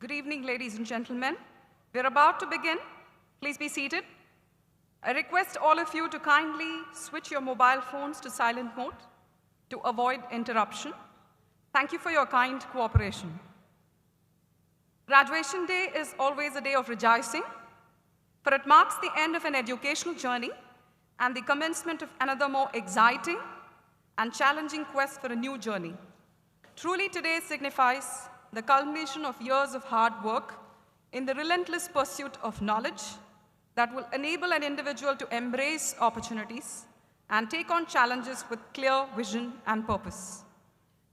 Good evening, ladies and gentlemen. We're about to begin. Please be seated. I request all of you to kindly switch your mobile phones to silent mode to avoid interruption. Thank you for your kind cooperation. Graduation Day is always a day of rejoicing, for it marks the end of an educational journey and the commencement of another more exciting and challenging quest for a new journey. Truly, today signifies the culmination of years of hard work in the relentless pursuit of knowledge that will enable an individual to embrace opportunities and take on challenges with clear vision and purpose.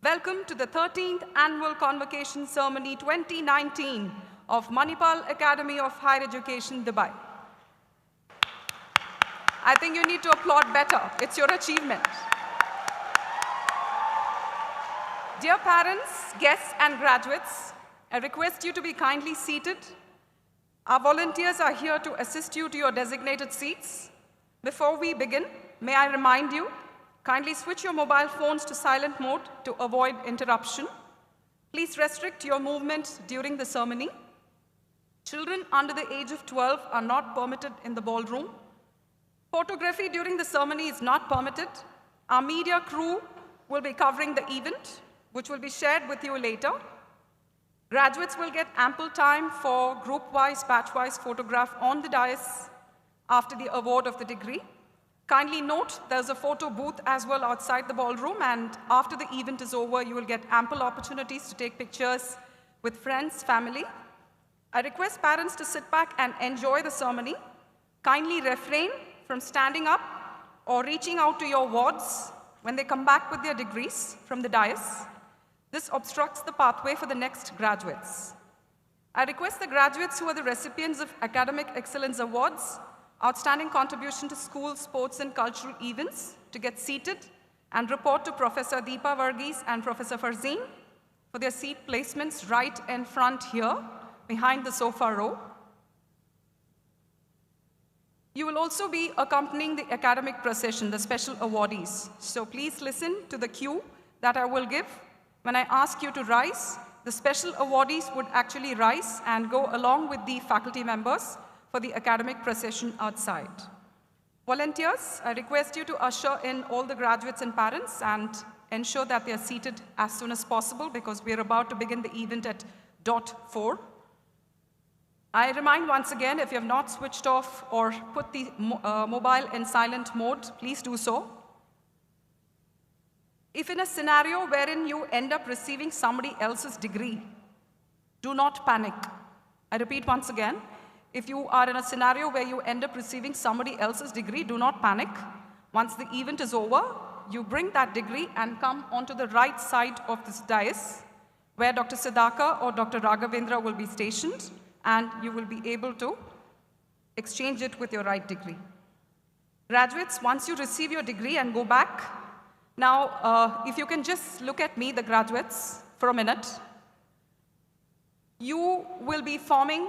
Welcome to the 13th Annual Convocation Ceremony 2019 of Manipal Academy of Higher Education, Dubai. I think you need to applaud better. It's your achievement. Dear parents, guests, and graduates, I request you to be kindly seated. Our volunteers are here to assist you to your designated seats. Before we begin, may I remind you, kindly switch your mobile phones to silent mode to avoid interruption. Please restrict your movement during the ceremony. Children under the age of 12 are not permitted in the ballroom. Photography during the ceremony is not permitted. Our media crew will be covering the event, which will be shared with you later. Graduates will get ample time for group-wise, batch-wise photograph on the dais after the award of the degree. Kindly note, there's a photo booth as well outside the ballroom, and after the event is over, you will get ample opportunities to take pictures with friends, family. I request parents to sit back and enjoy the ceremony. Kindly refrain from standing up or reaching out to your wards when they come back with their degrees from the dais. This obstructs the pathway for the next graduates. I request the graduates who are the recipients of Academic Excellence Awards, Outstanding Contribution to School, Sports and Cultural Events, to get seated and report to Professor Deepa Varghese and Professor Farzeen for their seat placements right in front here, behind the sofa row. You will also be accompanying the academic procession, the special awardees. So please listen to the cue that I will give. When I ask you to rise, the special awardees would actually rise and go along with the faculty members for the academic procession outside. Volunteers, I request you to usher in all the graduates and parents and ensure that they are seated as soon as possible because we are about to begin the event at .4. I remind once again, if you have not switched off or put the mobile in silent mode, please do so. If in a scenario wherein you end up receiving somebody else's degree, do not panic. I repeat once again, if you are in a scenario where you end up receiving somebody else's degree, do not panic. Once the event is over, you bring that degree and come onto the right side of this dais, where Dr. Siddhaka or Dr. Raghavendra will be stationed, and you will be able to exchange it with your right degree. Graduates, once you receive your degree and go back, now, if you can just look at me, the graduates, for a minute, you will be forming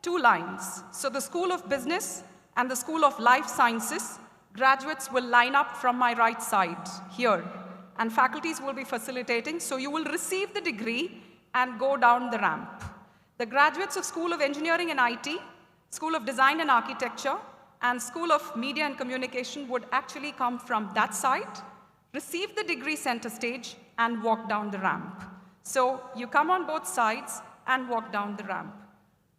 two lines. So the School of Business and the School of Life Sciences, graduates will line up from my right side here, and faculties will be facilitating. So you will receive the degree and go down the ramp. The graduates of School of Engineering and IT, School of Design and Architecture, and School of Media and Communication would actually come from that side, receive the degree center stage, and walk down the ramp. So you come on both sides and walk down the ramp.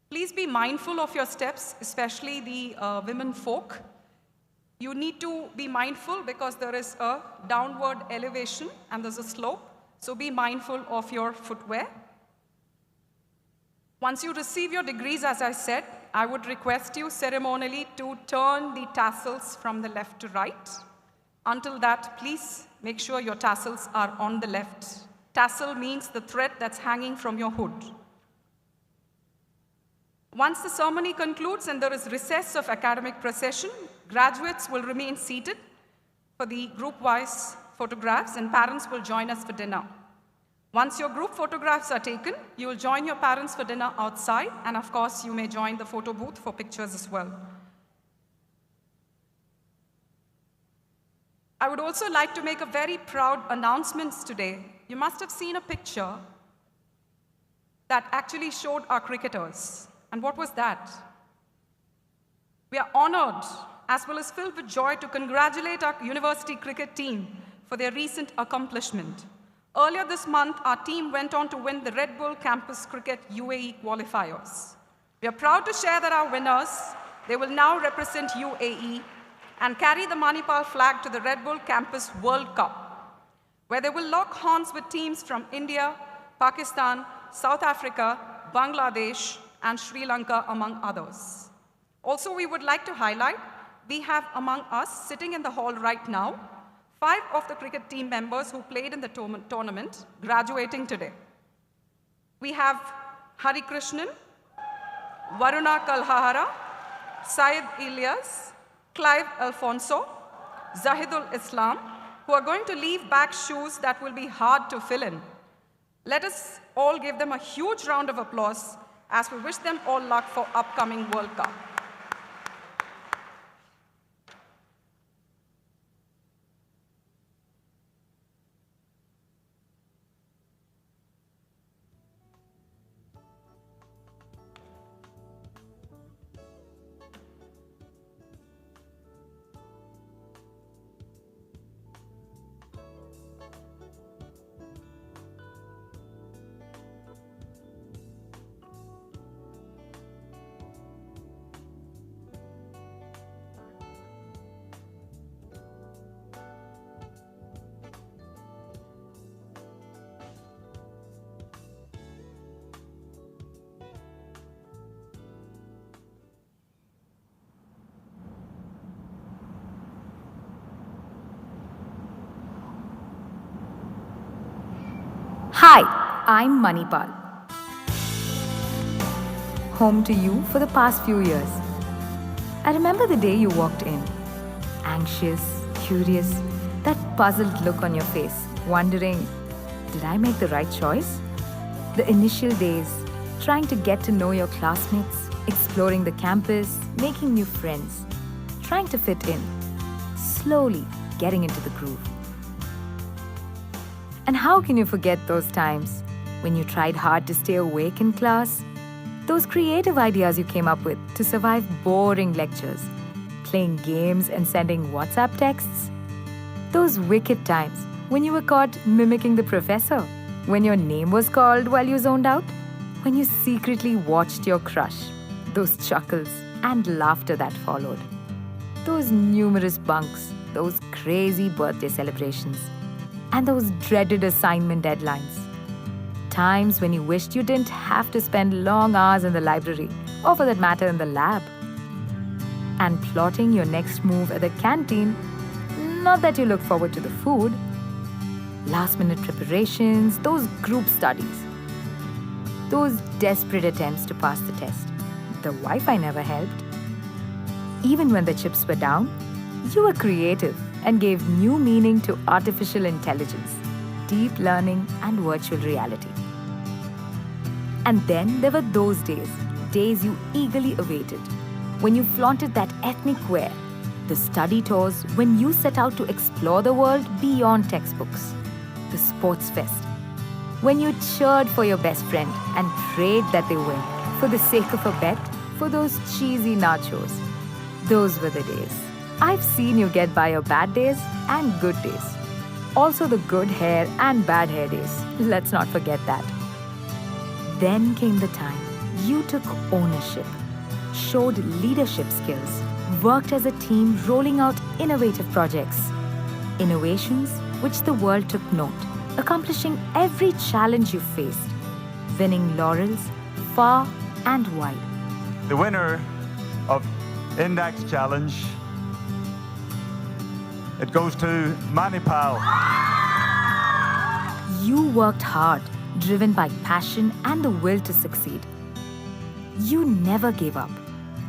Please be mindful of your steps, especially the women folk. You need to be mindful because there is a downward elevation and there's a slope. So be mindful of your footwear. Once you receive your degrees, as I said, I would request you ceremonially to turn the tassels from the left to right. Until that, please make sure your tassels are on the left. Tassel means the thread that's hanging from your hood. Once the ceremony concludes and there is recess of academic procession, graduates will remain seated for the group-wise photographs and parents will join us for dinner. Once your group photographs are taken, you will join your parents for dinner outside, and of course, you may join the photo booth for pictures as well. I would also like to make a very proud announcement today. You must have seen a picture that actually showed our cricketers. And what was that? We are honored as well as filled with joy to congratulate our university cricket team for their recent accomplishment. Earlier this month, our team went on to win the Red Bull Campus Cricket UAE qualifiers. We are proud to share that our winners, they will now represent UAE and carry the Manipal flag to the Red Bull Campus World Cup, where they will lock horns with teams from India, Pakistan, South Africa, Bangladesh, and Sri Lanka, among others. Also, we would like to highlight, we have among us, sitting in the hall right now, 5 of the cricket team members who played in the tournament, graduating today. We have Hari Krishnan, Varuna Kalhara, Syed Ilyas, Clive Alfonso, Zahidul Islam, who are going to leave back shoes that will be hard to fill in. Let us all give them a huge round of applause as we wish them all luck for upcoming World Cup. Hi, I'm Manipal. Home to you for the past few years. I remember the day you walked in. Anxious, curious, that puzzled look on your face, wondering, did I make the right choice? The initial days, trying to get to know your classmates, exploring the campus, making new friends, trying to fit in, slowly getting into the groove. And how can you forget those times when you tried hard to stay awake in class? Those creative ideas you came up with to survive boring lectures, playing games and sending WhatsApp texts? Those wicked times when you were caught mimicking the professor, when your name was called while you zoned out, when you secretly watched your crush, those chuckles and laughter that followed, those numerous bunks, those crazy birthday celebrations, and those dreaded assignment deadlines. Times when you wished you didn't have to spend long hours in the library, or for that matter in the lab. And plotting your next move at the canteen, not that you look forward to the food. Last-minute preparations, those group studies. Those desperate attempts to pass the test. The Wi-Fi never helped. Even when the chips were down, you were creative and gave new meaning to artificial intelligence, deep learning, and virtual reality. And then there were those days you eagerly awaited, when you flaunted that ethnic wear, the study tours when you set out to explore the world beyond textbooks, the sports fest, when you cheered for your best friend and prayed that they win for the sake of a bet for those cheesy nachos. Those were the days. I've seen you get by your bad days and good days. Also the good hair and bad hair days. Let's not forget that. Then came the time you took ownership, showed leadership skills, worked as a team rolling out innovative projects. Innovations which the world took note, accomplishing every challenge you faced, winning laurels far and wide. The winner of Index Challenge, it goes to Manipal. You worked hard, driven by passion and the will to succeed. You never gave up.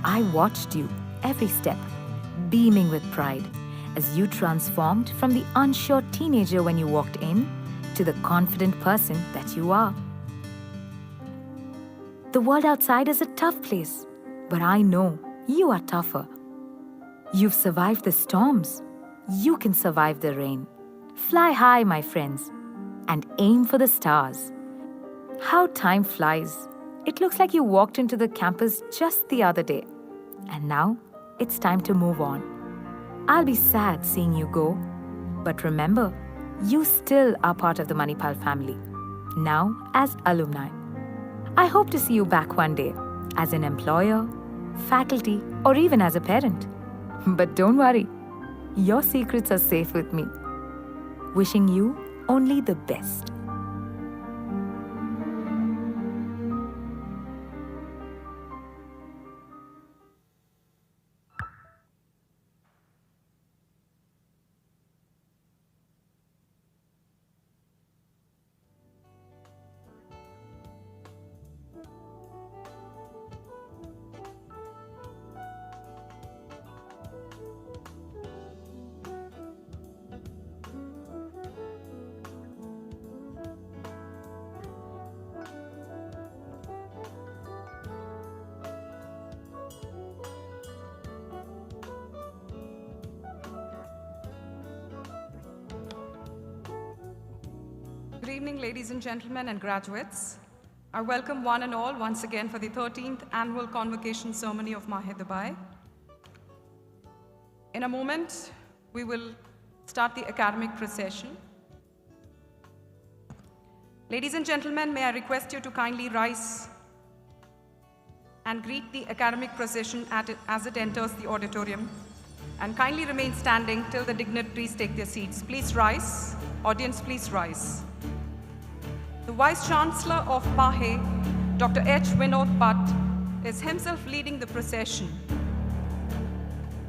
I watched you every step, beaming with pride, as you transformed from the unsure teenager when you walked in to the confident person that you are. The world outside is a tough place, but I know you are tougher. You've survived the storms. You can survive the rain. Fly high, my friends, and aim for the stars. How time flies. It looks like you walked into the campus just the other day. And now, it's time to move on. I'll be sad seeing you go. But remember, you still are part of the Manipal family. Now, as alumni. I hope to see you back one day, as an employer, faculty, or even as a parent. But don't worry, your secrets are safe with me. Wishing you only the best. Good evening, ladies and gentlemen and graduates. I welcome one and all once again for the 13th Annual Convocation Ceremony of Mahe Dubai. In a moment, we will start the academic procession. Ladies and gentlemen, may I request you to kindly rise and greet the academic procession as it enters the auditorium, and kindly remain standing till the dignitaries take their seats. Please rise. Audience, please rise. The Vice Chancellor of Mahe, Dr. H. Vinod Bhatt, is himself leading the procession.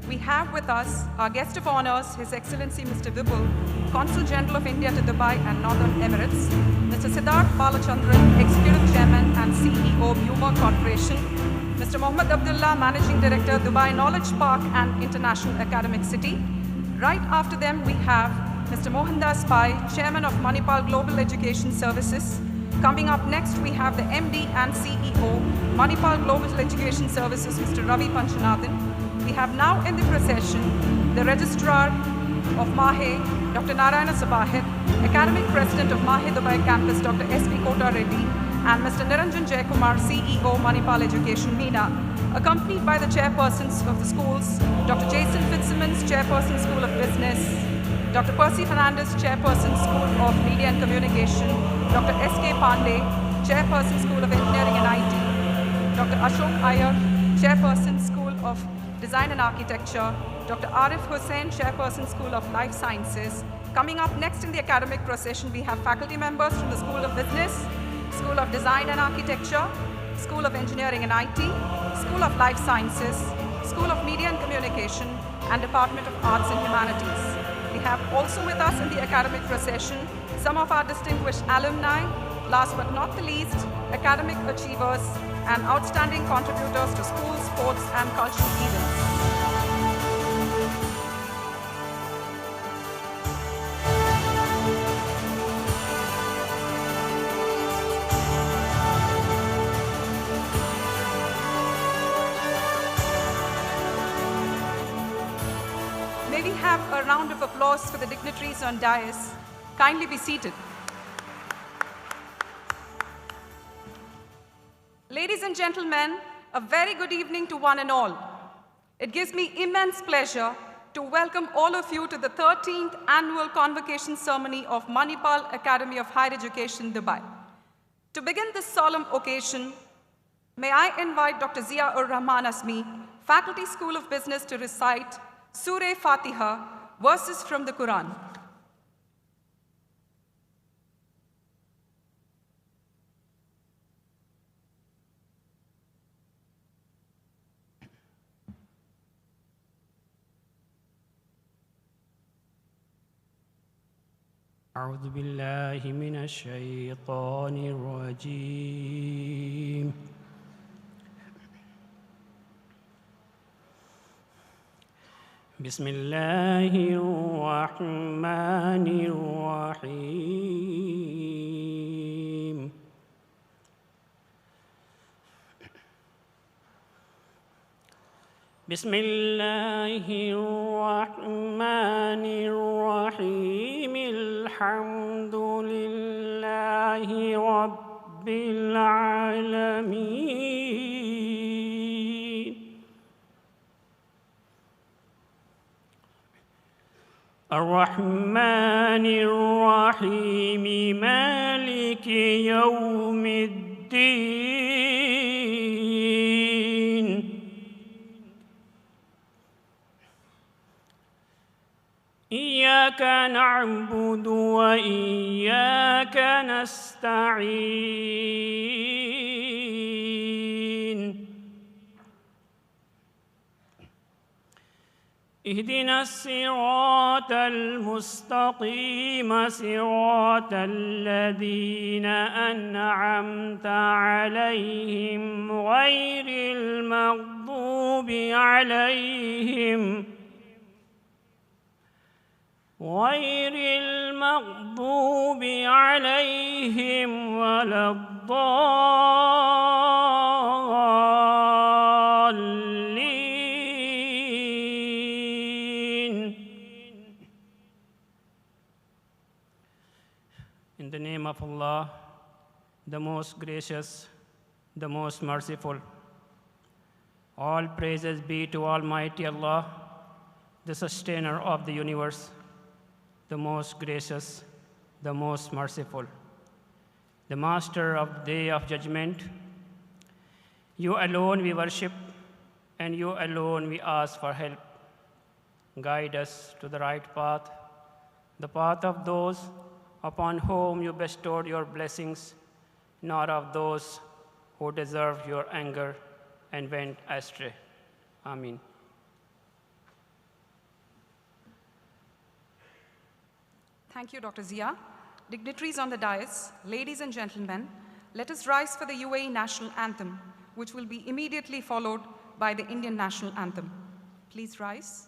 We have with us our guest of honors, His Excellency Mr. Vipul, Consul General of India to Dubai and Northern Emirates, Mr. Siddharth Balachandran, Executive Chairman and CEO, Jumeirah Corporation, Mr. Mohammad Abdullah, Managing Director, Dubai Knowledge Park and International Academic City. Right after them, we have Mr. Mohandas Pai, Chairman of Manipal Global Education Services. Coming up next, we have the MD and CEO, Manipal Global Education Services, Mr. Ravi Panchanathan. We have now in the procession the Registrar of Mahe, Dr. Narayana Sabahit, Academic President of Mahe Dubai Campus, Dr. S.P. Kota Reddy, and Mr. Niranjan Jayakumar, CEO, Manipal Education, MENA, accompanied by the chairpersons of the schools, Dr. Jason Fitzsimmons, Chairperson, School of Business, Dr. Percy Fernandez, Chairperson, School of Media and Communication, Dr. S.K. Pandey, Chairperson, School of Engineering and IT, Dr. Ashok Iyer, Chairperson, School of Design and Architecture, Dr. Arif Hussain, Chairperson, School of Life Sciences. Coming up next in the academic procession, we have faculty members from the School of Business, School of Design and Architecture, School of Engineering and IT, School of Life Sciences, School of Media and Communication, and Department of Arts and Humanities. We have also with us in the academic procession some of our distinguished alumni, last but not the least, academic achievers and outstanding contributors to school, sports, and cultural events. May we have a round of applause for the dignitaries on dais. Kindly be seated. Ladies and gentlemen, a very good evening to one and all. It gives me immense pleasure to welcome all of you to the 13th Annual Convocation Ceremony of Manipal Academy of Higher Education, Dubai. To begin this solemn occasion, may I invite Dr. Zia-ur-Rahman Asmi, Faculty School of Business, to recite Surah Fatiha, verses from the Quran. أعوذ بالله من الشيطان الرجيم بسم الله الرحمن الرحيم بسم الله الرحمن الرحيم الحمد لله رب رب العالمين الرحمن الرحيم مالك يوم الدين إياك نعبد وإياك نستعين اهدنا الصراط المستقيم صراط الذين أنعمت عليهم غير المغضوب عليهم ولا الضالين. In the name of Allah, the most gracious, the most merciful. All praises be to Almighty Allah, the sustainer of the universe, the most gracious, the most merciful, the master of the day of judgment. You alone we worship, and you alone we ask for help. Guide us to the right path, the path of those upon whom you bestowed your blessings, not of those who deserved your anger and went astray. Amen. Thank you, Dr. Zia. Dignitaries on the dais, ladies and gentlemen, let us rise for the UAE national anthem, which will be immediately followed by the Indian national anthem. Please rise.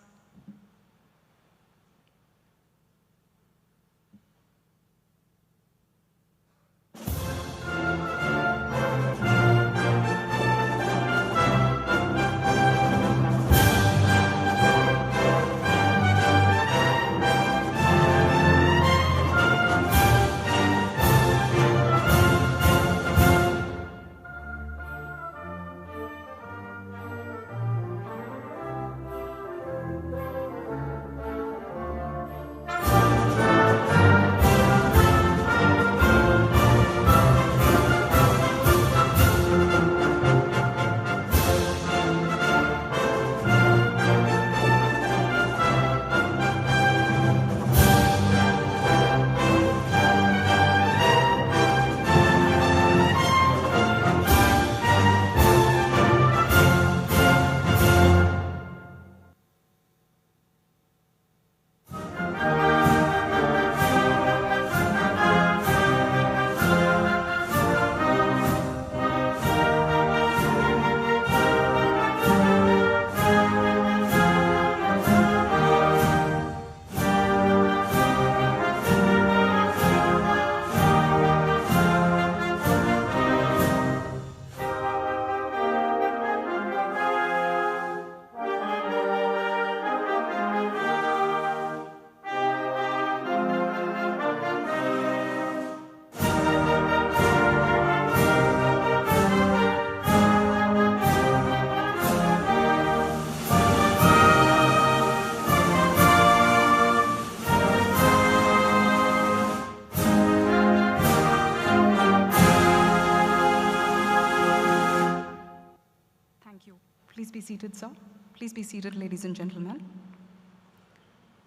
Please be seated, sir. Please be seated, ladies and gentlemen.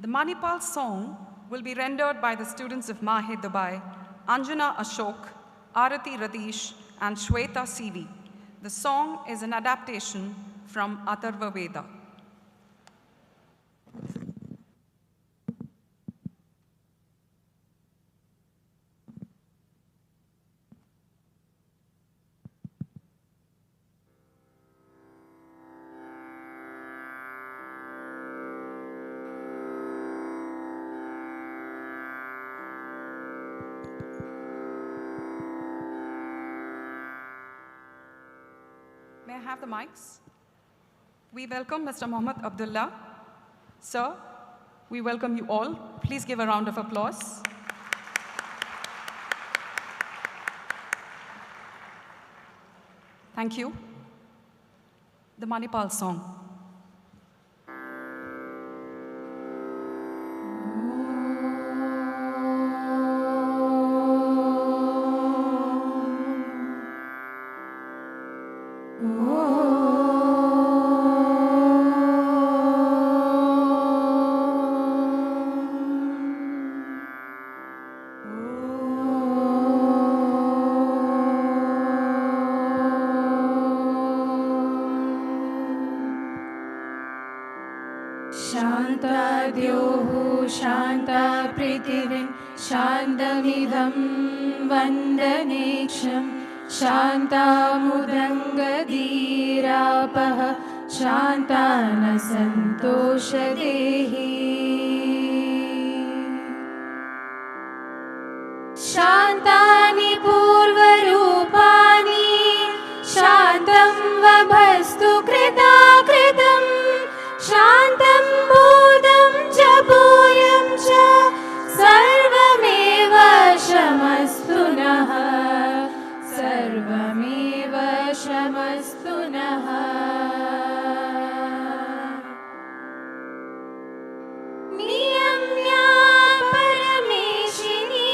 The Manipal song will be rendered by the students of Mahe Dubai, Anjana Ashok, Arati Radish, and Shweta CV. The song is an adaptation from Atharva Veda. May I have the mics? We welcome Mr. Mohammed Abdullah. Sir, we welcome you all. Please give a round of applause. Thank you. The Manipal song. शान्ताद्योः शान्ता पृथिवीं शान्तमिदं वन्दनेक्षं शान्तामुदङ्गधीरापः शान्ता न सन्तोषदेहि शान्तानि पूर्वरूपाणि शान्तं वभस्तु कृताकृतं शान्तं बोधं च भूयं च सर्वमेव शमस्तु नः सर्वमेव शमस्तु नः नियम्या परमेशिनी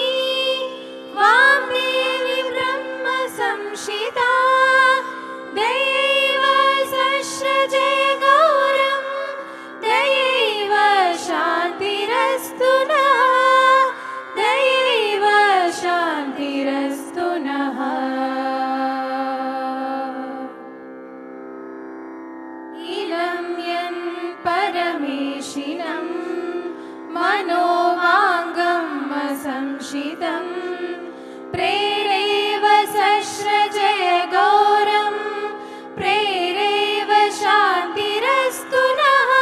वां देवी ब्रह्म संशिता दयैव सस्रजे गौरं दयैव शान्तिरस्तु नः दयैव शान्तिरस्तु नः इदं यन् परमेशिनं मनोवाङ्गं संशितं प्रेरैव सस्रजय गौरं प्रेरैव शान्तिरस्तु नः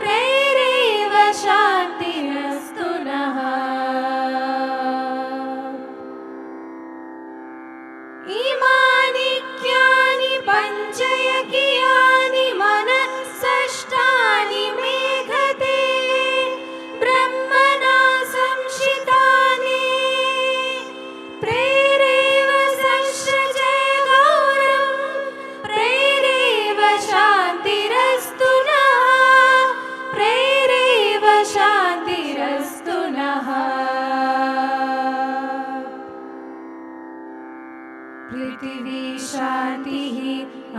प्रेरैव शान्तिरस्तु नः इमानिक्यानि पञ्चयकियानि मनःषष्ठानि मेघते ब्रह्मणा संशितानि प्रेरैव सस्रजय गौरं प्रेरैव शान्तिरस्तु नः प्रेरैव शान्तिरस्तु नः पृथिवी शान्तिः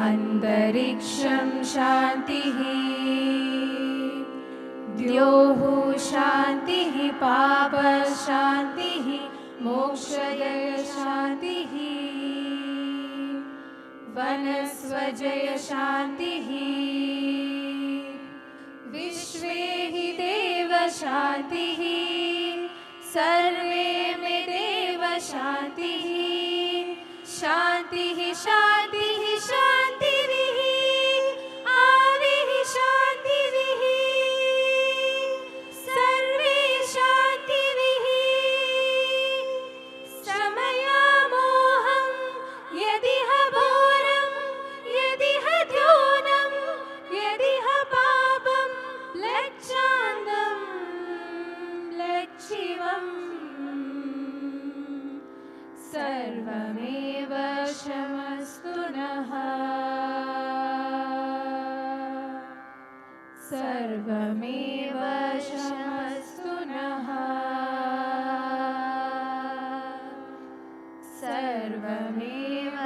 अन्तरिक्षं शान्तिः द्योः शान्तिः पापशान्तिः मोक्षजय शान्तिः वनस्वजय शान्तिः विश्वे हि देव शान्तिः सर्वे मे देव शान्तिः शान्तिः शान्तिः शान्तिः आविः शान्तिः सर्वे शान्तिः शमयामोहं यदिह घोरं यदिह द्योनं यदिह पापं लज्जान्तं लज्जिवम् सर्वमेव शमस्तु नः सर्वमेव शमस्तु नः सर्वमेव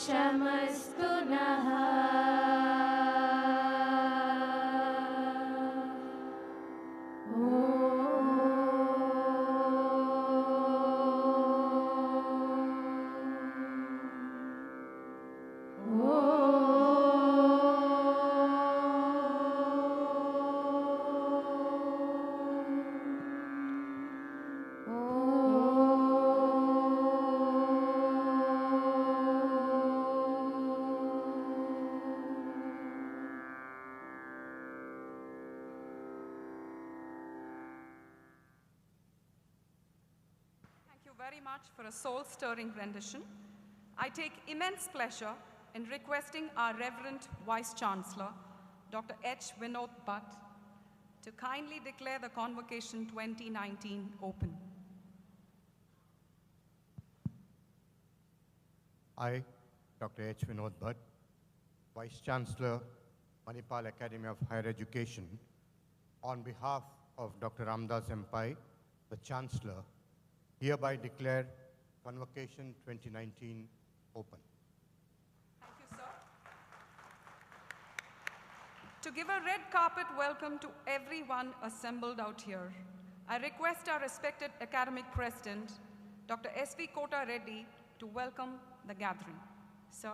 शमस्तु नः Very much for a soul-stirring rendition. I take immense pleasure in requesting our Reverend Vice Chancellor, Dr. H. Vinod Bhatt, to kindly declare the Convocation 2019 open. I, Dr. H. Vinod Bhatt, Vice Chancellor, Manipal Academy of Higher Education, on behalf of Dr. Ramdas Empai, the Chancellor, hereby declare Convocation 2019 open. Thank you, sir. To give a red carpet welcome to everyone assembled out here, I request our respected academic president, Dr. S.V. Kota Reddy, to welcome the gathering. Sir.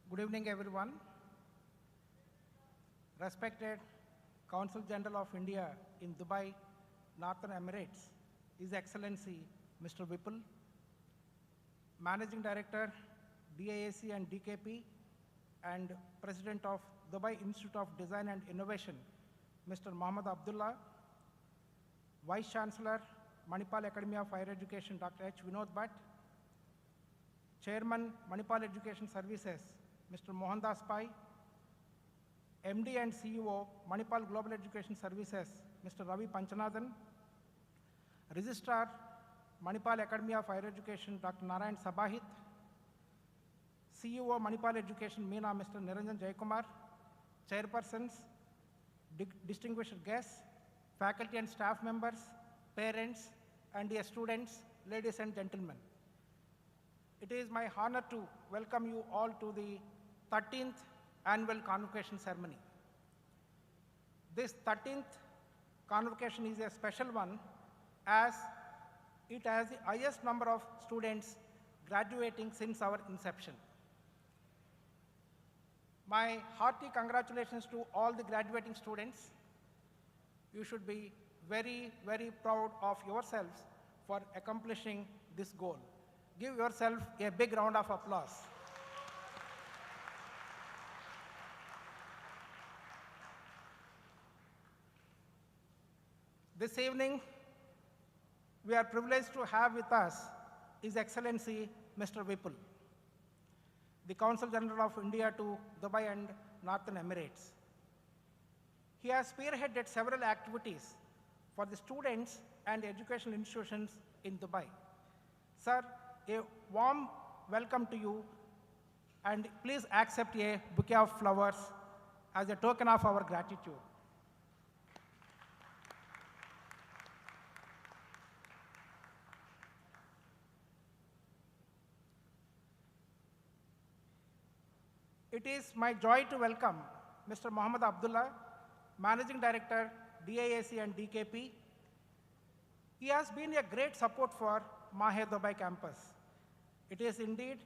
Good evening, everyone. Respected Consul General of India in Dubai, Northern Emirates, His Excellency Mr. Vipul, Managing Director, DIAC and DKP, and President of Dubai Institute of Design and Innovation, Mr. Mohammad Abdullah, Vice Chancellor, Manipal Academy of Higher Education, Dr. H. Vinod Bhatt, Chairman, Manipal Education Services, Mr. Mohandas Pai, MD and CEO, Manipal Global Education Services, Mr. Ravi Panchanathan, Registrar, Manipal Academy of Higher Education, Dr. Narayan Sabahit, CEO, Manipal Education, MENA, Mr. Niranjan Jayakumar, Chairpersons, distinguished guests, faculty and staff members, parents, and dear students, ladies and gentlemen. It is my honor to welcome you all to the 13th Annual Convocation Ceremony. This 13th Convocation is a special one as it has the highest number of students graduating since our inception. My hearty congratulations to all the graduating students. You should be very, very proud of yourselves for accomplishing this goal. Give yourself a big round of applause. This evening, we are privileged to have with us His Excellency Mr. Vipul, the Consul General of India to Dubai and Northern Emirates. He has spearheaded several activities for the students and educational institutions in Dubai. Sir, a warm welcome to you, and please accept a bouquet of flowers as a token of our gratitude. It is my joy to welcome Mr. Mohammad Abdullah, Managing Director, DIAC and DKP. He has been a great support for Mahe Dubai campus. It is indeed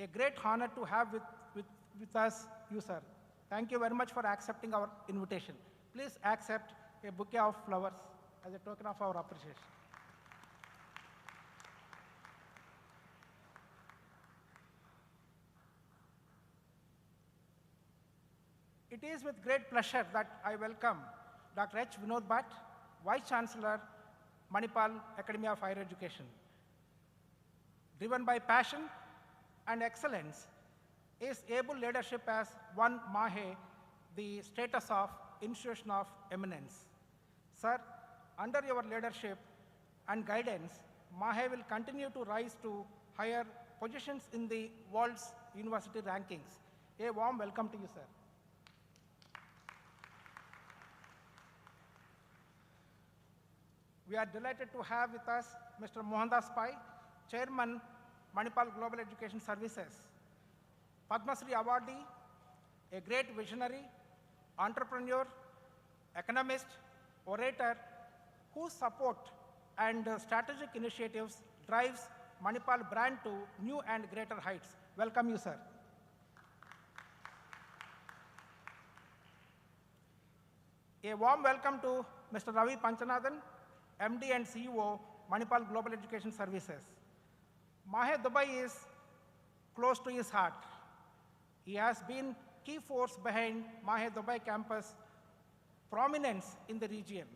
a great honor to have with us you, sir. Thank you very much for accepting our invitation. Please accept a bouquet of flowers as a token of our appreciation. It is with great pleasure that I welcome Dr. H. Vinod Bhatt, Vice Chancellor, Manipal Academy of Higher Education. Driven by passion and excellence, his able leadership has won Mahe the status of institution of eminence. Sir, under your leadership and guidance, Mahe will continue to rise to higher positions in the world's university rankings. A warm welcome to you, sir. We are delighted to have with us Mr. Mohandas Pai, Chairman, Manipal Global Education Services, Padma Shri awardee, a great visionary, entrepreneur, economist, orator, whose support and strategic initiatives drives Manipal brand to new and greater heights. Welcome you, sir. A warm welcome to Mr. Ravi Panchanathan, MD and CEO, Manipal Global Education Services. Mahe Dubai is close to his heart. He has been key force behind Mahe Dubai campus prominence in the region.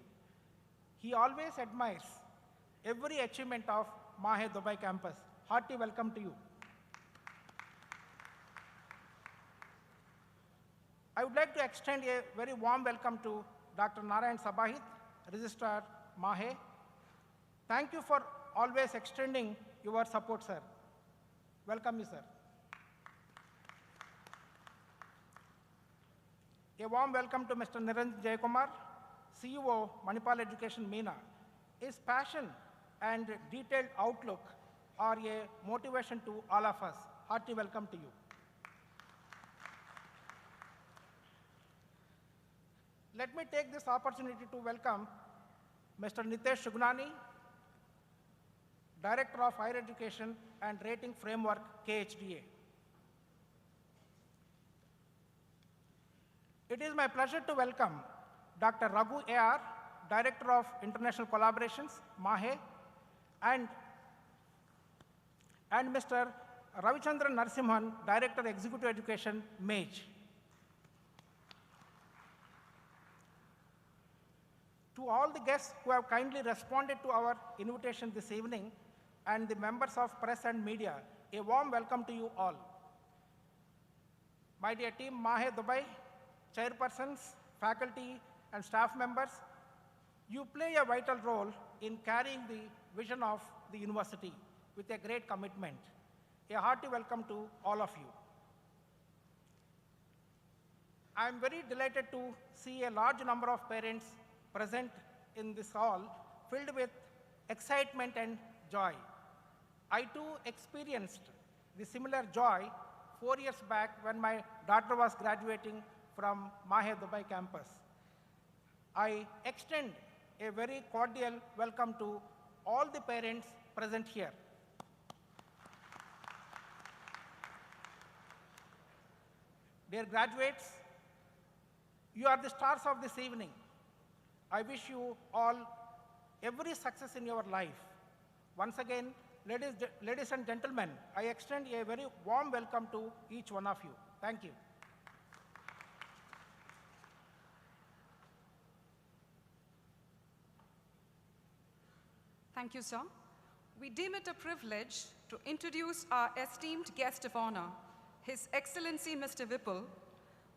He always admires every achievement of Mahe Dubai campus. Hearty welcome to you. I would like to extend a very warm welcome to Dr. Narayan Sabahit, Registrar Mahe. Thank you for always extending your support, sir. Welcome you, sir. A warm welcome to Mr. Niranjan Jayakumar, CEO, Manipal Education, MENA. His passion and detailed outlook are a motivation to all of us. Hearty welcome to you. Let me take this opportunity to welcome Mr. Nitesh Shugnani, Director of Higher Education and Rating Framework, KHDA. It is my pleasure to welcome Dr. Raghu A.R., Director of International Collaborations, MAHE, and Mr. Ravichandran Narasimhan, Director Executive Education, MAGE. To all the guests who have kindly responded to our invitation this evening and the members of press and media, a warm welcome to you all. My dear team, MAHE Dubai, chairpersons, faculty, and staff members, you play a vital role in carrying the vision of the university with a great commitment. A hearty welcome to all of you. I am very delighted to see a large number of parents present in this hall filled with excitement and joy. I too experienced the similar joy 4 years back when my daughter was graduating from MAHE Dubai campus. I extend a very cordial welcome to all the parents present here. Dear graduates, you are the stars of this evening. I wish you all every success in your life. Once again, ladies and gentlemen, I extend a very warm welcome to each one of you. Thank you. Thank you, sir. We deem it a privilege to introduce our esteemed guest of honor, His Excellency Mr. Vipul,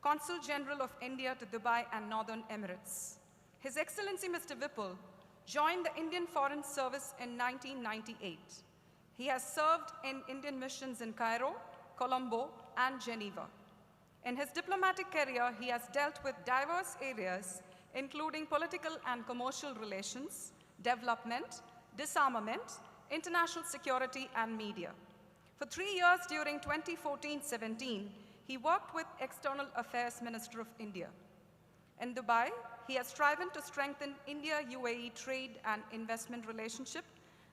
Consul General of India to Dubai and Northern Emirates. His Excellency Mr. Vipul joined the Indian Foreign Service in 1998. He has served in Indian missions in Cairo, Colombo, and Geneva. In his diplomatic career, he has dealt with diverse areas, including political and commercial relations, development, disarmament, international security, and media. For 3 years during 2014-17, he worked with External Affairs Minister of India. In Dubai, he has striven to strengthen India-UAE trade and investment relationship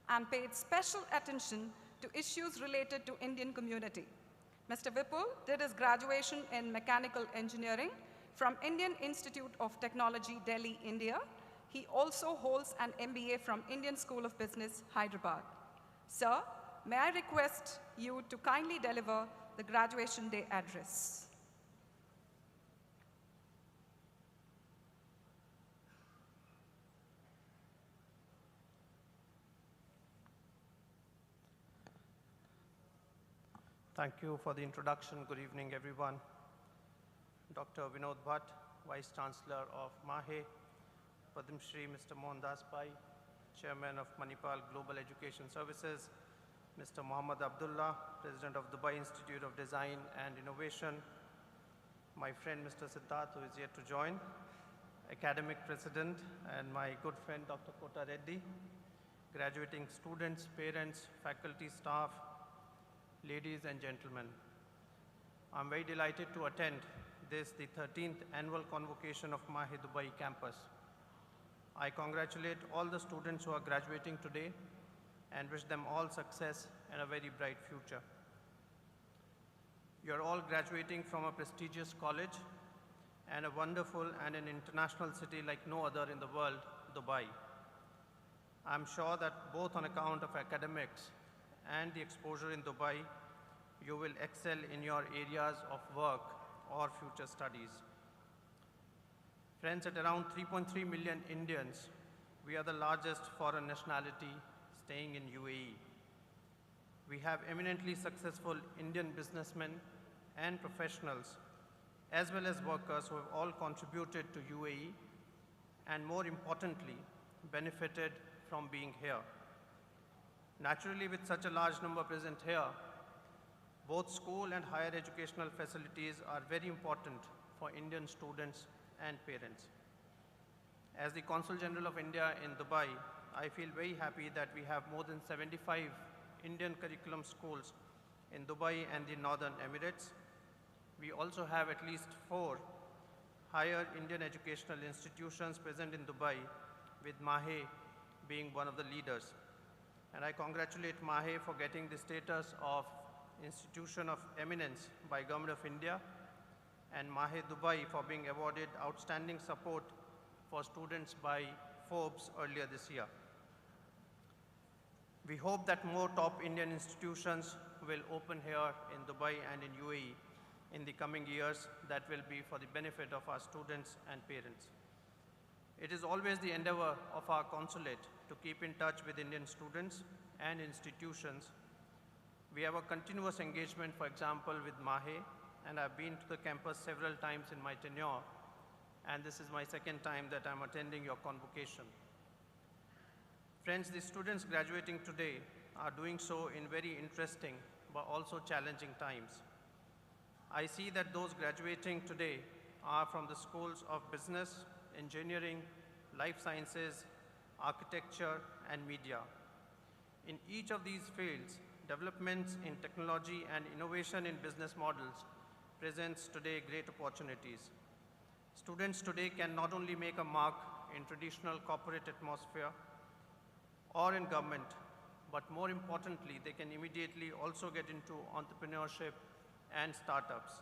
and paid special attention to issues related to Indian community. Mr. Vipul did his graduation in mechanical engineering from Indian Institute of Technology, Delhi, India. He also holds an MBA from Indian School of Business, Hyderabad. Sir, may I request you to kindly deliver the graduation day address. Thank you for the introduction. Good evening, everyone. Dr. Vinod Bhatt, Vice Chancellor of MAHE, Padma Shri Mr. Mohandas Pai, Chairman of Manipal Global Education Services, Mr. Muhammad Abdullah, President of Dubai Institute of Design and Innovation, my friend Mr. Siddharth, who is yet to join, Academic President, and my good friend Dr. Kota Reddy, graduating students, parents, faculty, staff, ladies and gentlemen. I'm very delighted to attend this, the 13th annual convocation of MAHE Dubai campus. I congratulate all the students who are graduating today and wish them all success and a very bright future. You're all graduating from a prestigious college and a wonderful and an international city like no other in the world, Dubai. I'm sure that both on account of academics and the exposure in Dubai, you will excel in your areas of work or future studies. Friends, at around 3.3 million Indians, we are the largest foreign nationality staying in UAE. We have eminently successful Indian businessmen and professionals as well as workers who have all contributed to UAE and, more importantly, benefited from being here. Naturally, with such a large number present here, both school and higher educational facilities are very important for Indian students and parents. As the Consul General of India in Dubai, I feel very happy that we have more than 75 Indian curriculum schools in Dubai and the Northern Emirates. We also have at least 4 higher Indian educational institutions present in Dubai, with MAHE being one of the leaders. And I congratulate MAHE for getting the status of Institution of Eminence by Government of India, and MAHE Dubai for being awarded Outstanding Support for Students by Forbes earlier this year. We hope that more top Indian institutions will open here in Dubai and in UAE in the coming years. That will be for the benefit of our students and parents. It is always the endeavor of our consulate to keep in touch with Indian students and institutions. We have a continuous engagement, for example, with MAHE, and I've been to the campus several times in my tenure, and this is my second time that I'm attending your convocation. Friends, the students graduating today are doing so in very interesting but also challenging times. I see that those graduating today are from the schools of business, engineering, life sciences, architecture, and media. In each of these fields, developments in technology and innovation in business models presents today great opportunities. Students today can not only make a mark in traditional corporate atmosphere or in government, but more importantly, they can immediately also get into entrepreneurship and startups.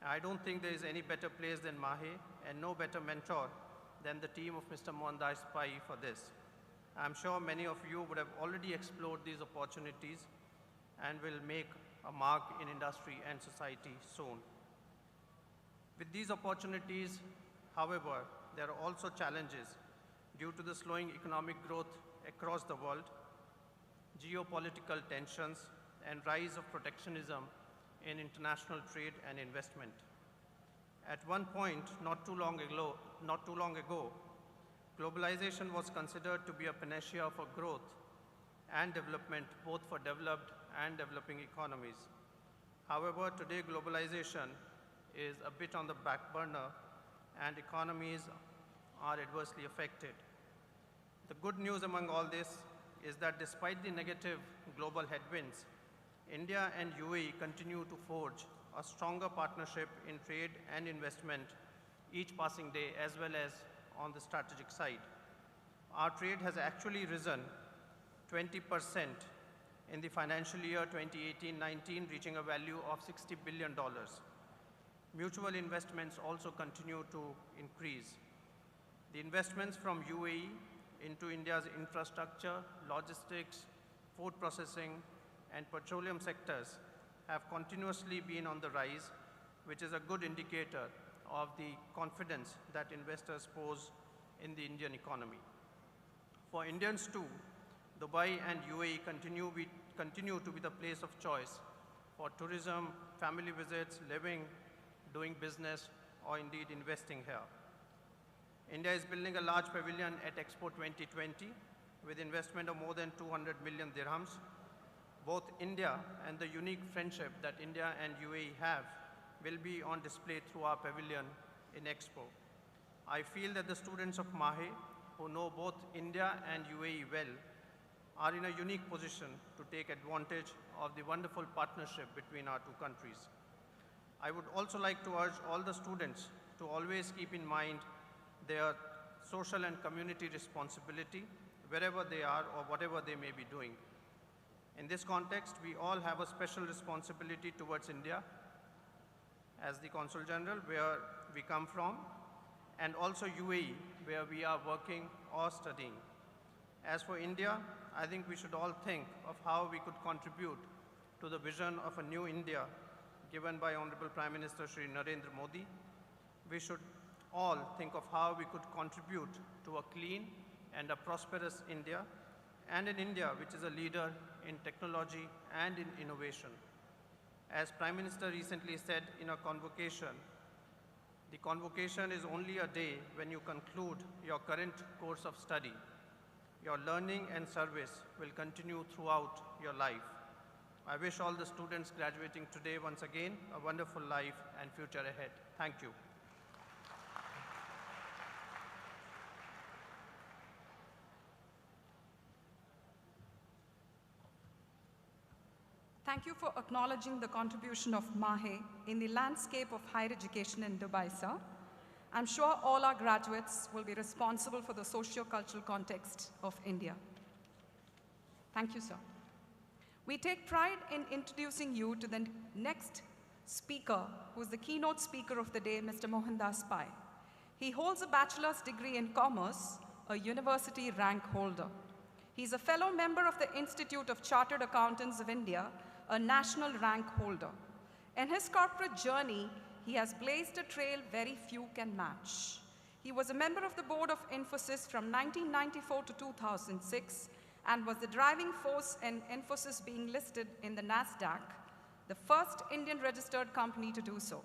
I don't think there is any better place than MAHE and no better mentor than the team of Mr. Mohandas Pai for this. I'm sure many of you would have already explored these opportunities and will make a mark in industry and society soon. With these opportunities, however, there are also challenges due to the slowing economic growth across the world, geopolitical tensions, and rise of protectionism in international trade and investment. At one point, not too long ago, globalization was considered to be a panacea for growth and development, both for developed and developing economies. However, today globalization is a bit on the back burner and economies are adversely affected. The good news among all this is that despite the negative global headwinds, India and UAE continue to forge a stronger partnership in trade and investment each passing day, as well as on the strategic side. Our trade has actually risen 20% in the financial year 2018-19, reaching a value of $60 billion. Mutual investments also continue to increase. The investments from UAE into India's infrastructure, logistics, food processing, and petroleum sectors have continuously been on the rise, which is a good indicator of the confidence that investors pose in the Indian economy. For Indians too, Dubai and UAE continue to be the place of choice for tourism, family visits, living, doing business, or indeed investing here. India is building a large pavilion at Expo 2020 with investment of more than 200 million dirhams. Both India and the unique friendship that India and UAE have will be on display through our pavilion in Expo. I feel that the students of MAHE, who know both India and UAE well, are in a unique position to take advantage of the wonderful partnership between our two countries. I would also like to urge all the students to always keep in mind their social and community responsibility wherever they are or whatever they may be doing. In this context, we all have a special responsibility towards India as the Consul General, where we come from, and also UAE, where we are working or studying. As for India, I think we should all think of how we could contribute to the vision of a new India given by Honorable Prime Minister Shri Narendra Modi. We should all think of how we could contribute to a clean and a prosperous India, and an India which is a leader in technology and in innovation. As Prime Minister recently said in a convocation, The convocation is only a day when you conclude your current course of study. Your learning and service will continue throughout your life. I wish all the students graduating today once again a wonderful life and future ahead. Thank you. Thank you for acknowledging the contribution of MAHE in the landscape of higher education in Dubai, sir. I'm sure all our graduates will be responsible for the socio-cultural context of India. Thank you, sir. We take pride in introducing you to the next speaker, who is the keynote speaker of the day, Mr. Mohandas Pai. He holds a bachelor's degree in commerce, a university rank holder. He's a fellow member of the Institute of Chartered Accountants of India, a national rank holder. In his corporate journey, he has blazed a trail very few can match. He was a member of the board of Infosys from 1994 to 2006 and was the driving force in Infosys being listed in the NASDAQ, the first Indian registered company to do so.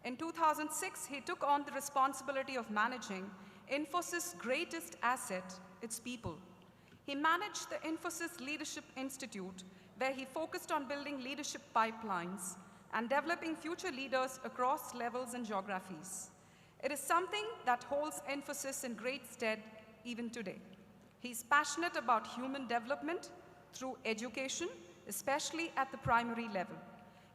In 2006, he took on the responsibility of managing Infosys' greatest asset, its people. He managed the Infosys Leadership Institute, where he focused on building leadership pipelines and developing future leaders across levels and geographies. It is something that holds Infosys in great stead even today. He's passionate about human development through education, especially at the primary level.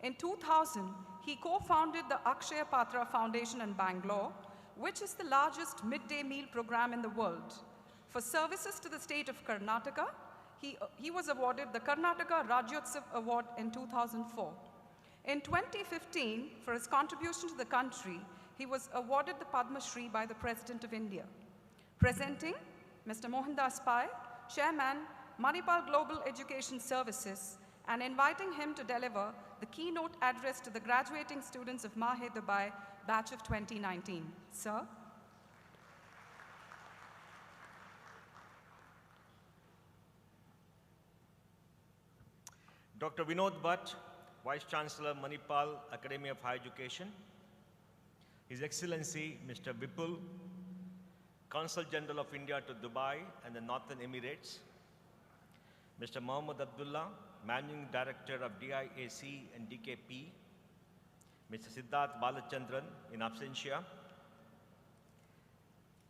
In 2000, he co-founded the Akshaya Patra Foundation in Bangalore, which is the largest midday meal program in the world. For services to the state of Karnataka, he was awarded the Karnataka Rajyotsav Award in 2004. In 2015, for his contribution to the country, he was awarded the Padma Shri by the President of India. Presenting Mr. Mohandas Pai, Chairman, Manipal Global Education Services, and inviting him to deliver the keynote address to the graduating students of MAHE Dubai, batch of 2019. Sir. Dr. Vinod Bhatt, Vice Chancellor, Manipal Academy of Higher Education, His Excellency Mr. Vipul, Consul General of India to Dubai and the Northern Emirates, Mr. Mohammad Abdullah, Managing Director of DIAC and DKP, Mr. Siddharth Balachandran in absentia,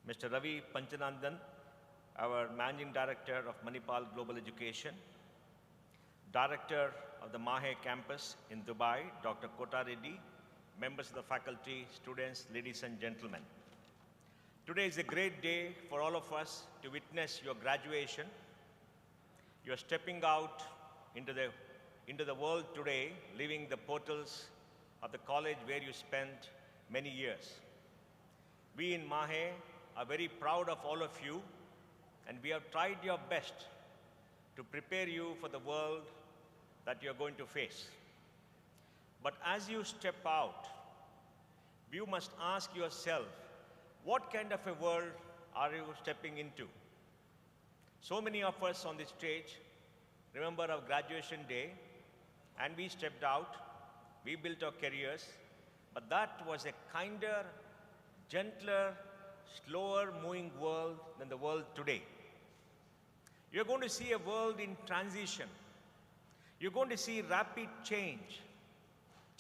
Mr. Ravi Panchanandan, our Managing Director of Manipal Global Education, Director of the MAHE campus in Dubai, Dr. Kota Reddy, members of the faculty, students, ladies and gentlemen. Today is a great day for all of us to witness your graduation. You are stepping out into the world today, leaving the portals of the college where you spent many years. We in MAHE are very proud of all of you, and we have tried your best to prepare you for the world that you are going to face. But as you step out, you must ask yourself, what kind of a world are you stepping into? So many of us on this stage remember our graduation day, and we stepped out, we built our careers, but that was a kinder, gentler, slower moving world than the world today. You're going to see a world in transition. You're going to see rapid change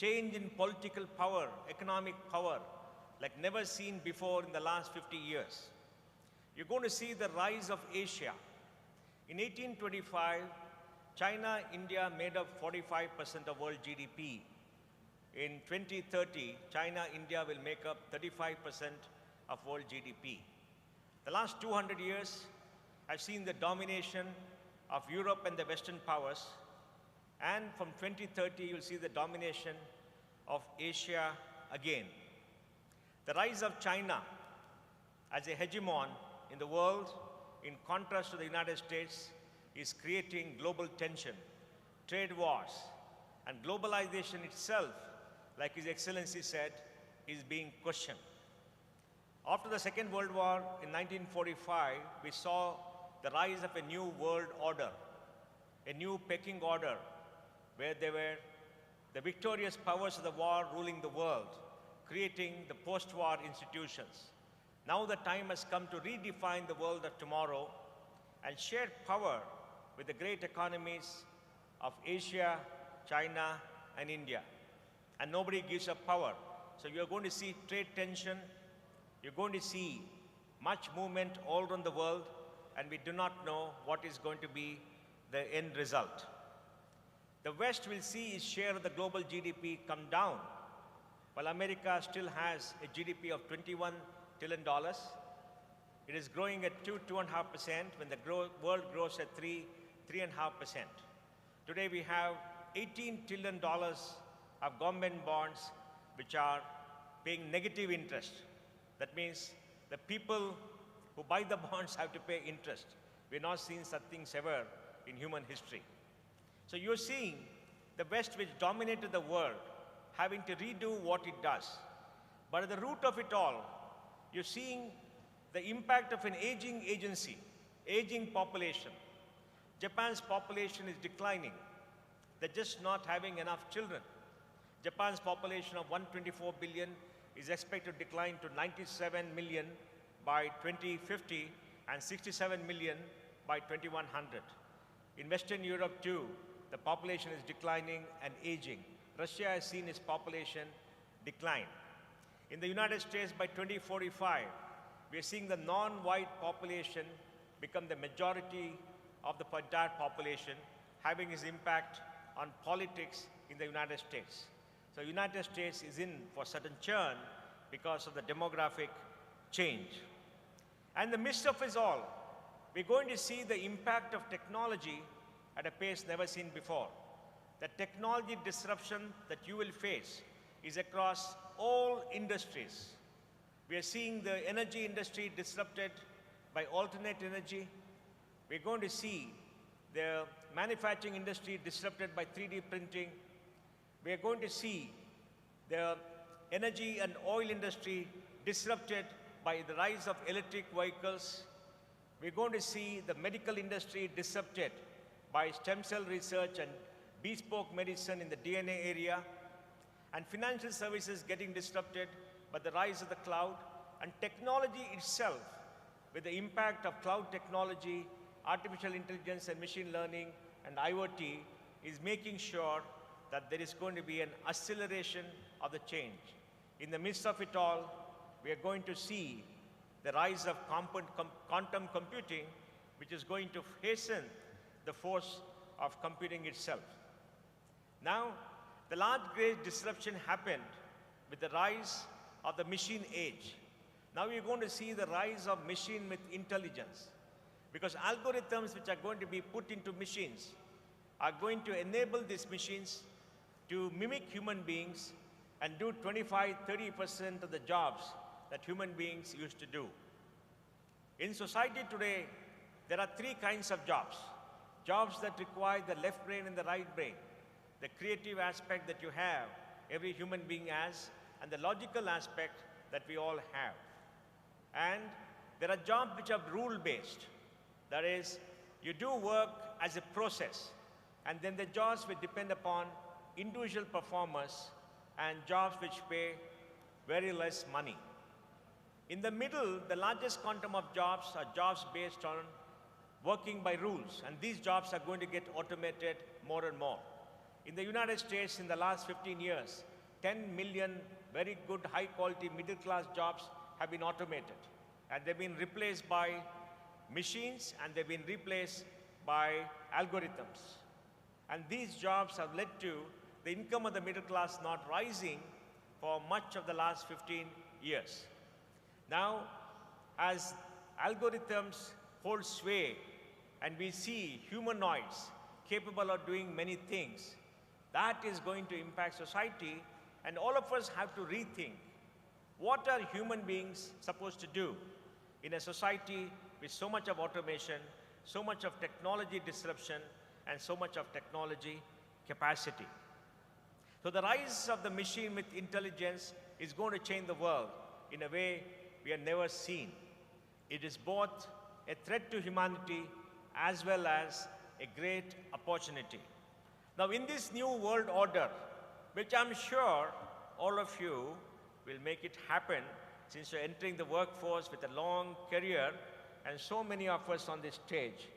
in political power, economic power, like never seen before in the last 50 years. You're going to see the rise of Asia. In 1825, China, India made up 45% of world GDP. In 2030, China, India will make up 35% of world GDP. The last 200 years, I've seen the domination of Europe and the Western powers. And from 2030, you'll see the domination of Asia again. The rise of China as a hegemon in the world, in contrast to the United States, is creating global tension, trade wars, and globalization itself, like His Excellency said, is being questioned. After the Second World War in 1945, we saw the rise of a new world order, a new pecking order, where there were the victorious powers of the war ruling the world, creating the post-war institutions. Now the time has come to redefine the world of tomorrow and share power with the great economies of Asia, China, and India. And nobody gives up power. So you're going to see trade tension, you're going to see much movement all around the world, and we do not know what is going to be the end result. The West will see its share of the global GDP come down, while America still has a GDP of $21 trillion. It is growing at 2.5%, when the world grows at 3.5%. Today we have $18 trillion of government bonds which are paying negative interest. That means the people who buy the bonds have to pay interest. We've not seen such things ever in human history. So you're seeing the West, which dominated the world, having to redo what it does. But at the root of it all, you're seeing the impact of an aging agency, aging population. Japan's population is declining. They're just not having enough children. Japan's population of 124 billion is expected to decline to 97 million by 2050 and 67 million by 2100. In Western Europe too, the population is declining and aging. Russia has seen its population decline. In the United States, by 2045, we are seeing the non-white population become the majority of the entire population, having its impact on politics in the United States. So the United States is in for certain churn because of the demographic change. And in the midst of it all, we're going to see the impact of technology at a pace never seen before. The technology disruption that you will face is across all industries. We are seeing the energy industry disrupted by alternate energy. We're going to see the manufacturing industry disrupted by 3D printing. We are going to see the energy and oil industry disrupted by the rise of electric vehicles. We're going to see the medical industry disrupted by stem cell research and bespoke medicine in the DNA area, and financial services getting disrupted by the rise of the cloud, and technology itself, with the impact of cloud technology, artificial intelligence and machine learning and IoT, is making sure that there is going to be an acceleration of the change. In the midst of it all, we are going to see the rise of quantum computing, which is going to hasten the force of computing itself. Now, the large great disruption happened with the rise of the machine age. Now we're going to see the rise of machine with intelligence, because algorithms which are going to be put into machines are going to enable these machines to mimic human beings and do 25–30% of the jobs that human beings used to do. In society today, there are three kinds of jobs. Jobs that require the left brain and the right brain, the creative aspect that you have, every human being has, and the logical aspect that we all have. And there are jobs which are rule-based. That is, you do work as a process, and then the jobs will depend upon individual performers and jobs which pay very less money. In the middle, the largest quantum of jobs are jobs based on working by rules, and these jobs are going to get automated more and more. In the United States, in the last 15 years, 10 million very good, high-quality, middle-class jobs have been automated, and they've been replaced by machines, and they've been replaced by algorithms. And these jobs have led to the income of the middle class not rising for much of the last 15 years. Now, as algorithms hold sway and we see humanoids capable of doing many things, that is going to impact society, and all of us have to rethink what are human beings supposed to do in a society with so much of automation, so much of technology disruption, and so much of technology capacity. So the rise of the machine with intelligence is going to change the world in a way we have never seen. It is both a threat to humanity as well as a great opportunity. Now, in this new world order, which I'm sure all of you will make it happen, since you're entering the workforce with a long career, and so many of us on this stage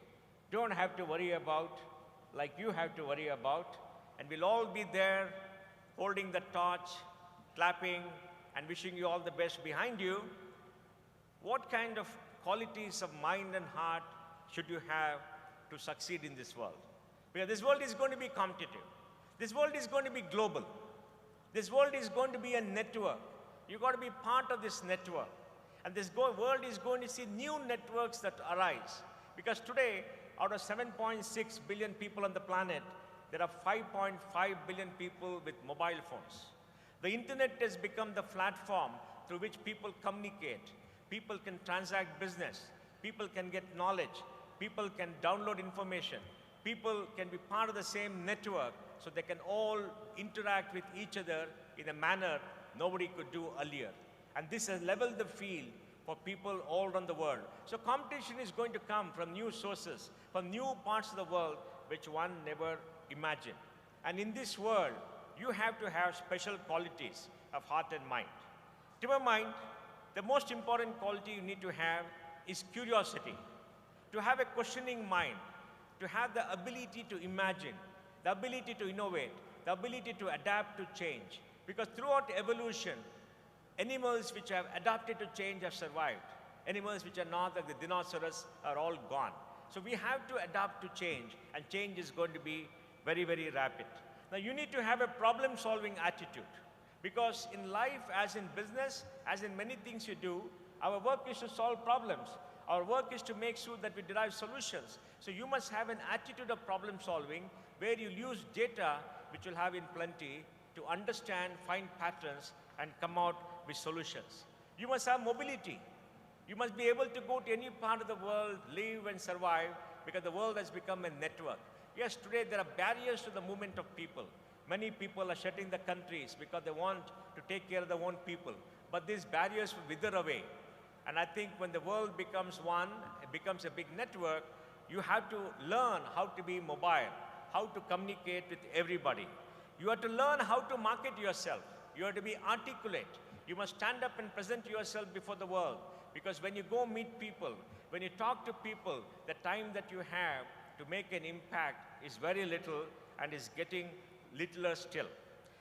don't have to worry about like you have to worry about, and we'll all be there holding the torch, clapping, and wishing you all the best behind you. What kind of qualities of mind and heart should you have to succeed in this world? Because this world is going to be competitive. This world is going to be global. This world is going to be a network. You've got to be part of this network. And this world is going to see new networks that arise. Because today, out of 7.6 billion people on the planet, there are 5.5 billion people with mobile phones. The internet has become the platform through which people communicate. People can transact business. People can get knowledge. People can download information. People can be part of the same network, so they can all interact with each other in a manner nobody could do earlier. And this has leveled the field for people all around the world. So competition is going to come from new sources, from new parts of the world which one never imagined. And in this world, you have to have special qualities of heart and mind. To my mind, the most important quality you need to have is curiosity. To have a questioning mind, to have the ability to imagine, the ability to innovate, the ability to adapt to change. Because throughout evolution, animals which have adapted to change have survived. Animals which are not, like the dinosaurs, are all gone. So we have to adapt to change, and change is going to be very, very rapid. Now you need to have a problem-solving attitude. Because in life, as in business, as in many things you do, our work is to solve problems. Our work is to make sure that we derive solutions. So you must have an attitude of problem solving where you use data, which you'll have in plenty, to understand, find patterns, and come out with solutions. You must have mobility. You must be able to go to any part of the world, live and survive, because the world has become a network. Yes, today there are barriers to the movement of people. Many people are shutting the countries because they want to take care of their own people. But these barriers will wither away. And I think when the world becomes one, it becomes a big network, you have to learn how to be mobile, how to communicate with everybody. You have to learn how to market yourself. You have to be articulate. You must stand up and present yourself before the world. Because when you go meet people, when you talk to people, the time that you have to make an impact is very little and is getting littler still.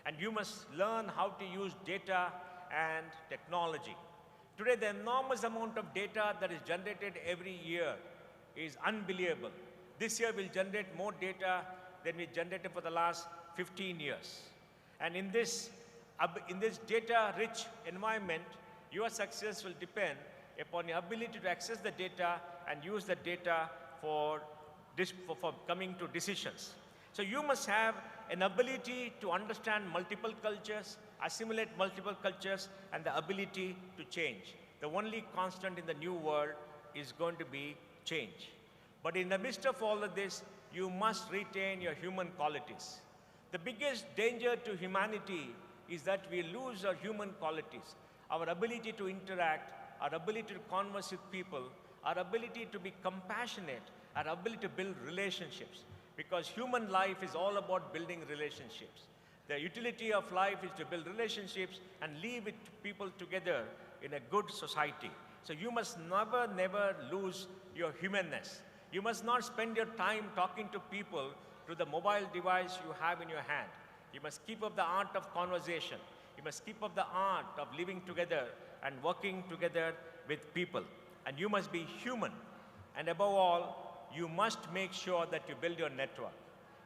And you must learn how to use data and technology. Today, the enormous amount of data that is generated every year is unbelievable. This year we'll generate more data than we generated for the last 15 years. And in this data-rich environment, your success will depend upon your ability to access the data and use the data for coming to decisions. So you must have an ability to understand multiple cultures, assimilate multiple cultures, and the ability to change. The only constant in the new world is going to be change. But in the midst of all of this, you must retain your human qualities. The biggest danger to humanity is that we lose our human qualities, our ability to interact, our ability to converse with people, our ability to be compassionate, our ability to build relationships. Because human life is all about building relationships. The utility of life is to build relationships and live with people together in a good society. So you must never, never lose your humanness. You must not spend your time talking to people through the mobile device you have in your hand. You must keep up the art of conversation. You must keep up the art of living together and working together with people. And you must be human. And above all, you must make sure that you build your network.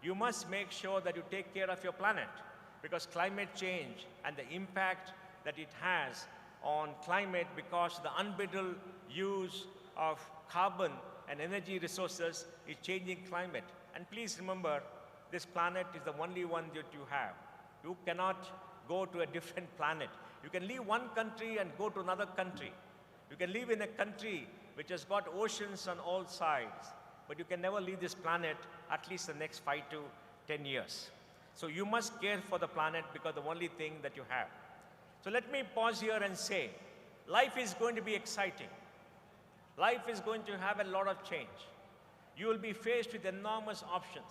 You must make sure that you take care of your planet, because climate change and the impact that it has on climate, because the unbridled use of carbon and energy resources is changing climate. And please remember, this planet is the only one that you have. You cannot go to a different planet. You can leave one country and go to another country. You can live in a country which has got oceans on all sides, but you can never leave this planet at least the next 5 to 10 years. So you must care for the planet, because the only thing that you have. So let me pause here and say, life is going to be exciting. Life is going to have a lot of change. You will be faced with enormous options.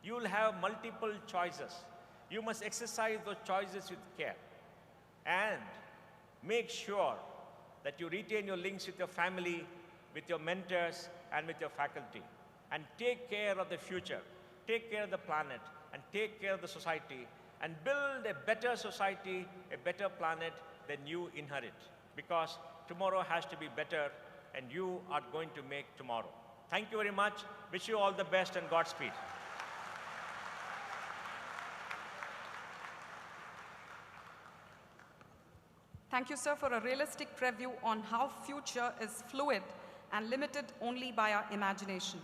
You will have multiple choices. You must exercise those choices with care. And make sure that you retain your links with your family, with your mentors, and with your faculty. And take care of the future, take care of the planet, and take care of the society, and build a better society, a better planet than you inherit. Because tomorrow has to be better, and you are going to make tomorrow. Thank you very much. Wish you all the best and Godspeed. Thank you, sir, for a realistic preview on how future is fluid and limited only by our imagination.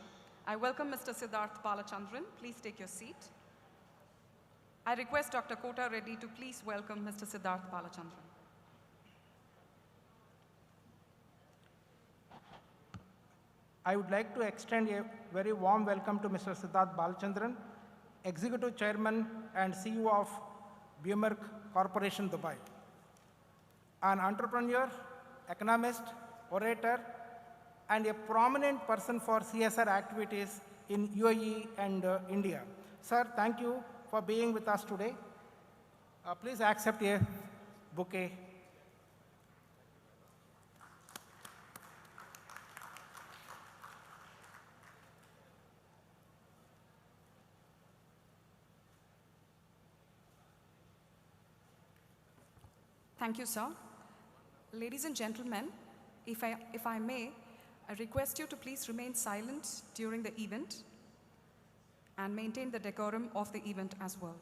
I welcome Mr. Siddharth Balachandran. Please take your seat. I request Dr. Kota Reddy to please welcome Mr. Siddharth Balachandran. I would like to extend a very warm welcome to Mr. Siddharth Balachandran, Executive Chairman and CEO of Jumeirah Corporation, Dubai. An entrepreneur, economist, orator, and a prominent person for CSR activities in UAE and India. Sir, thank you for being with us today. Please accept a bouquet. Thank you, sir. Ladies and gentlemen, if I may, I request you to please remain silent during the event and maintain the decorum of the event as well.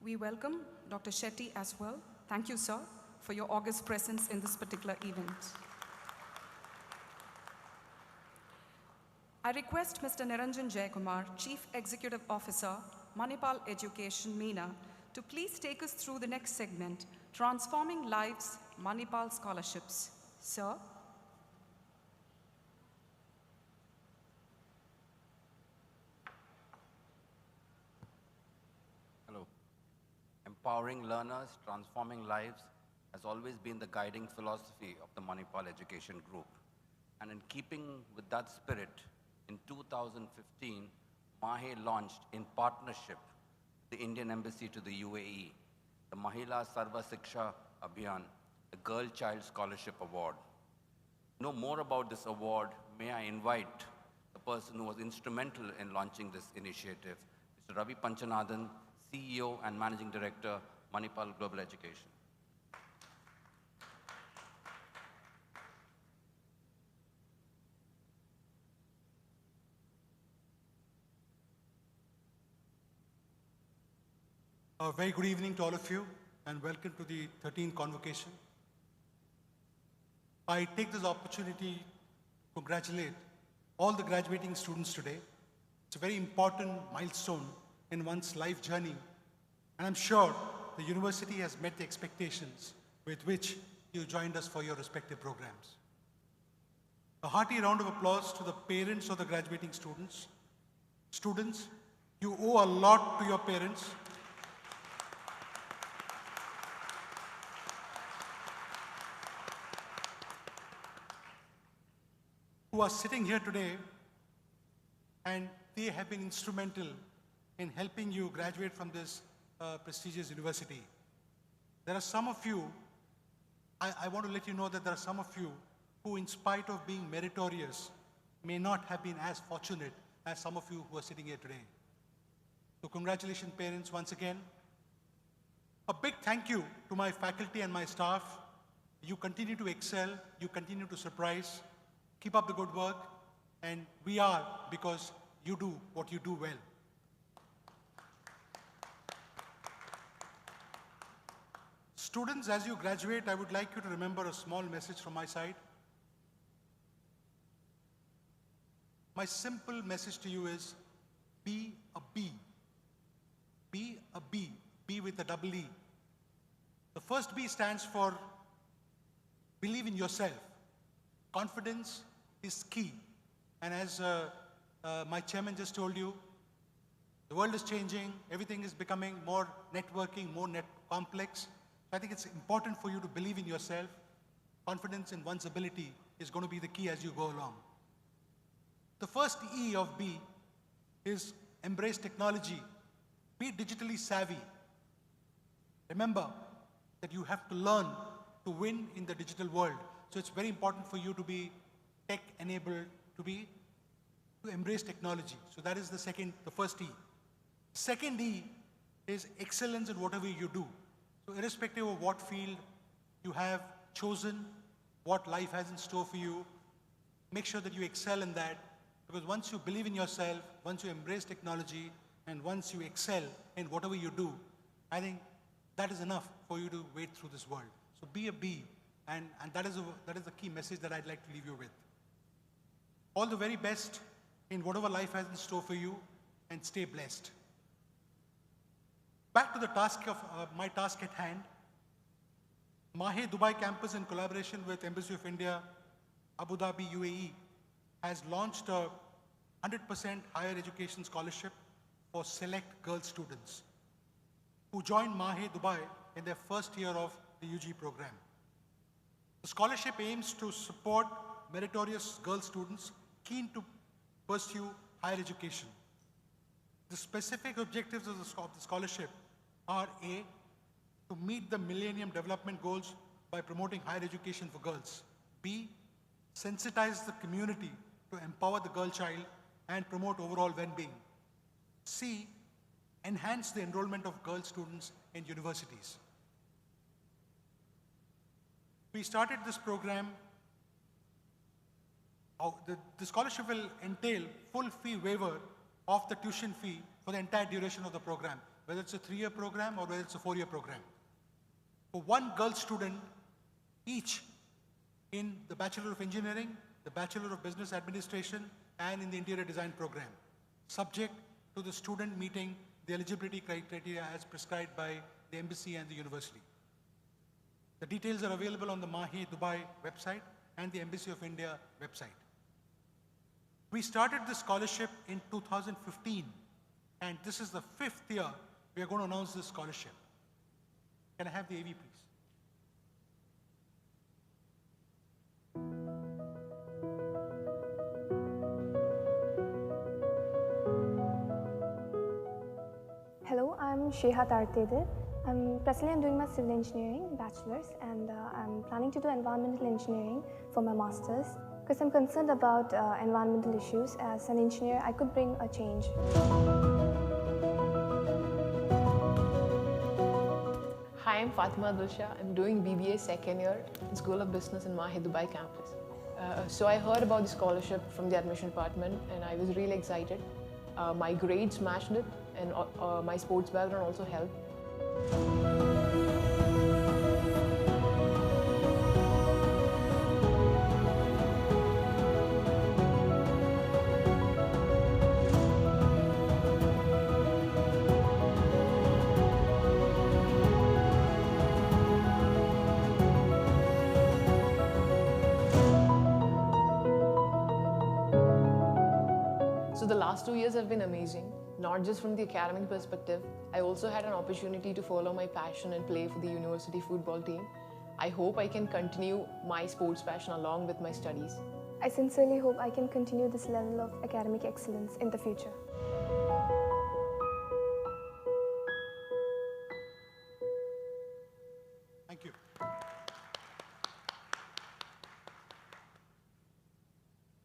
We welcome Dr. Shetty as well. Thank you, sir, for your august presence in this particular event. I request Mr. Niranjan Jayakumar, Chief Executive Officer, Manipal Education, MENA, to please take us through the next segment, Transforming Lives, Manipal Scholarships. Sir? Hello. Empowering learners, transforming lives has always been the guiding philosophy of the Manipal Education Group. And in keeping with that spirit, in 2015, MAHE launched in partnership with the Indian Embassy to the UAE, the Mahila Sarva Siksha Abhiyan, the Girl Child Scholarship Award. To know more about this award, may I invite the person who was instrumental in launching this initiative, Mr. Ravi Panchanathan, CEO and Managing Director, Manipal Global Education. A very good evening to all of you, and welcome to the 13th Convocation. I take this opportunity to congratulate all the graduating students today. It's a very important milestone in one's life journey, and I'm sure the university has met the expectations with which you joined us for your respective programs. A hearty round of applause to the parents of the graduating students. Students, you owe a lot to your parents. Who are sitting here today, and they have been instrumental in helping you graduate from this prestigious university. There are some of you, I want to let you know that there are some of you who, in spite of being meritorious, may not have been as fortunate as some of you who are sitting here today. So congratulations, parents, once again. A big thank you to my faculty and my staff. You continue to excel, you continue to surprise. Keep up the good work, and we are because you do what you do well. Students, as you graduate, I would like you to remember a small message from my side. My simple message to you is, be a bee. Be a bee. B with a double E. The first B stands for believe in yourself. Confidence is key. And as my chairman just told you, the world is changing, everything is becoming more networking, more complex. So I think it's important for you to believe in yourself. Confidence in one's ability is going to be the key as you go along. The first E of B is embrace technology. Be digitally savvy. Remember, that you have to learn to win in the digital world. So it's very important for you to be tech-enabled, to embrace technology. So that is the first E. Second E is excellence in whatever you do. So irrespective of what field you have chosen, what life has in store for you, make sure that you excel in that, because once you believe in yourself, once you embrace technology, and once you excel in whatever you do, I think that is enough for you to wade through this world. So be a bee, and that is the key message that I'd like to leave you with. All the very best in whatever life has in store for you, and stay blessed. Back to the task of my task at hand. Mahe Dubai campus, in collaboration with Embassy of India, Abu Dhabi, UAE, has launched a 100% higher education scholarship for select girl students who join Mahe Dubai in their first year of the UG program. The scholarship aims to support meritorious girl students keen to pursue higher education. The specific objectives of the scholarship are A, to meet the Millennium Development Goals by promoting higher education for girls. B, sensitize the community to empower the girl child and promote overall well-being. C, enhance the enrollment of girl students in universities. We started this program. The scholarship will entail full fee waiver of the tuition fee for the entire duration of the program, whether it's a 3-year program or whether it's a 4-year program. For one girl student each in the Bachelor of Engineering, the Bachelor of Business Administration, and in the Interior Design program, subject to the student meeting the eligibility criteria as prescribed by the embassy and the university. The details are available on the Mahe Dubai website and the Embassy of India website. We started this scholarship in 2015, and this is the 5th year we are going to announce this scholarship. Can I have the AV, please? Hello, I'm Sheha Tartede. Presently I'm doing my civil engineering bachelor's, and I'm planning to do environmental engineering for my master's because I'm concerned about environmental issues. As an engineer, I could bring a change. Hi, I'm Fatima Dulsha. I'm doing BBA second year in School of Business in Mahe Dubai campus. So I heard about the scholarship from the admission department, and I was really excited. My grades matched it, and my sports background also helped. So the last 2 years have been amazing, not just from the academic perspective. I also had an opportunity to follow my passion and play for the university football team. I hope I can continue my sports passion along with my studies. I sincerely hope I can continue this level of academic excellence in the future. Thank you.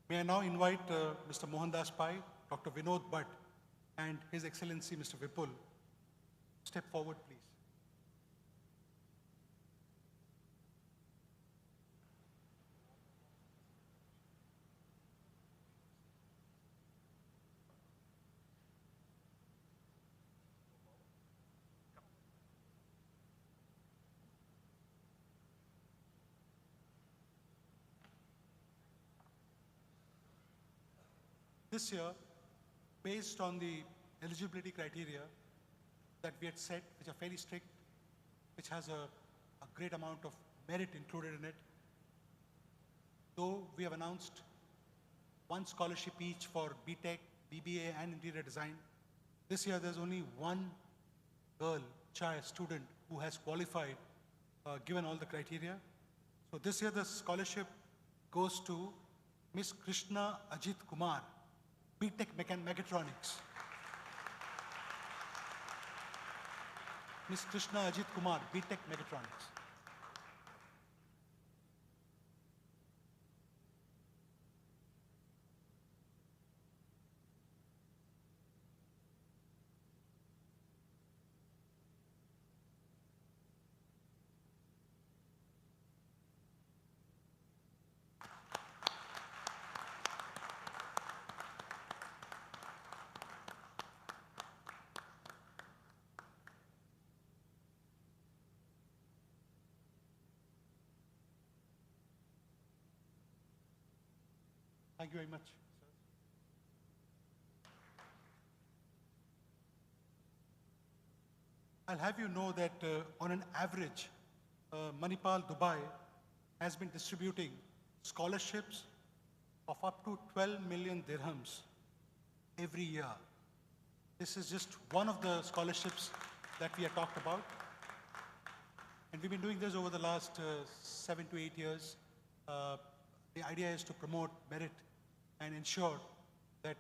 May I now invite Mr. Mohandas Pai, Dr. Vinod Bhatt, and His Excellency Mr. Vipul. Step forward, please. This year, based on the eligibility criteria that we had set, which are fairly strict, which has a great amount of merit included in it, though we have announced one scholarship each for BTech, BBA, and Interior Design, this year there's only one girl, child, student who has qualified given all the criteria. So this year the scholarship goes to Miss Krishna Ajit Kumar, BTech Mechatronics. Ms. Krishna Ajit Kumar, B.Tech Mechatronics. Thank you very much. I'll have you know that on an average, Manipal, Dubai has been distributing scholarships of up to 12 million dirhams every year. This is just one of the scholarships that we have talked about. And we've been doing this over the last 7 to 8 years. The idea is to promote merit and ensure that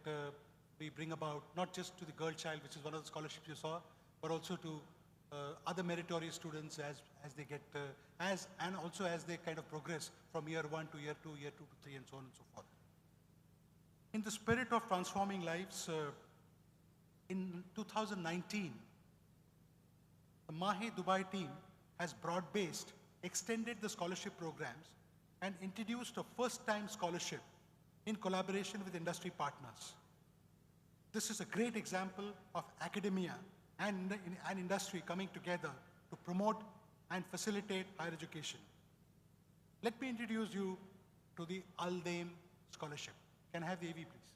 we bring about not just to the girl child, which is one of the scholarships you saw, but also to other meritorious students as they get, and also as they kind of progress from year 1 to year 2, year 2 to 3, and so on and so forth. In the spirit of transforming lives, in 2019, the Mahe Dubai team has broad-based, extended the scholarship programs and introduced a first-time scholarship in collaboration with industry partners. This is a great example of academia and industry coming together to promote and facilitate higher education. Let me introduce you to the Al Daim Scholarship. Can I have the AV, please?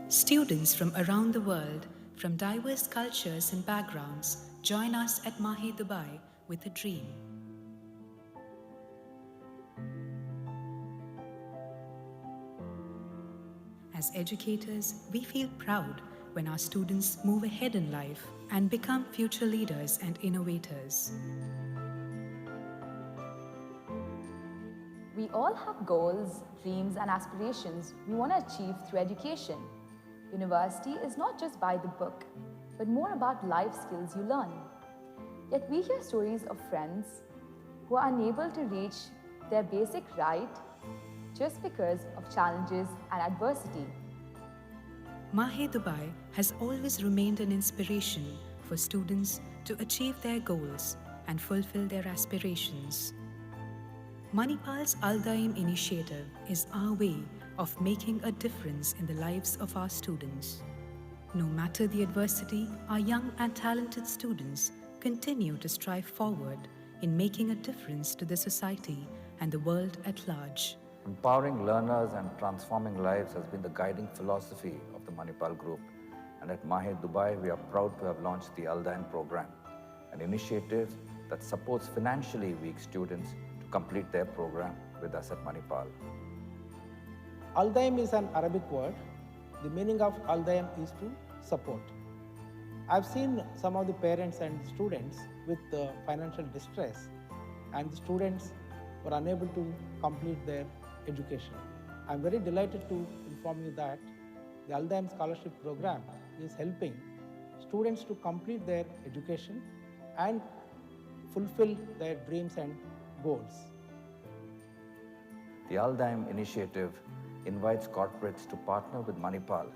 Students from around the world, from diverse cultures and backgrounds, join us at Mahe Dubai with a dream. As educators, we feel proud when our students move ahead in life and become future leaders and innovators. We all have goals, dreams, and aspirations we want to achieve through education. University is not just by the book, but more about life skills you learn. Yet we hear stories of friends who are unable to reach their basic right just because of challenges and adversity. Mahe Dubai has always remained an inspiration for students to achieve their goals and fulfill their aspirations. Manipal's Al Daim initiative is our way of making a difference in the lives of our students. No matter the adversity, our young and talented students continue to strive forward in making a difference to the society and the world at large. Empowering learners and transforming lives has been the guiding philosophy of the Manipal Group. And at Mahe Dubai, we are proud to have launched the Al Daim program, an initiative that supports financially weak students to complete their program with us at Manipal. Al Daim is an Arabic word. The meaning of Al Daim is to support. I've seen some of the parents and students with financial distress, and the students were unable to complete their education. I'm very delighted to inform you that the Al Daim Scholarship Program is helping students to complete their education and fulfill their dreams and goals. The Al Daim initiative invites corporates to partner with Manipal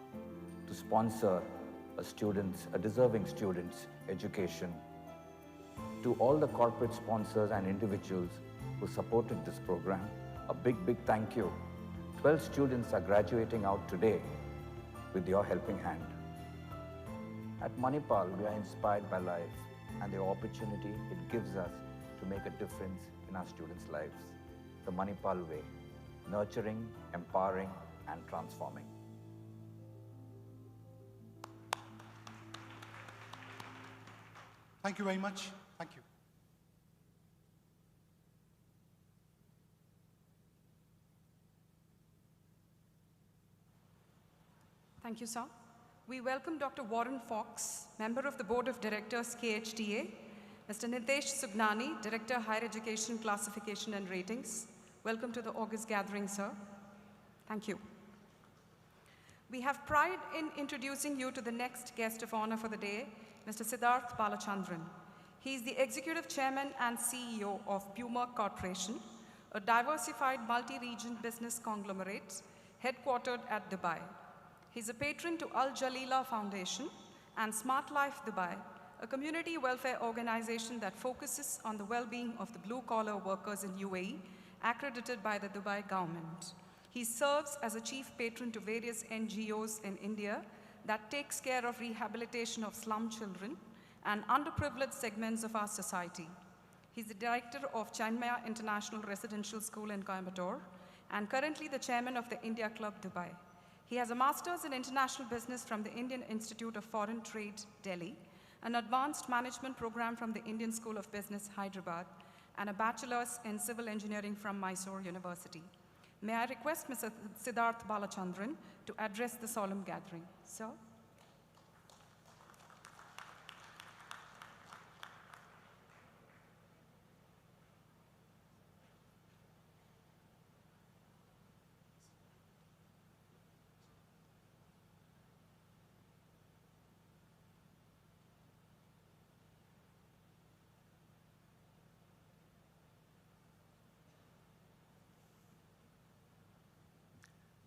to sponsor a deserving student's education. To all the corporate sponsors and individuals who supported this program, a big thank you. 12 students are graduating out today with your helping hand. At Manipal, we are inspired by life and the opportunity it gives us to make a difference in our students' lives. The Manipal way, nurturing, empowering, and transforming. Thank you very much. Thank you. Thank you, sir. We welcome Dr. Warren Fox, Member of the Board of Directors, KHTA, Mr. Nitesh Sugnani, Director, Higher Education Classification and Ratings. Welcome to the August gathering, sir. Thank you. We have pride in introducing you to the next guest of honor for the day, Mr. Siddharth Balachandran. He is the Executive Chairman and CEO of Puma Corporation, a diversified multi-region business conglomerate headquartered at Dubai. He's a patron to Al Jalila Foundation and Smart Life Dubai, a community welfare organization that focuses on the well-being of the blue-collar workers in UAE, accredited by the Dubai government. He serves as a chief patron to various NGOs in India that takes care of rehabilitation of slum children and underprivileged segments of our society. He's the director of Jumeirah International Residential School in Coimbatore and currently the chairman of the India Club Dubai. He has a master's in international business from the Indian Institute of Foreign Trade, Delhi, an advanced management program from the Indian School of Business, Hyderabad, and a bachelor's in civil engineering from Mysore University. May I request Mr. Siddharth Balachandran to address the solemn gathering. Sir?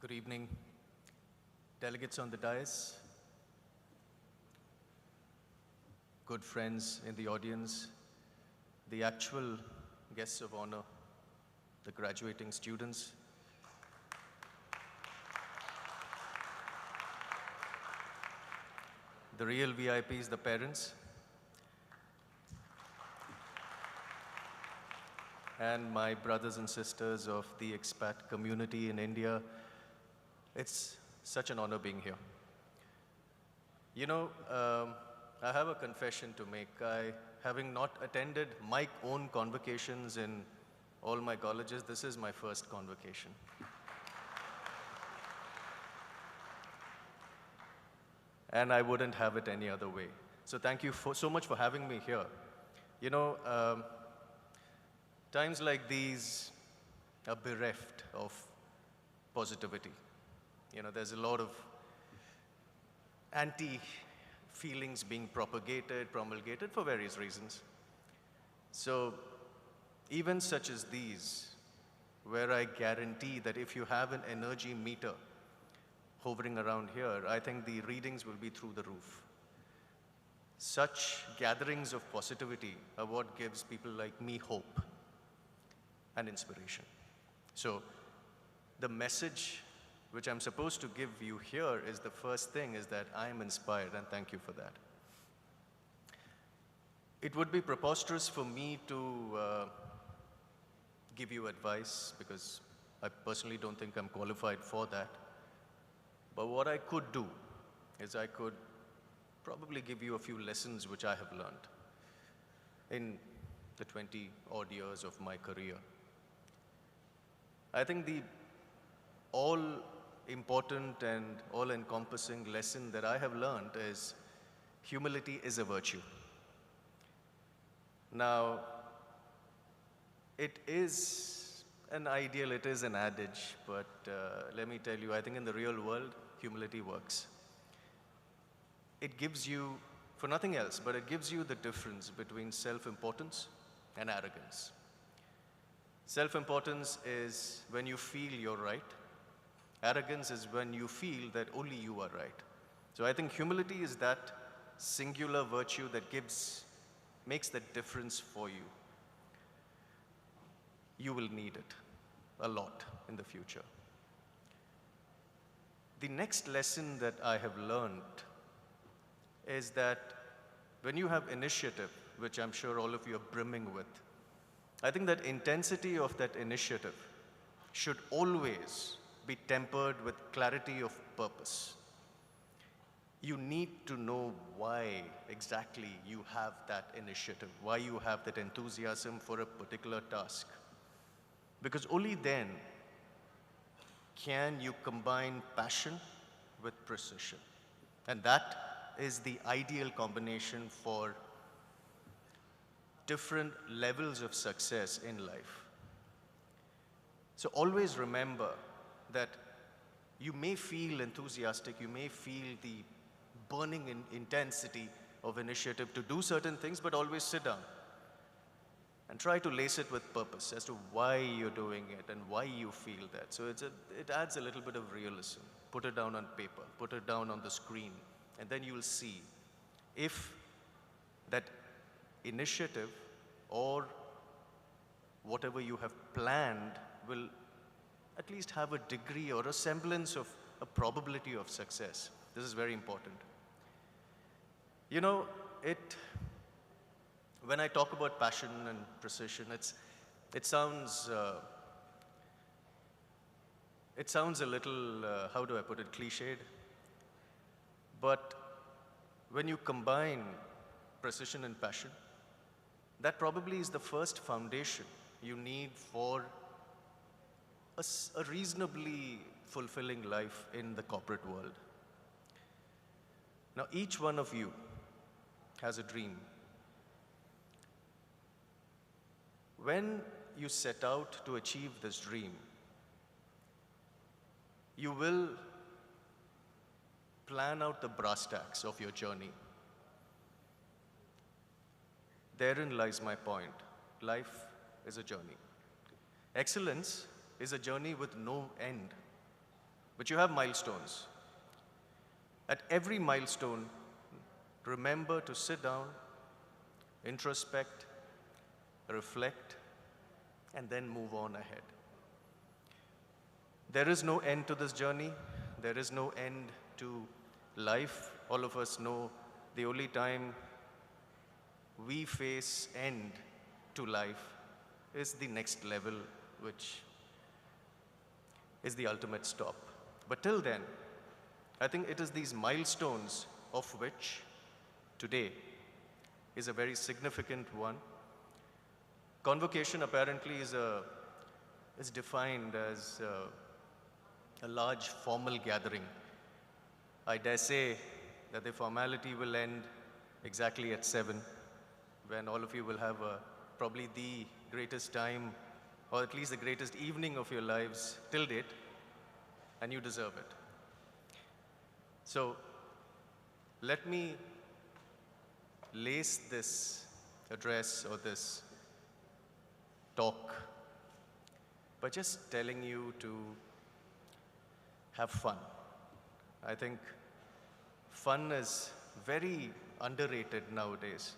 Good evening, delegates on the dais, good friends in the audience, the actual guests of honor, the graduating students, the real VIPs, the parents, and my brothers and sisters of the expat community in India. It's such an honor being here. You know, I have a confession to make. Having not attended my own convocations in all my colleges, this is my first convocation. And I wouldn't have it any other way. So thank you so much for having me here. You know, times like these are bereft of positivity. You know, there's a lot of anti-feelings being promulgated for various reasons. So events such as these, where I guarantee that if you have an energy meter hovering around here, I think the readings will be through the roof. Such gatherings of positivity are what gives people like me hope and inspiration. So the message which I'm supposed to give you here is the first thing is that I am inspired, and thank you for that. It would be preposterous for me to give you advice because I personally don't think I'm qualified for that. But what I could do is I could probably give you a few lessons which I have learned in the 20-odd years of my career. I think the all-important and all-encompassing lesson that I have learned is humility is a virtue. Now, it is an ideal, it is an adage, but let me tell you, I think in the real world, humility works. It gives you, for nothing else, but it gives you the difference between self-importance and arrogance. Self-importance is when you feel you're right. Arrogance is when you feel that only you are right. So I think humility is that singular virtue that makes the difference for you. You will need it a lot in the future. The next lesson that I have learned is that when you have initiative, which I'm sure all of you are brimming with, I think that intensity of that initiative should always be tempered with clarity of purpose. You need to know why exactly you have that initiative, why you have that enthusiasm for a particular task. Because only then can you combine passion with precision. And that is the ideal combination for different levels of success in life. So always remember that You may feel enthusiastic, you may feel the burning intensity of initiative to do certain things, but always sit down and try to lace it with purpose as to why you're doing it and why you feel that. So it adds a little bit of realism. Put it down on paper, put it down on the screen, and then you'll see if that initiative or whatever you have planned will at least have a degree or a semblance of a probability of success. This is very important. You know, when I talk about passion and precision, it sounds a little, how do I put it, cliched. But when you combine precision and passion, that probably is the first foundation you need for a reasonably fulfilling life in the corporate world. Now, each one of you has a dream. When you set out to achieve this dream, you will plan out the brass tacks of your journey. Therein lies my point. Life is a journey. Excellence is a journey with no end, but you have milestones. At every milestone, remember to sit down, introspect, reflect, and then move on ahead. There is no end to this journey. There is no end to life. All of us know the only time we face end to life is the next level, which is the ultimate stop. But till then, I think it is these milestones of which today is a very significant one. Convocation apparently is defined as a large formal gathering. I dare say that the formality will end exactly at 7, when all of you will have probably the greatest time, or at least the greatest evening of your lives till date, and you deserve it. So let me lace this address or this talk by just telling you to have fun. I think fun is very underrated nowadays.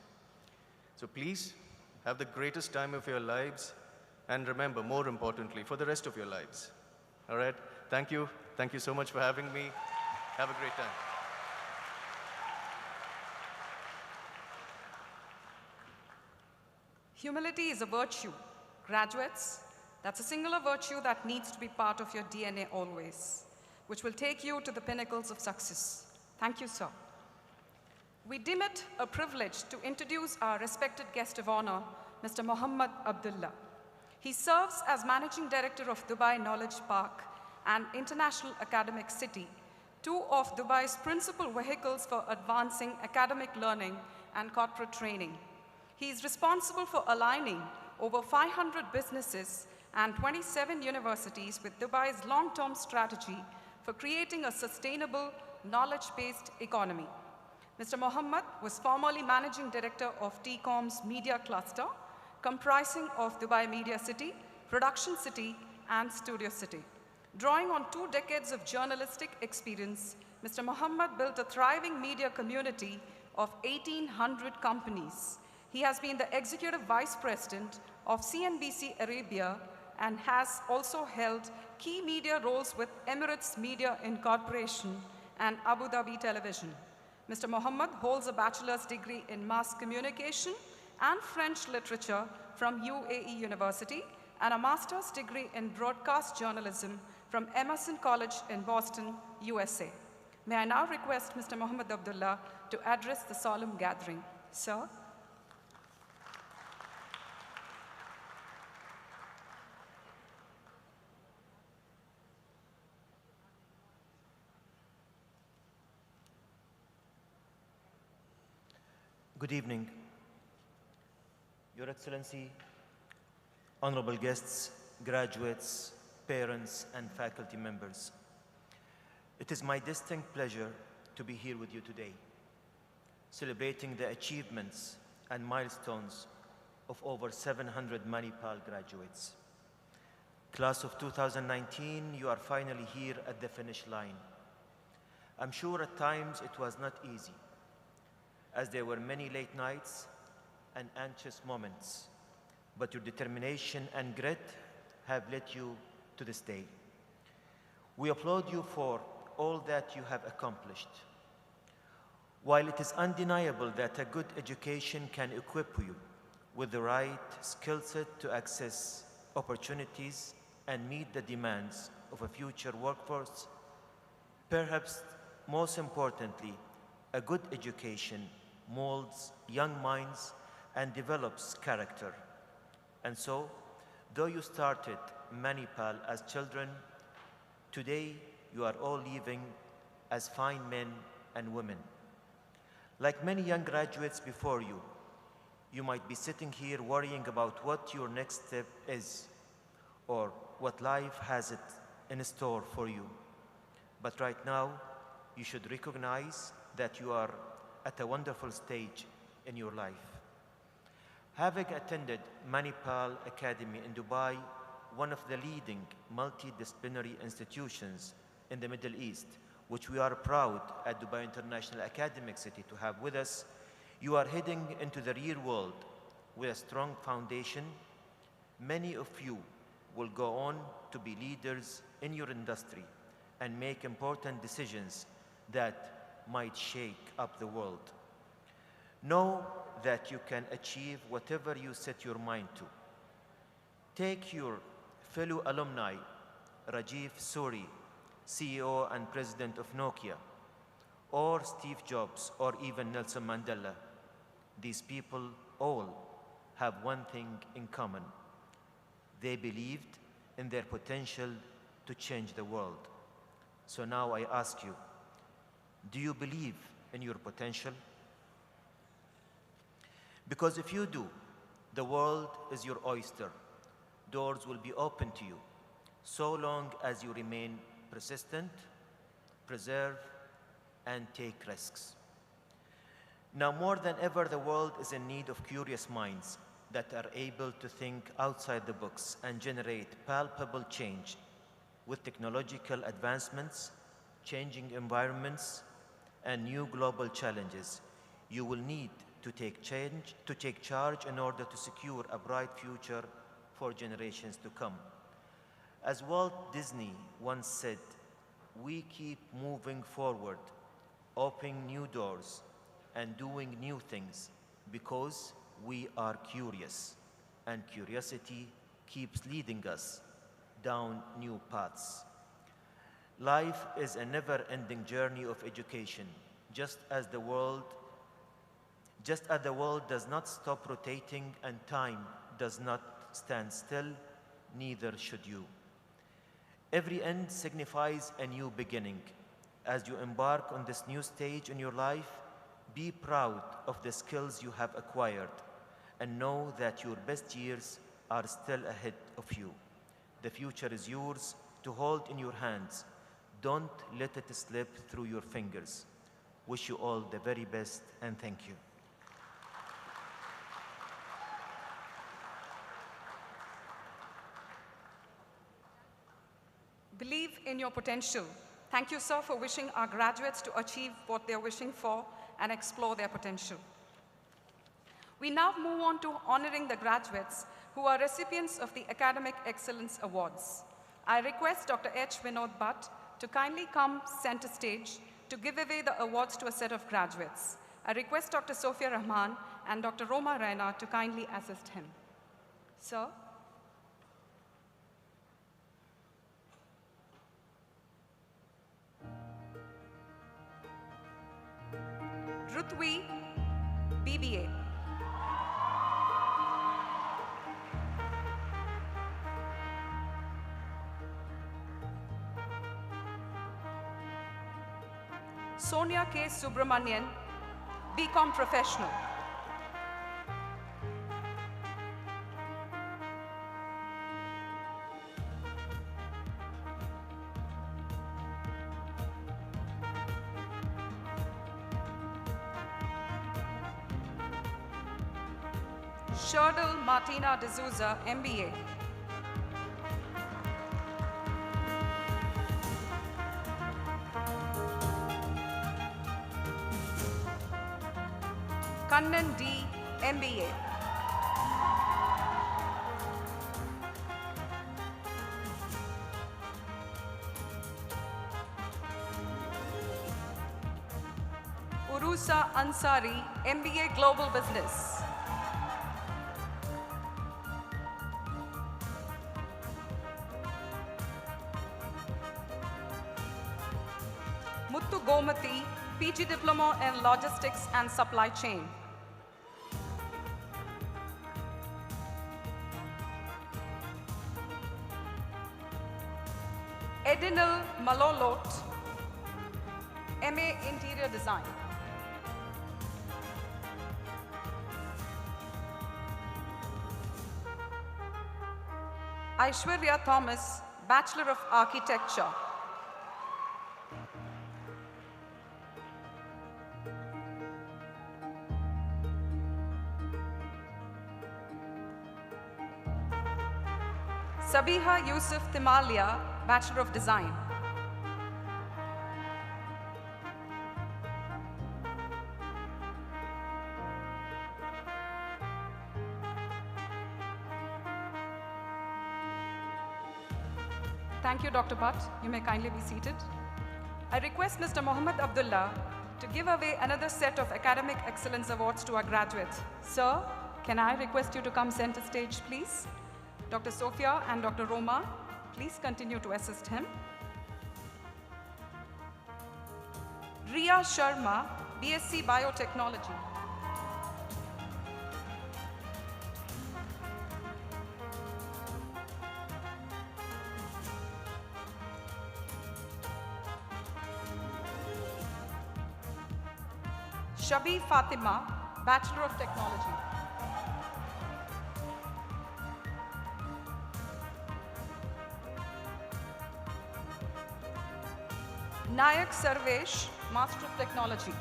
So please have the greatest time of your lives, and remember, more importantly, for the rest of your lives. All right? Thank you. Thank you so much for having me. Have a great time. Humility is a virtue. Graduates, that's a singular virtue that needs to be part of your DNA always, which will take you to the pinnacles of success. Thank you, sir. We deem it a privilege to introduce our respected guest of honor, Mr. Mohammed Abdullah. He serves as Managing Director of Dubai Knowledge Park and International Academic City, two of Dubai's principal vehicles for advancing academic learning and corporate training. He is responsible for aligning over 500 businesses and 27 universities with Dubai's long-term strategy for creating a sustainable, knowledge-based economy. Mr. Mohammed was formerly Managing Director of TCOM's Media Cluster, comprising of Dubai Media City, Production City, and Studio City. Drawing on 2 decades of journalistic experience, Mr. Mohammed built a thriving media community of 1,800 companies. He has been the Executive Vice President of CNBC Arabia and has also held key media roles with Emirates Media Incorporation and Abu Dhabi Television. Mr. Mohammed holds a bachelor's degree in mass communication and French literature from UAE University and a master's degree in broadcast journalism from Emerson College in Boston, USA. May I now request Mr. Mohammed Abdullah to address the solemn gathering. Sir. Good evening, Your Excellency, honorable guests, graduates, parents, and faculty members. It is my distinct pleasure to be here with you today, celebrating the achievements and milestones of over 700 Manipal graduates. Class of 2019, you are finally here at the finish line. I'm sure at times it was not easy, as there were many late nights and anxious moments, but your determination and grit have led you to this day. We applaud you for all that you have accomplished. While it is undeniable that a good education can equip you with the right skill set to access opportunities and meet the demands of a future workforce, perhaps most importantly, a good education molds young minds and develops character. And so, though you started Manipal as children, today you are all leaving as fine men and women. Like many young graduates before you, you might be sitting here worrying about what your next step is or what life has it in store for you. But right now, you should recognize that you are at a wonderful stage in your life. Having attended Manipal Academy in Dubai, one of the leading multidisciplinary institutions in the Middle East, which we are proud at Dubai International Academic City to have with us, you are heading into the real world with a strong foundation. Many of you will go on to be leaders in your industry and make important decisions that might shake up the world. Know that you can achieve whatever you set your mind to. Take your fellow alumni, Rajiv Suri, CEO and President of Nokia, or Steve Jobs, or even Nelson Mandela. These people all have one thing in common. They believed in their potential to change the world. So now I ask you, do you believe in your potential? Because if you do, the world is your oyster. Doors will be open to you, so long as you remain persistent, preserve, and take risks. Now more than ever, the world is in need of curious minds that are able to think outside the box and generate palpable change. With technological advancements, changing environments, and new global challenges, you will need to take charge in order to secure a bright future for generations to come. As Walt Disney once said, we keep moving forward, opening new doors, and doing new things because we are curious, and curiosity keeps leading us down new paths. Life is a never-ending journey of education, just as the world does not stop rotating and time does not stand still, neither should you. Every end signifies a new beginning. As you embark on this new stage in your life, be proud of the skills you have acquired and know that your best years are still ahead of you. The future is yours to hold in your hands. Don't let it slip through your fingers. Wish you all the very best, and thank you. Believe in your potential. Thank you, sir, for wishing our graduates to achieve what they're wishing for and explore their potential. We now move on to honoring the graduates who are recipients of the Academic Excellence Awards. I request Dr. H. Vinod Bhatt to kindly come center stage to give away the awards to a set of graduates. I request Dr. Sophia Rahman and Dr. Roma Raina to kindly assist him. Sir? Rutvi, BBA. Sonia K. Subramanian, BCom Professional. Sherdal Martina D'Souza, MBA. Kannan D, MBA. Urusa Ansari, MBA Global Business. Muttu Gomati, PG Diploma in Logistics and Supply Chain. Edinal Malolot, MA Interior Design. Aishwarya Thomas, Bachelor of Architecture. Sabiha Yusuf Timalia, Bachelor of Design. Thank you, Dr. Bhatt. You may kindly be seated. I request Mr. Mohammed Abdullah to give away another set of Academic Excellence Awards to our graduates. Sir, can I request you to come center stage, please? Dr. Sophia and Dr. Roma, please continue to assist him. Riya Sharma, BSc Biotechnology. Shabi Fatima, Bachelor of Technology. Nayak Sarvesh, Master of Technology.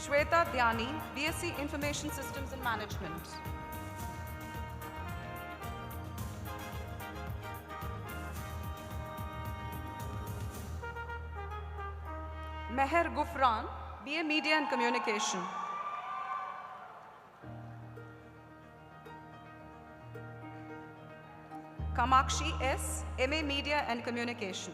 Shweta Dhyani, BSc Information Systems and Management. Meher Gufran, BA Media and Communication. Kamakshi S, MA Media and Communication.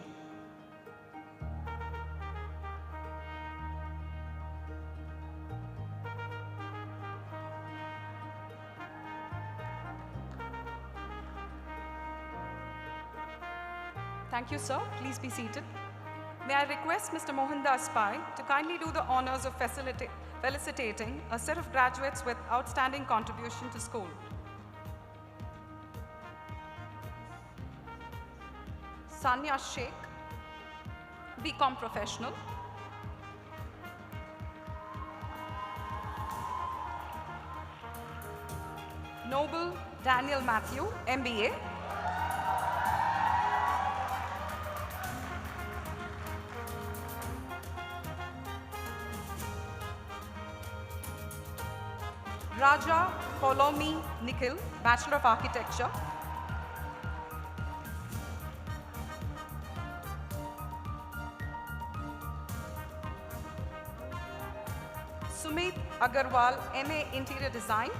Thank you, sir. Please be seated. May I request Mr. Mohandas Pai to kindly do the honors of felicitating a set of graduates with outstanding contribution to school. Sanya Sheikh, BCom Professional. Noble Daniel Matthew, MBA. Raja Polomi Nikhil, Bachelor of Architecture. Sumit Agarwal, MA Interior Design.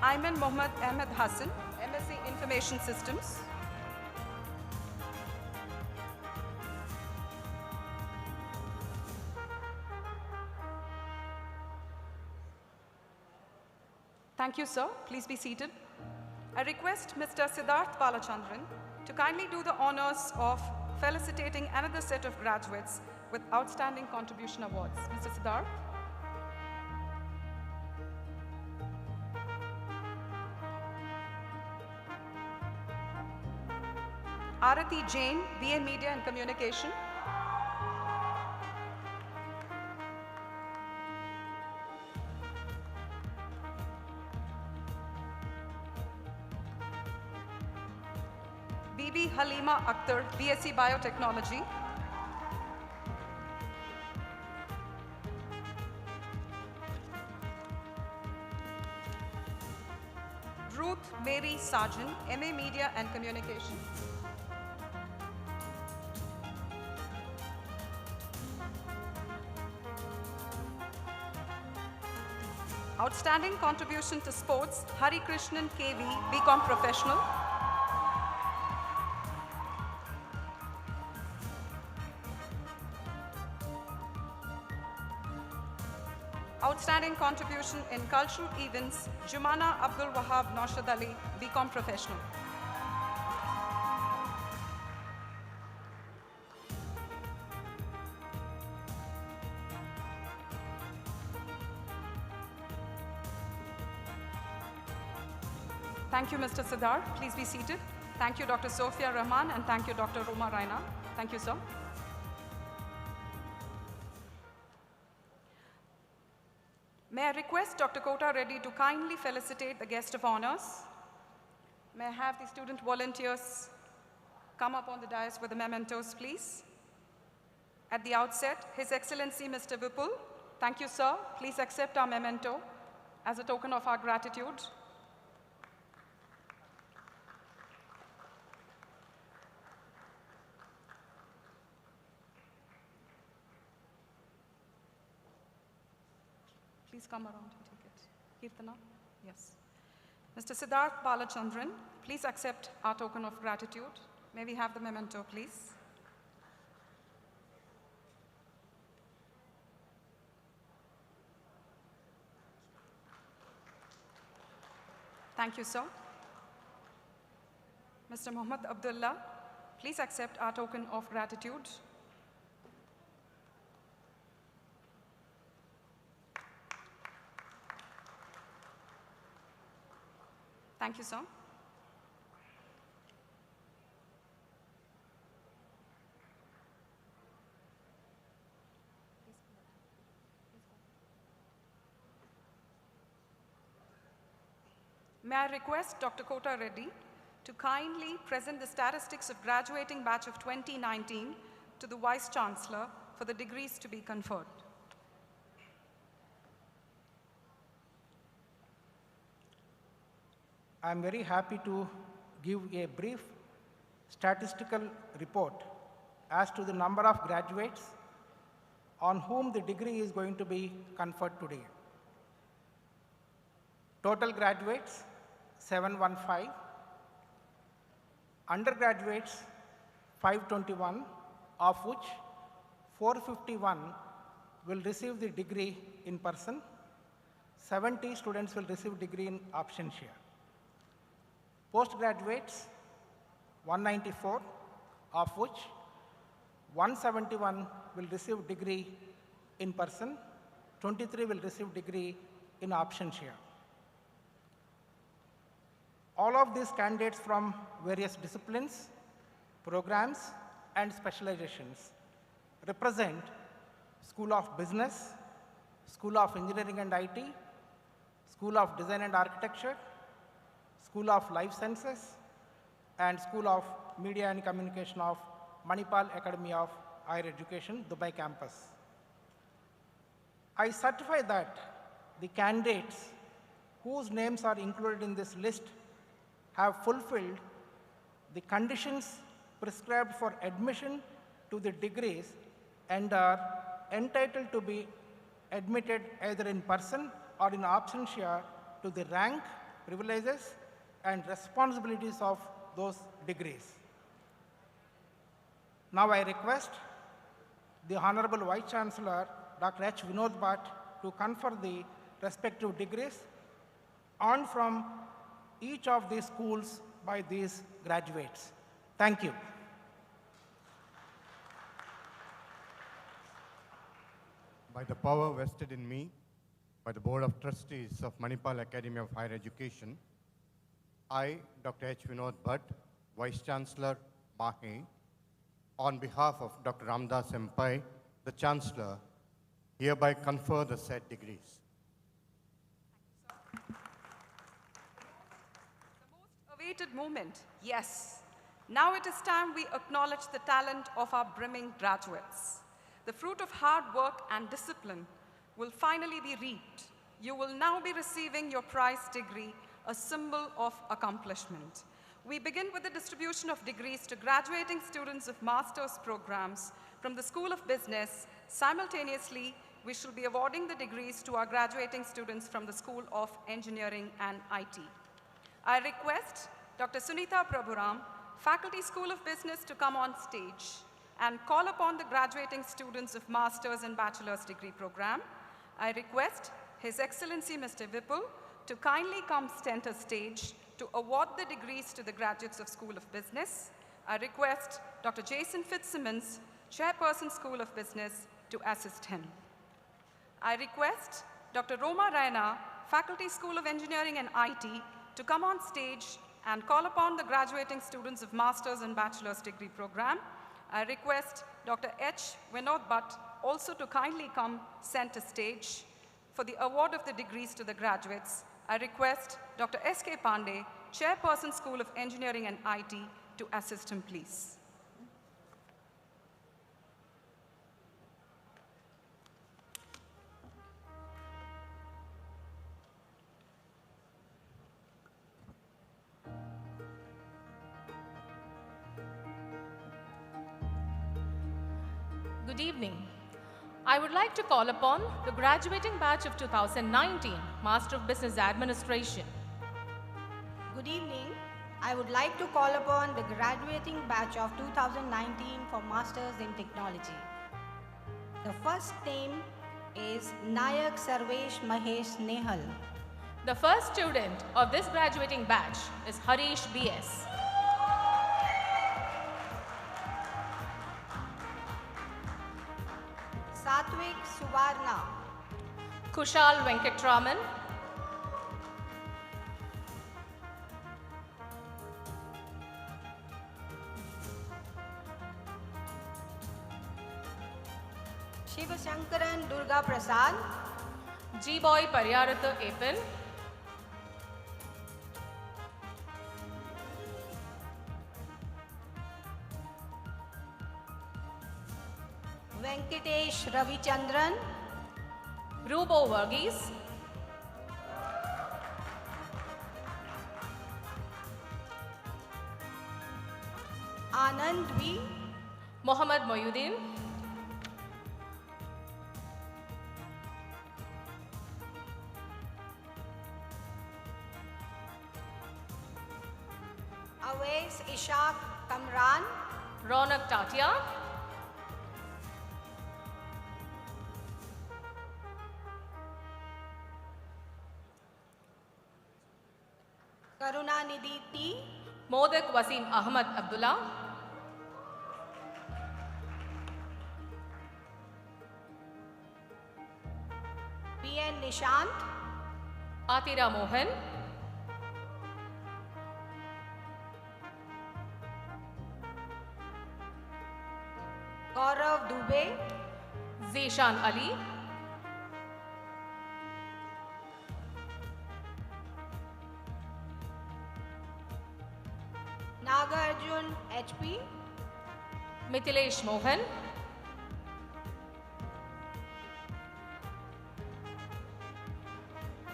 Ayman Mohammad Ahmed Hassan, MSc Information Systems. Thank you, sir. Please be seated. I request Mr. Siddharth Balachandran to kindly do the honors of felicitating another set of graduates with outstanding contribution awards. Mr. Siddharth. Arati Jain, BA Media and Communication. Bibi Halima Akhtar, BSc Biotechnology. Ruth Mary Sargent, MA Media and Communication. Outstanding contribution to sports, Hari Krishnan KV, BCom Professional. Outstanding contribution in cultural events, Jumana Abdul Wahab Naushad Ali, BCom Professional. Thank you, Mr. Siddhar. Please be seated. Thank you, Dr. Sophia Rahman, and thank you, Dr. Roma Raina. Thank you, sir. May I request Dr. Kota Reddy to kindly felicitate the guest of honors. May I have the student volunteers come up on the dais with the mementos, please. At the outset, His Excellency Mr. Vipul, thank you, sir. Please accept our memento as a token of our gratitude. Please come around and take it. Kirtana? Yes. Mr. Siddharth Balachandran, please accept our token of gratitude. May we have the memento, please? Thank you, sir. Mr. Muhammad Abdullah, please accept our token of gratitude. Thank you, sir. May I request Dr. Kota Reddy to kindly present the statistics of graduating batch of 2019 to the Vice Chancellor for the degrees to be conferred. I am very happy to give a brief statistical report as to the number of graduates on whom the degree is going to be conferred today. Total graduates, 715. Undergraduates, 521, of which 451 will receive the degree in person. 70 students will receive degree in option share. Postgraduates, 194, of which 171 will receive degree in person, 23 will receive degree in option share. All of these candidates from various disciplines, programs, and specializations represent School of Business, School of Engineering and IT, School of Design and Architecture, School of Life Sciences, and School of Media and Communication of Manipal Academy of Higher Education, Dubai campus. I certify that the candidates whose names are included in this list have fulfilled the conditions prescribed for admission to the degrees and are entitled to be admitted either in person or in option share to the rank, privileges, and responsibilities of those degrees. Now I request the Honorable Vice Chancellor, Dr. H. Vinod Bhatt, to confer the respective degrees on from each of these schools by these graduates. Thank you. By the power vested in me by the Board of Trustees of Manipal Academy of Higher Education, I, Dr. H. Vinod Bhatt, Vice Chancellor, Mahe, on behalf of Dr. Ramdas Empai, the Chancellor, hereby confer the said degrees. Awaited moment, yes. Now it is time we acknowledge the talent of our brimming graduates. The fruit of hard work and discipline will finally be reaped. You will now be receiving your prize degree, a symbol of accomplishment. We begin with the distribution of degrees to graduating students of master's programs from the School of Business. Simultaneously, we shall be awarding the degrees to our graduating students from the School of Engineering and IT. I request Dr. Sunita Prabhuram, Faculty School of Business, to come on stage and call upon the graduating students of master's and bachelor's degree program. I request His Excellency Mr. Vipul to kindly come center stage to award the degrees to the graduates of School of Business. I request Dr. Jason Fitzsimmons, Chairperson School of Business, to assist him. I request Dr. Roma Raina, Faculty School of Engineering and IT, to come on stage and call upon the graduating students of Master's and Bachelor's degree program. I request Dr. H. Vinod Bhatt also to kindly come center stage for the award of the degrees to the graduates. I request Dr. S.K. Pandey, Chairperson School of Engineering and IT, to assist him, please. Good evening. I would like to call upon the graduating batch of 2019, Master of Business Administration. Good evening. I would like to call upon the graduating batch of 2019 for Masters in Technology. The first name is Nayak Sarvesh Mahesh Nehal. The first student of this graduating batch is Harish B.S. Satvik Suvarna. Kushal Venkatraman. Shiva Shankaran Durga Prasad. G-Boy Paryaratha Epan. Venkatesh Ravichandran. Rubo Varghese. Anand V. Mohammad Moyuddin. Awais Ishaq Kamran. Ronak Tatia. Karunanidhi T. Modak Wasim Ahmad Abdullah. P.N. Nishant. Atira Mohan. Gaurav Dubey. Zishan Ali. Nagarjun H.P. Mithilesh Mohan.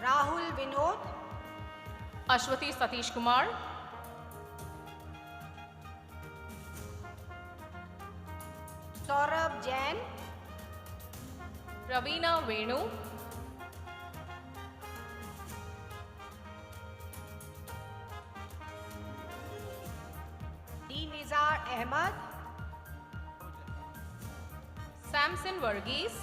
Rahul Vinod. Ashwati Satish Kumar. Saurabh Jain. Ravina Venu. D. Nizar Ahmad. Samson Varghese.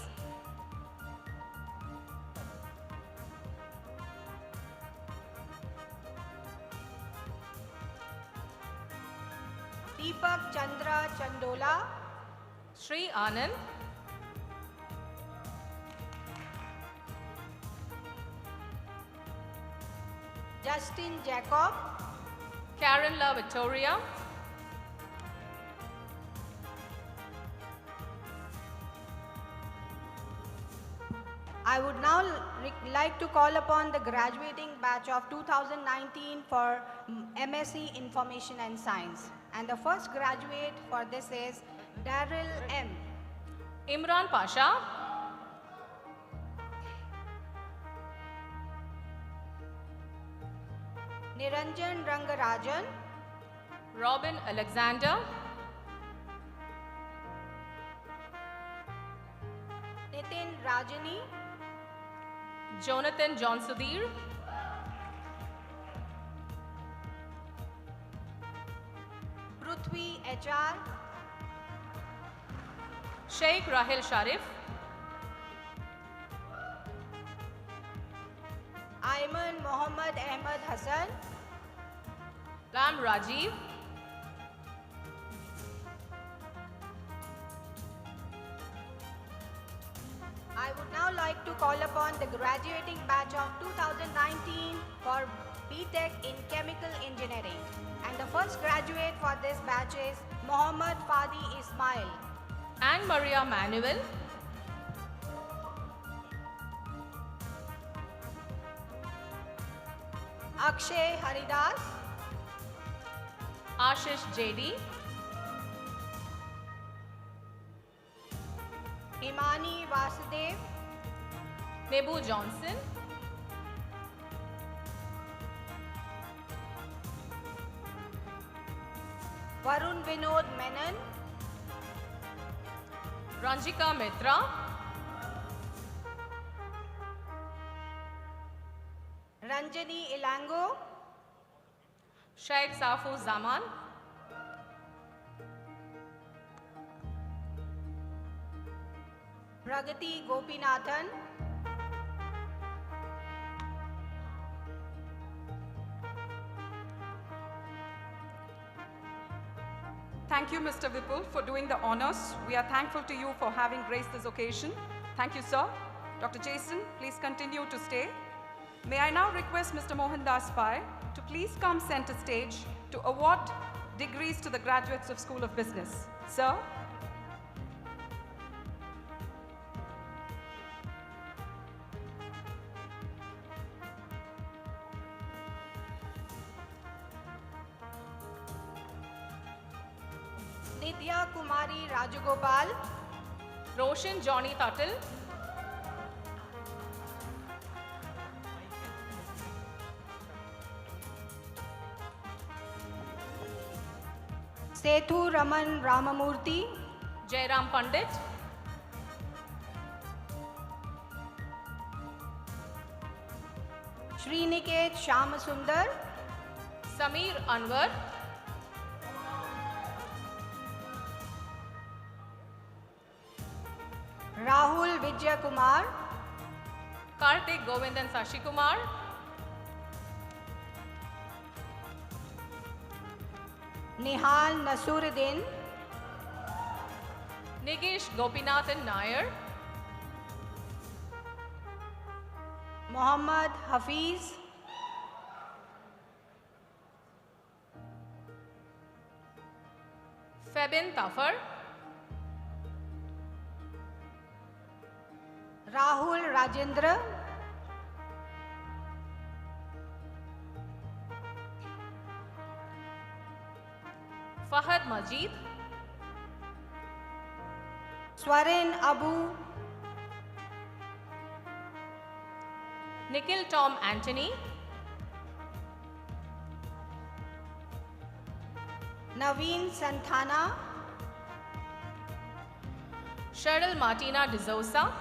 Deepak Chandra Chandola. Sri Anand. Justin Jacob. Karen La Victoria. I would now like to call upon the graduating batch of 2019 for MSc Information and Science. And the first graduate for this is Daryl M. Imran Pasha. Niranjan Rangarajan. Robin Alexander. Nitin Rajani. Jonathan John Sudhir. Prithvi HR. Sheikh Rahil Sharif. Ayman Mohammad Ahmad Hassan. Ram Rajiv. I would now like to call upon the graduating batch of 2019 for BTech in Chemical Engineering. And the first graduate for this batch is Mohammad Fadi Ismail. And Maria Manuel. Akshay Haridas. Ashish JD. Himani Vasudev. Nebu Johnson. Varun Vinod Menon. Ranjika Mitra. Ranjani Ilango. Sheikh Safu Zaman. Pragati Gopinathan. Thank you, Mr. Vipul, for doing the honors. We are thankful to you for having graced this occasion. Thank you, sir. Dr. Jason, please continue to stay. May I now request Mr. Mohandas Pai to please come center stage to award degrees to the graduates of School of Business. Sir? Nitya Kumari Rajagopal. Roshan Johnny Tuttle. Sethu Raman Ramamurthy. Jairam Pandit. Sriniket Shamasundar. Samir Anwar. Rahul Vijay Kumar. Kartik Govindan Sashi Kumar. Nihal Nasuruddin. Nigesh Gopinathan Nair. Mohammad Hafiz. Febin Tafar. Rahul Rajendra. Fahad Majid. Swarin Abu. Nikhil Tom Anthony. Naveen Santana. Cheryl Martina D'Souza.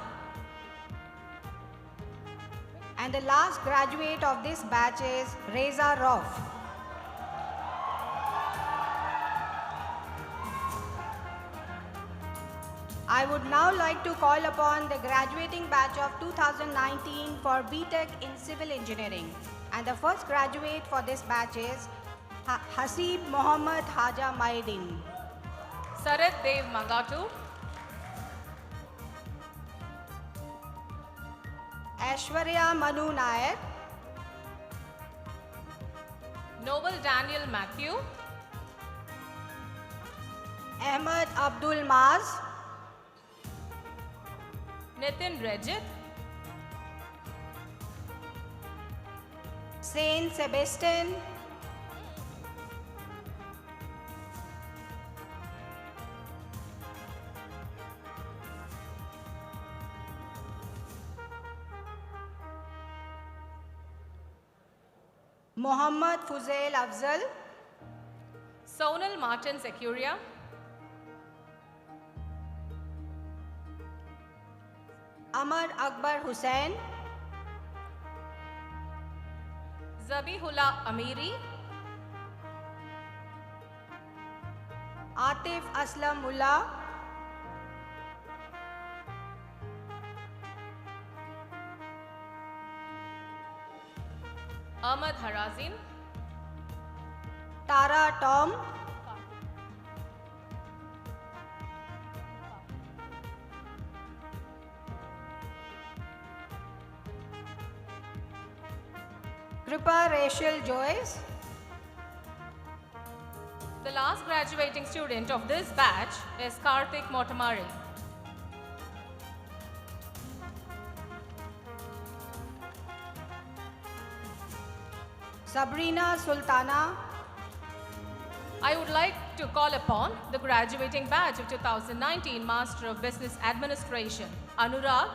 And the last graduate of this batch is Reza Rauf. I would now like to call upon the graduating batch of 2019 for BTech in Civil Engineering. And the first graduate for this batch is Hasib Mohammad Haja Maidin. Sarat Dev Magatu. Aishwarya Manu Nair. Noble Daniel Matthew. Ahmed Abdul Maz. Nitin Rajit. Saint Sebastian. Mohammad Fuzail Afzal, Sonal Martin Securia, Amar Akbar Hussain, Zabihullah Amiri, Atif Aslam Mullah, Ahmad Harazin, Tara Tom, Kripa Rachel Joyce. The last graduating student of this batch is Karthik Motamari. Sabrina Sultana. I would like to call upon the graduating batch of 2019 Master of Business Administration, Anurag,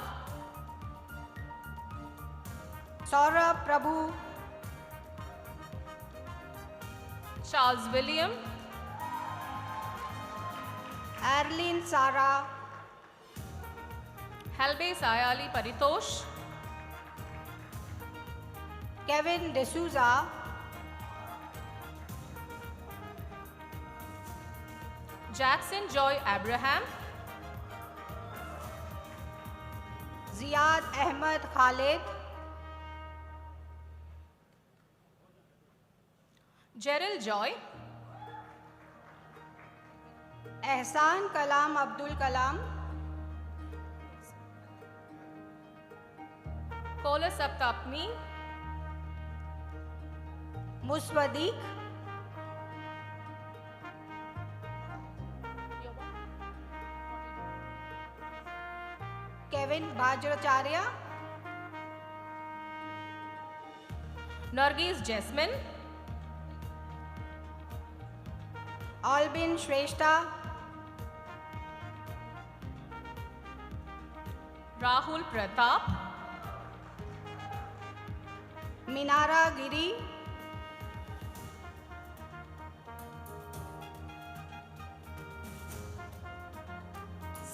Saurabh Prabhu, Charles William, Arlene Sara, Halbe Sayali Paritosh, Kevin D'Souza, Jackson Joy Abraham, Ziad Ahmed Khalid, Gerald Joy, Ehsan Kalam Abdul Kalam, Kola Saptapni, Muswadik, Kevin Bajracharya, Nargis Jasmine, Albin Shrestha, Rahul Pratap, Minara Giri,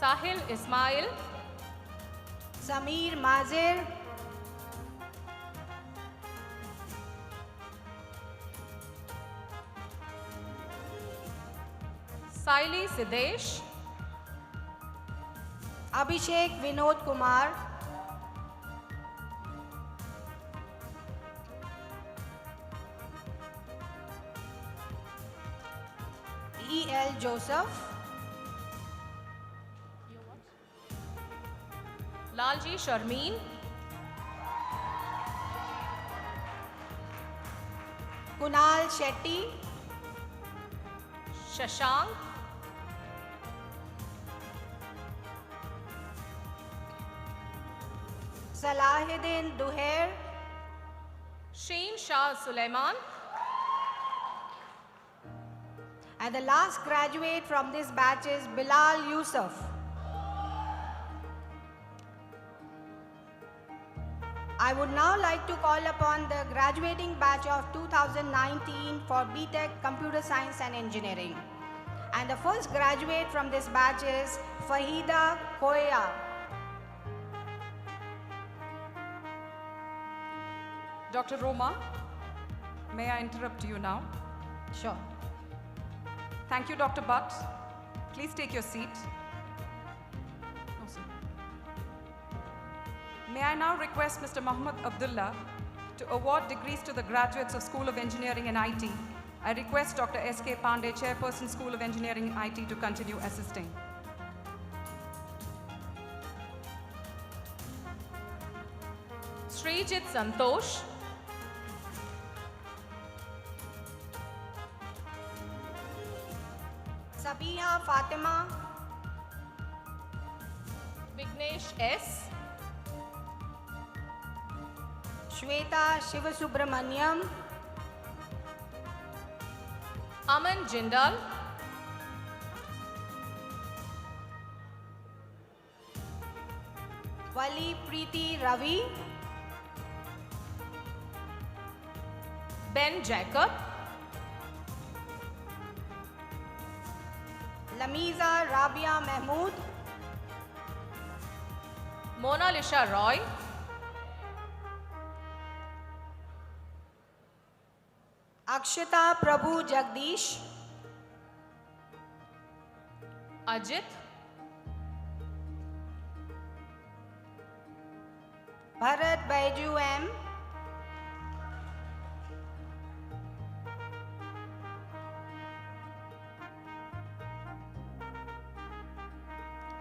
Sahil Ismail, Samir Mazir, Saili Siddesh, Abhishek Vinod Kumar, E.L. Joseph, Lalji Sharmeen, Kunal Shetty, Shashank, Salahuddin Duhair, Sheen Shah Suleiman, and the last graduate from this batch is Bilal Yusuf. I would now like to call upon the graduating batch of 2019 for BTech Computer Science and Engineering. And the first graduate from this batch is Fahida Koya. Dr. Roma, may I interrupt you now? Sure. Thank you, Dr. Butt. Please take your seat. Oh, sir. May I now request Mr. Muhammad Abdullah to award degrees to the graduates of School of Engineering and IT. I request Dr. S.K. Pandey, Chairperson, School of Engineering and IT, to continue assisting. Srijit Santosh, Sabiha Fatima, Vignesh S, Shweta Shivasubramaniam, Aman Jindal, Wali Preeti Ravi, Zen Jacob, Lamiza Rabia Mahmood, Mona Lisha Roy, Akshita Prabhu Jagdish, Ajit, Bharat Baiju M,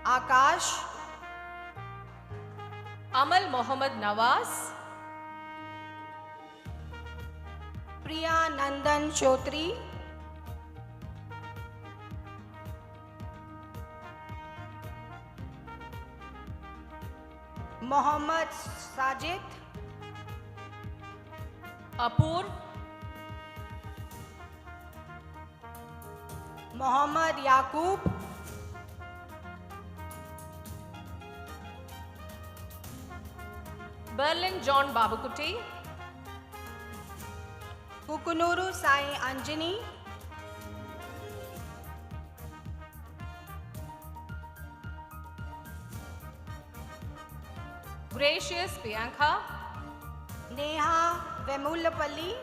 Akash, Amal Mohammad Nawaz, Priya Nandan Chotri, Mohammad Sajid, Apur, Mohammad Yaqub, Berlin John Babakuti, Kukunuru Sai Anjani, Gracious Bianca, Neha Vemulapalli,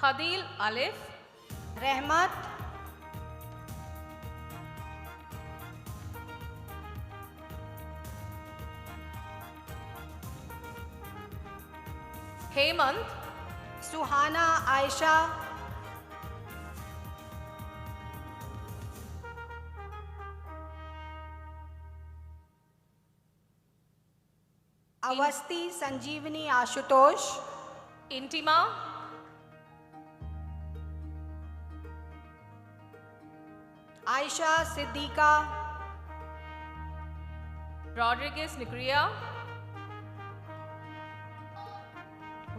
Khadil Alif, Rehmat, Hemant, Suhana Aisha, Avasti Sanjeevani Ashutosh, Intima, Aisha Siddiqa, Rodriguez Nicria,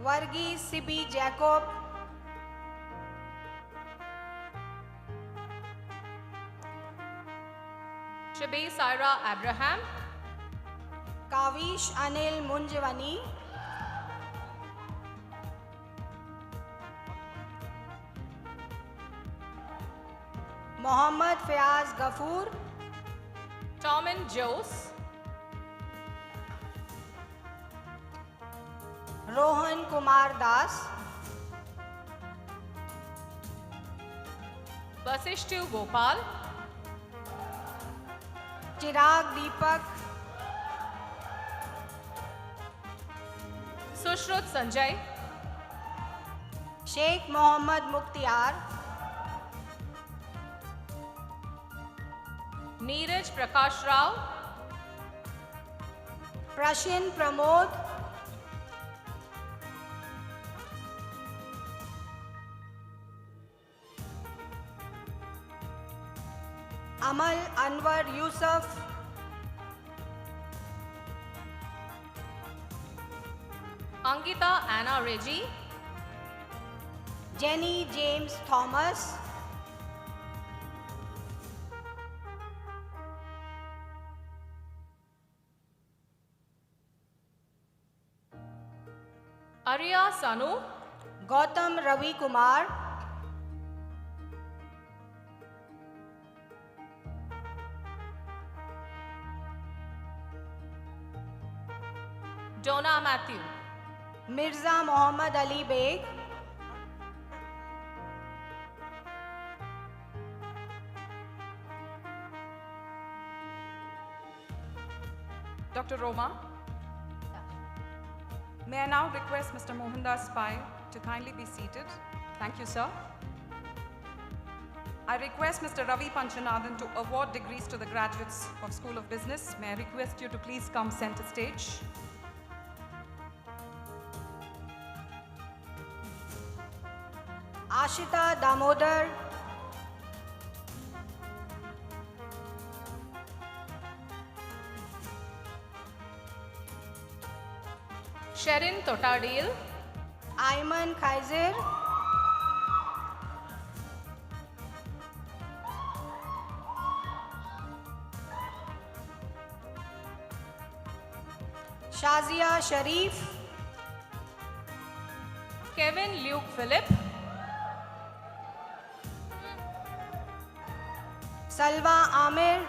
Varghese Sibi Jacob, Shabi Saira Abraham, Kavish Anil Munjwani, Mohammad Fayaz Ghafoor, Tomin Jose, Rohan Kumar Das, Vasishtu Gopal, Chirag Deepak, Sushrut Sanjay, Sheikh Mohammad Mukhtiar, Neeraj Prakash Rao, Prashin Pramod, Amal Anwar Yusuf, Angita Anna Reggie, Jenny James Thomas, Arya Sanu, Gautam Ravi Kumar, Donna Matthew, Mirza Muhammad Ali Beg, Dr. Roma, may I now request Mr. Mohandas Pai to kindly be seated. Thank you, sir. I request Mr. Ravi Panchanathan to award degrees to the graduates of School of Business. May I request you to please come center stage. Ashita Damodar, Sherin Totadil, Ayman Kaiser, Shazia Sharif, Kevin Luke Phillip, Salwa Amir,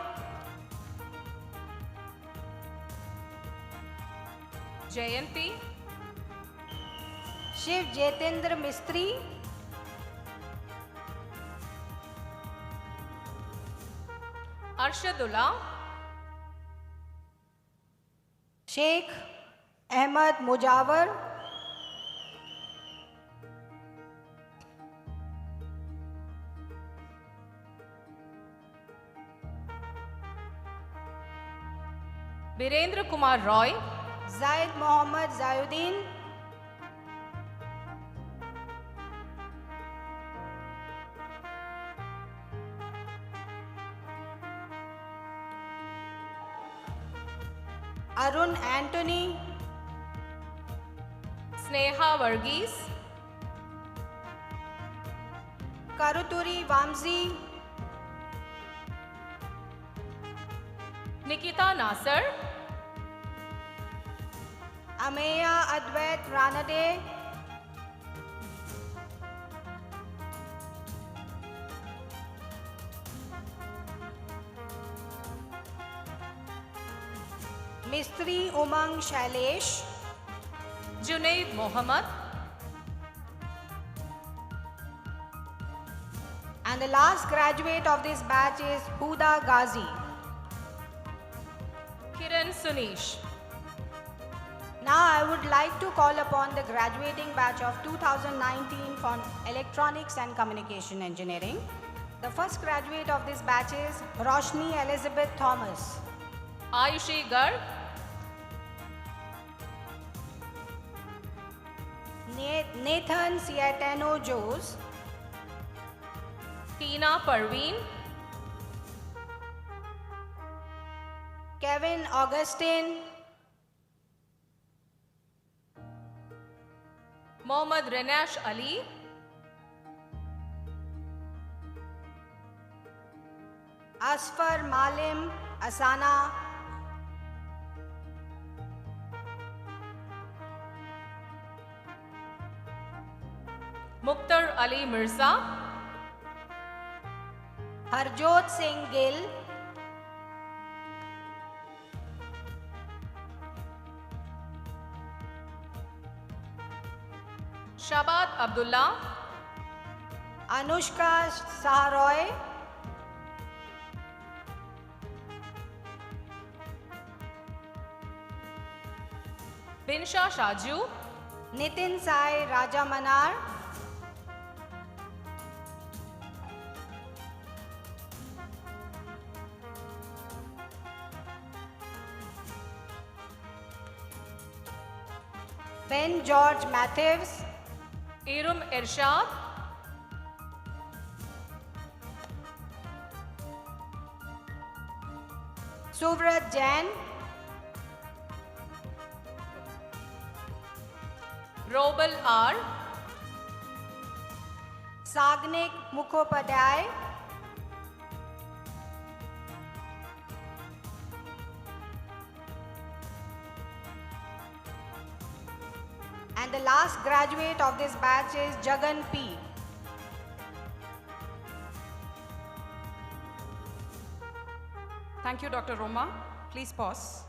Jayanti, Shiv Jetendra Mistry, Arshadullah, Sheikh Ahmad Mujawar, Virendra Kumar Roy, Zaid Mohammad Zayuddin, Arun Anthony, Sneha Varghese, Karuturi Vamsi, Nikita Nasser, Ameya Advait Ranade, Mistry Umang Shailesh, Junaid Mohammed, and the last graduate of this batch is Huda Ghazi. Kiran Sunish. Now I would like to call upon the graduating batch of 2019 from Electronics and Communication Engineering. The first graduate of this batch is Roshni Elizabeth Thomas, Ayushi Garg, Nathan Ciatano Jose, Tina Parveen, Kevin Augustine, Mohammad Renash Ali, Asfar Malim Asana, Mukhtar Ali Mirza, Harjot Singh Gill, Shabad Abdullah, Anushka Saharoy, Binsha Shaju, Nitin Sai Raja Manar, Ben George Matthews, Irum Irshad, Suvrat Jain, Robel R, Sagnik Mukhopadhyay, and the last graduate of this batch is Jagan P. Thank you, Dr. Roma. Please pause.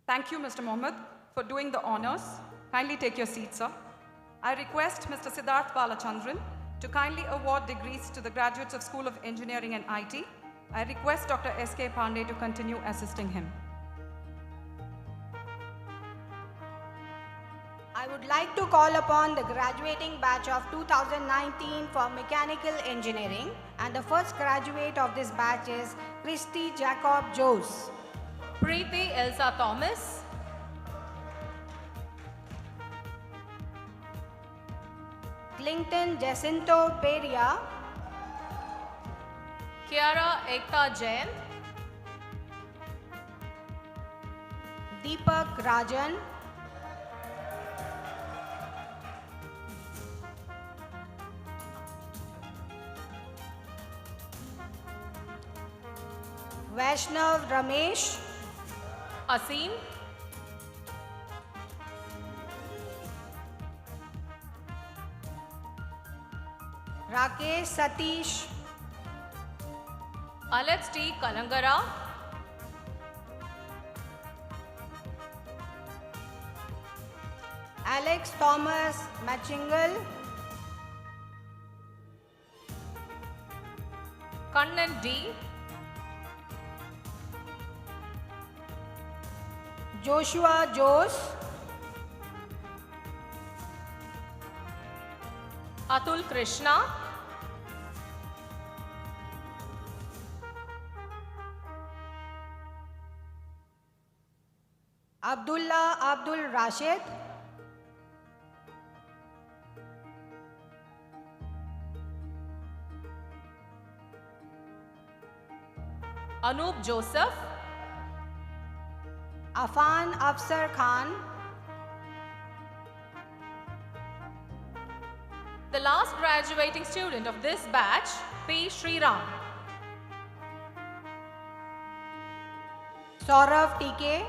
Thank you, Mr. Mohammed, for doing the honors. Kindly take your seat, sir. I request Mr. Siddharth Balachandran to kindly award degrees to the graduates of School of Engineering and IT. I request Dr. S.K. Pandey to continue assisting him. I would like to call upon the graduating batch of 2019 for Mechanical Engineering, and the first graduate of this batch is Christy Jacob Jose, Preeti Elsa Thomas, Clinton Jacinto Peria, Kiara Ekta Jain, Deepak Rajan, Vaishnav Ramesh, Asim, Rakesh Satish, Alex T. Kalangara, Alex Thomas Machingal, Kannan D. Joshua Jose, Atul Krishna, Abdullah Abdul Rashid, Anup Joseph, Afan Afsar Khan, the last graduating student of this batch, P. Sriram, Saurav TK,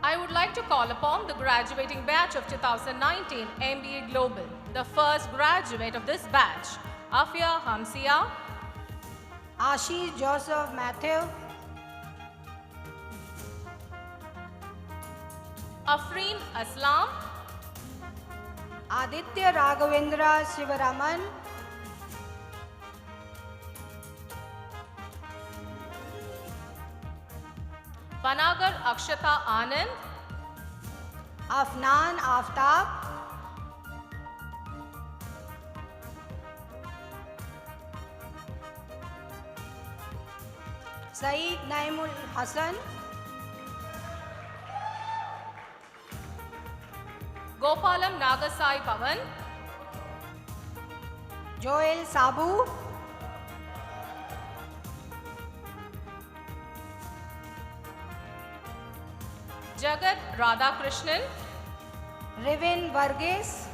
I would like to call upon the graduating batch of 2019 MBA Global, the first graduate of this batch, Afia Hamsia, Ashish Joseph Matthew, Afreen Aslam, Aditya Raghavendra Sivaraman, Panagar Akshata Anand, Afnan Aftab, Saeed Naimul Hassan, Gopalam Nagasai Pavan, Joel Sabu, Jagat Radhakrishnan, Rivin Varghese,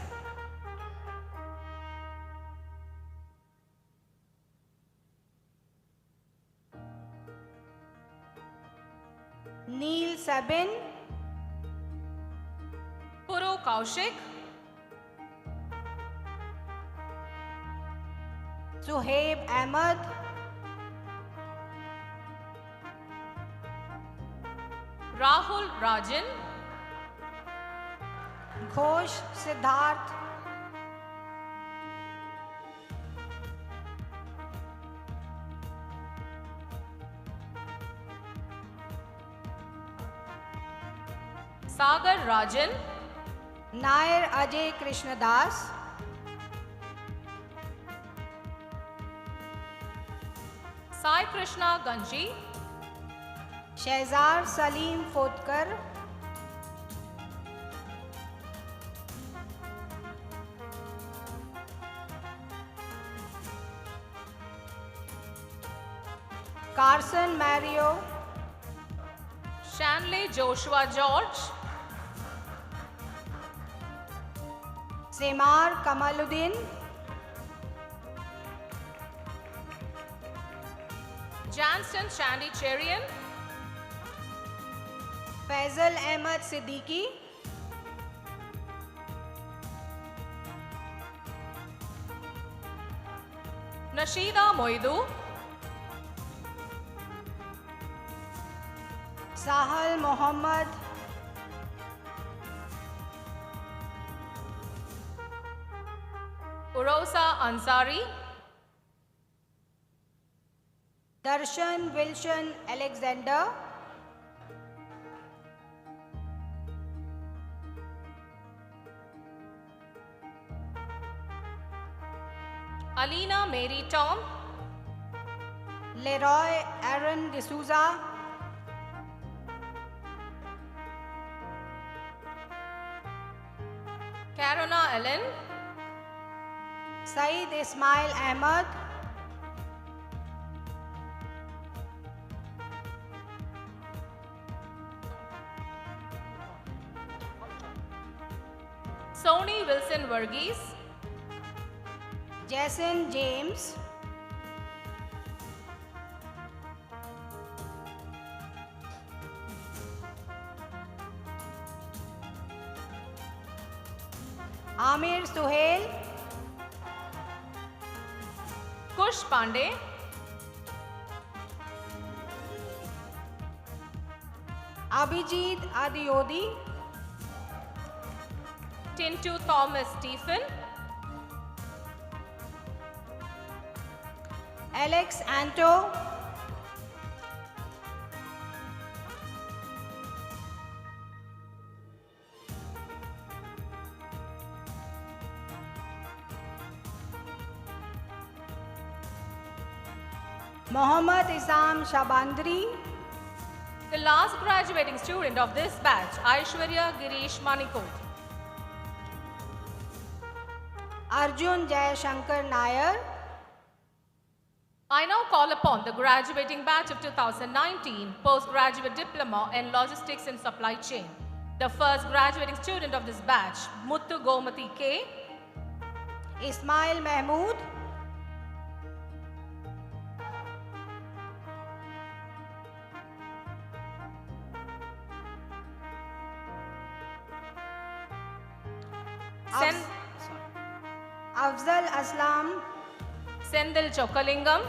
Neil Sabin, Puru Kaushik, Suhaib Ahmed, Rahul Rajan, Ghosh Siddharth, Sagar Rajan, Nair Ajay Krishnadas, Sai Krishna Ganji, Shehzar Salim Fotkar, Carson Mario, Shanley Joshua George, Semar Kamaluddin, Janston Shandy Cherian, Faisal Ahmed Siddiqui, Nashida Moidu, Sahal Mohammad, Urosa Ansari, Darshan Wilson Alexander, Alina Mary Tom, Leroy Aaron D'Souza, Karuna Ellen, Saeed Ismail Ahmed, Sony Wilson Varghese, Jason James, Amir Suhail, Kush Pandey, Abhijit Adiyodi, Tintu Thomas Stephen, Alex Anto, Mohammad Isam Shabandri, the last graduating student of this batch, Aishwarya Girish Manikot. Arjun Jayashankar Nair, I now call upon the graduating batch of 2019 postgraduate diploma in logistics and supply chain. The first graduating student of this batch, Muthu Gomati K, Ismail Mahmood, Afzal Aslam, Sendil Chokalingam,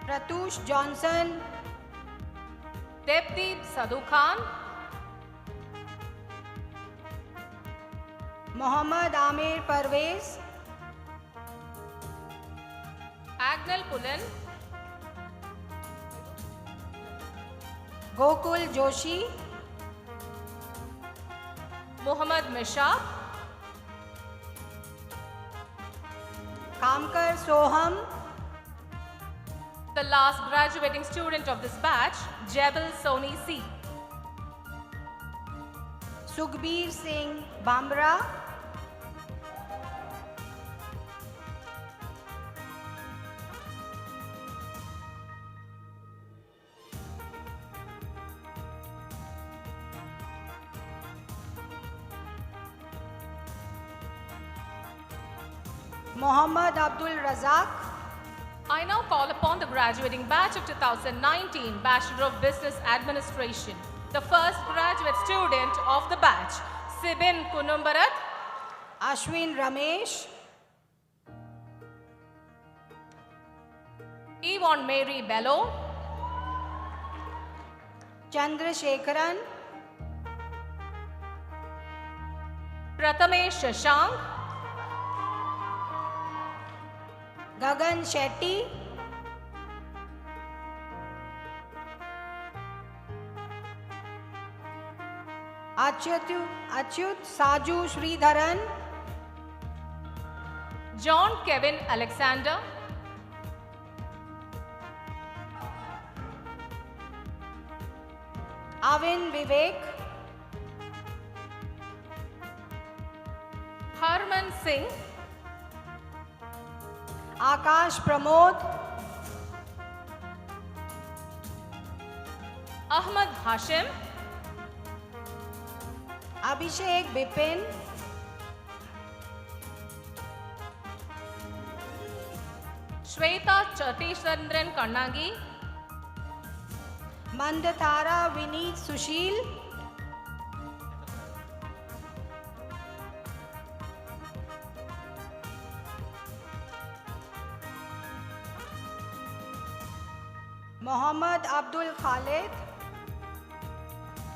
Pratush Johnson, Devdeep Sadhu Khan, Mohammad Amir Parvez, Agnel Pulan, Gokul Joshi, Muhammad Mishab, Kamkar Soham, the last graduating student of this batch, Jebel Soni C, Sukhbir Singh Bamra, Mohammad Abdul Razak. I now call upon the graduating batch of 2019 Bachelor of Business Administration, the first graduate student of the batch, Sibin Kunumbarat, Ashwin Ramesh, Yvonne Mary Bello, Chandrasekharan, Prathamesh Shashank, Gagan Shetty, Achyut Saju Sridharan, John Kevin Alexander, Avin Vivek, Harman Singh, Akash Pramod, Ahmad Hashim, Abhishek Bipin, Shweta Chandran Kannagi, Mandathara Vineet Sushil, Mohammad Abdul Khalid,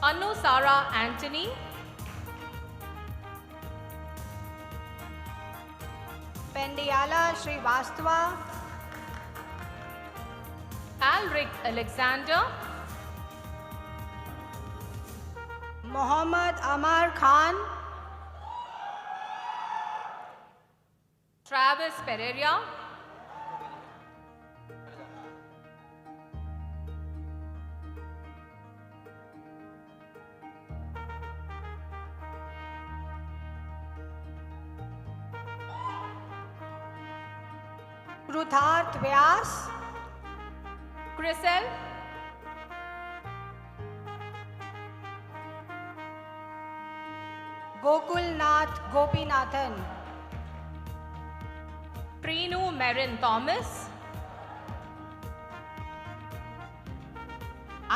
Anu Sara Anthony, Pendiala Srivastava, Alric Alexander, Mohammad Amar Khan, Travis Pereira, Krutharth Vyas, Chrisel, Gokul Nath Gopinathan, Trinu Marin Thomas,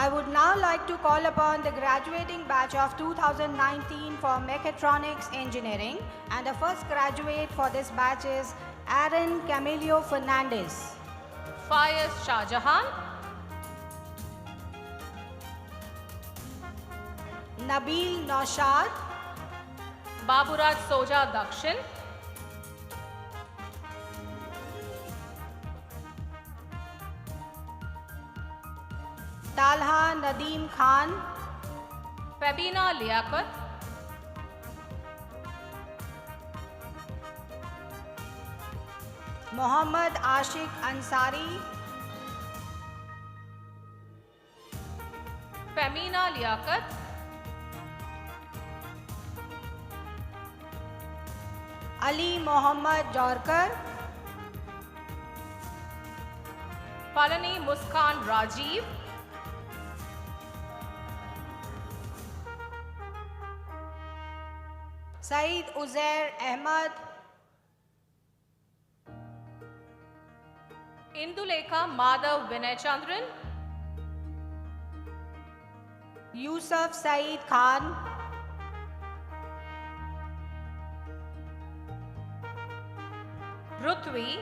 I would now like to call upon the graduating batch of 2019 for Mechatronics Engineering, and the first graduate for this batch is Aaron Camilio Fernandez. Faiz Shahjahan, Nabil Naushad, Baburaj Soja Dakshin, Talha Nadeem Khan, Fabina Liaquat, Mohammad Ashik Ansari, Femina Liaquat, Ali Mohammad Jorkar, Palani Muskan Rajiv, Saeed Uzair Ahmad, Indulekha Madhav Vinay Chandran, Yusuf Saeed Khan, Rutvi,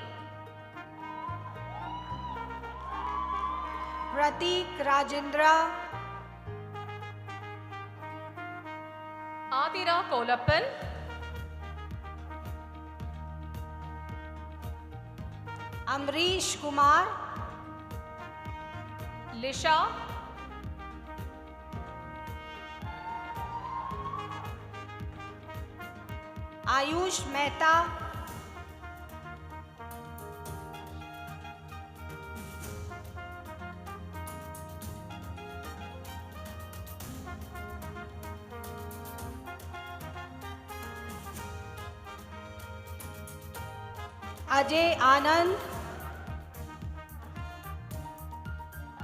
Pratik Rajendra, Adira Kolappan, Amrish Kumar, Lisha, Ayush Mehta, Ajay Anand,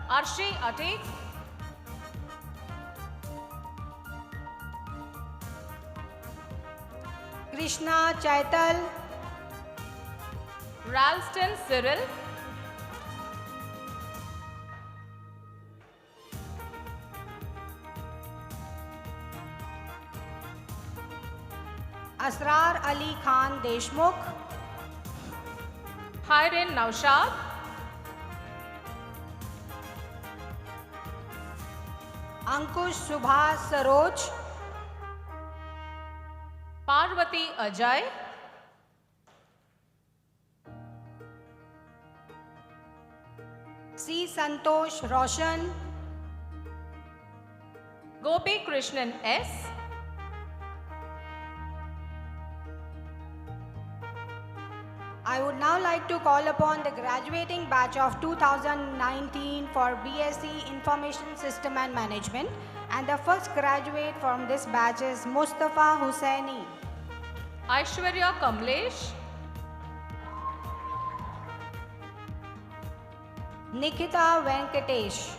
Arshi Atik, Krishna Chaital, Ralston Cyril, Asrar Ali Khan Deshmukh, Hiren Naushad, Ankush Subhas Saroj, Parvati Ajay, C. Santosh Roshan, Gopi Krishnan S, I would now like to call upon the graduating batch of 2019 for BSc Information System and Management, and the first graduate from this batch is Mustafa Hussaini, Aishwarya Kamlesh, Nikita Venkatesh,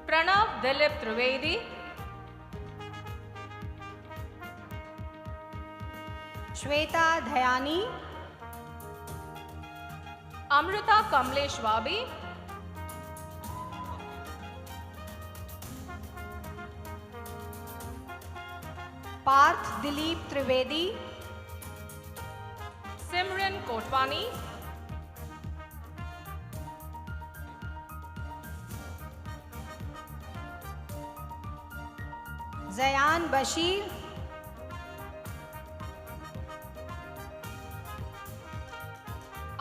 Pranav Dilip Trivedi, Shweta Dhyani, Amrita Kamlesh Wabi, Parth Dilip Trivedi, Simran Kotwani, Zayan Bashir,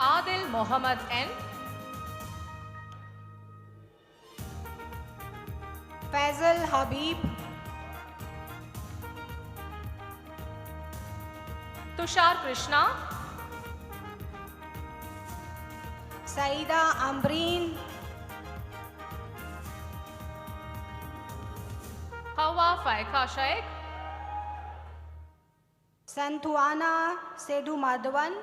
Adil Mohammad N, Faisal Habib, Tushar Krishna, Saida Ambreen, Hawa Faika Shaikh, Santuana Sedhu Madhavan,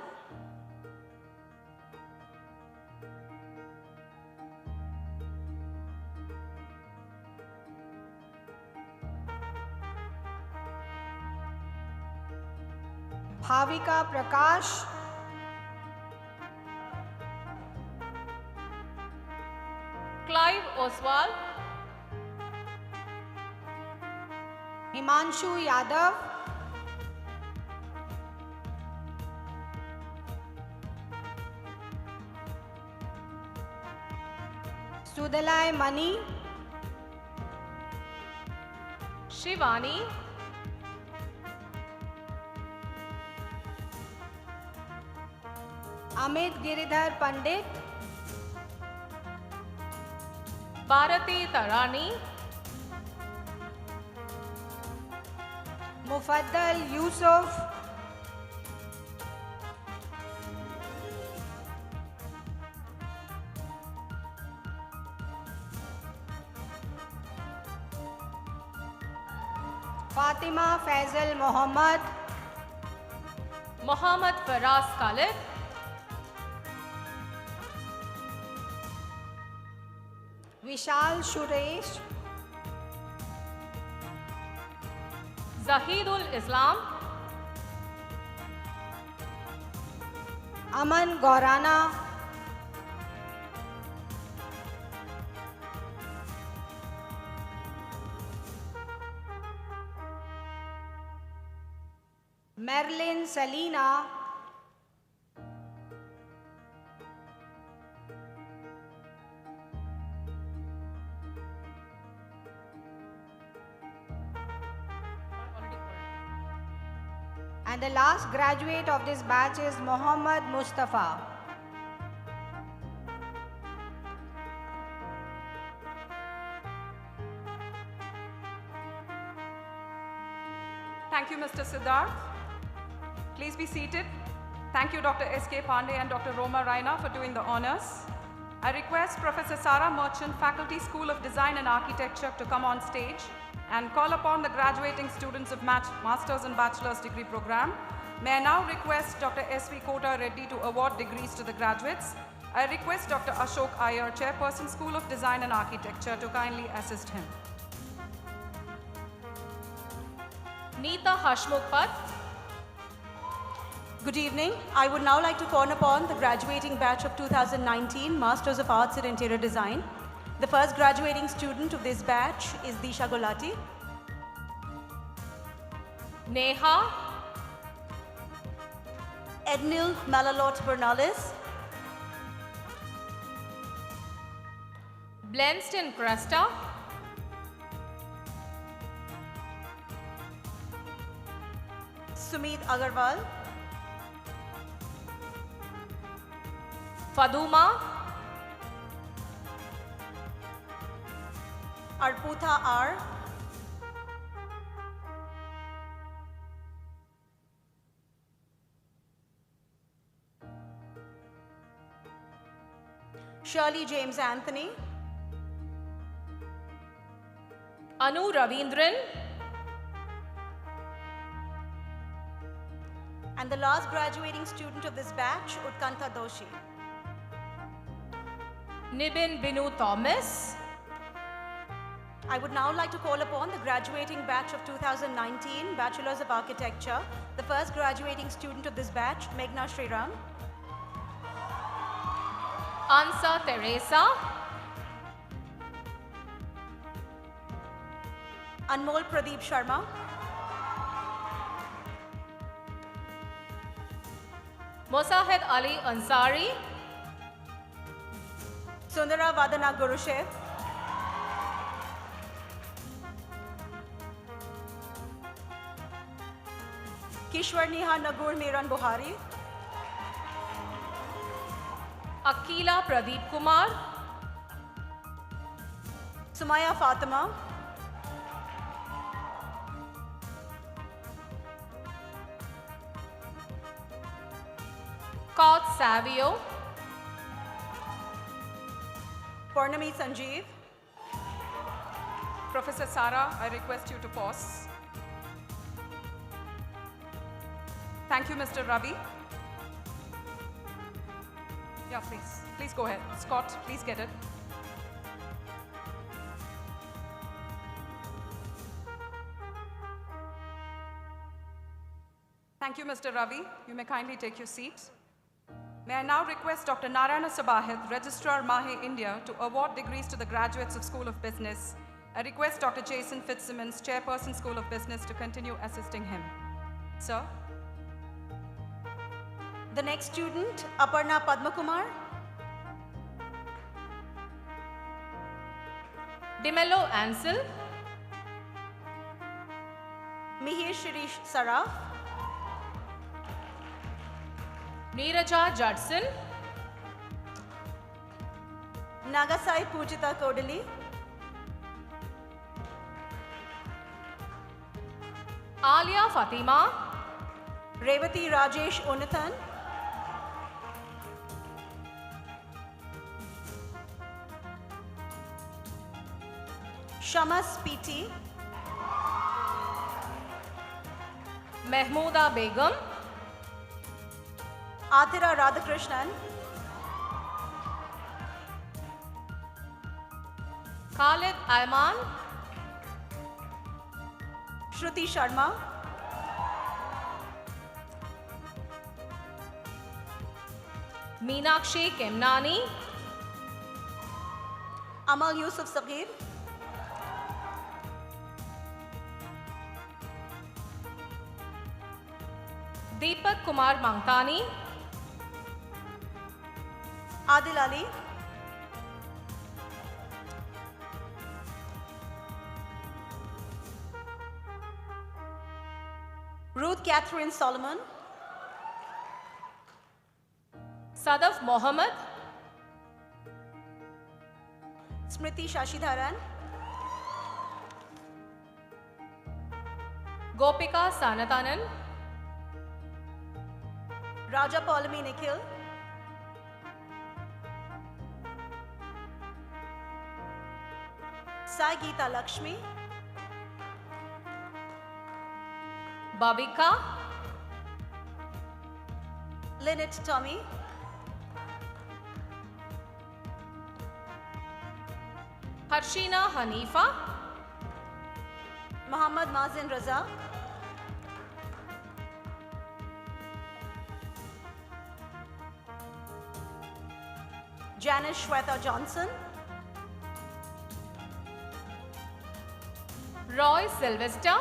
Bhavika Prakash, Clive Clive Oswald, Himanshu Yadav, Sudalai Mani, Shivani, Amit Giridhar Pandit, Bharati Tarani, Mufaddal Yusuf, Fatima Faisal Mohammad, Mohammad Faraz Khalid, Vishal Suresh, Zahidul Islam, Aman Gaurana, Marilyn Salina, and the last graduate of this batch is Mohammad Mustafa. Thank you, Mr. Siddharth. Please be seated. Thank you, Dr. S.K. Pandey and Dr. Roma Raina for doing the honors. I request Professor Sarah Merchant, Faculty School of Design and Architecture, to come on stage and call upon the graduating students of Master's and Bachelor's degree program. May I now request Dr. S.V. Kota Reddy to award degrees to the graduates. I request Dr. Ashok Iyer, Chairperson, School of Design and Architecture, to kindly assist him. Neeta Hashmukhpat, Good evening. I would now like to call upon the graduating batch of 2019 Masters of Arts in Interior Design. The first graduating student of this batch is Disha Golati. Neha, Ednil Malalot Bernalis, Blenston Cresta, Sumit Agarwal, Faduma, Arputha R, Shirley James Anthony, Anu Ravindran, and the last graduating student of this batch, Utkanta Doshi. Nibin Binu Thomas, I would now like to call upon the graduating batch of 2019 Bachelors of Architecture, the first graduating student of this batch, Meghna Sriram, Ansa Teresa, Anmol Pradeep Sharma, Mosahed Ali Ansari, Sundara Vadana Gurushev, Kishwar Neha Nagur Miran Buhari, Akila Pradeep Kumar, Sumaya Fatima, Kaut Savio, Purnami Sanjeev, Professor Sarah, I request you to pause. Thank you, Mr. Ravi. Yeah, please. Please go ahead. Scott, please get it. Thank you, Mr. Ravi. You may kindly take your seat. May I now request Dr. Narayana Sabahith, Registrar Mahe, India, to award degrees to the graduates of School of Business. I request Dr. Jason Fitzsimmons, Chairperson, School of Business, to continue assisting him. Sir. The next student, Aparna Padmakumar. Demello Ansel. Mihir Shirish Saraf. Neeraja Judson. Nagasai Pujita Kodali. Alia Fatima. Revati Rajesh Unathan. Shamas PT. Mahmooda Begum. Athira Radhakrishnan. Khalid Ayman. Shruti Sharma. Meenakshi Kemnani. Amal Yusuf Sagir. Deepak Kumar Mangtani. Adil Ali. Ruth Catherine Solomon. Sadaf Mohammed. Smriti Shashidharan. Gopika Sanatanan. Raja Paulami Nikhil. Sai Geeta Lakshmi. Babika. Lynette Tommy. Harshina Hanifa. Muhammad Mazin Raza. Janice Shweta Johnson. Roy Sylvester.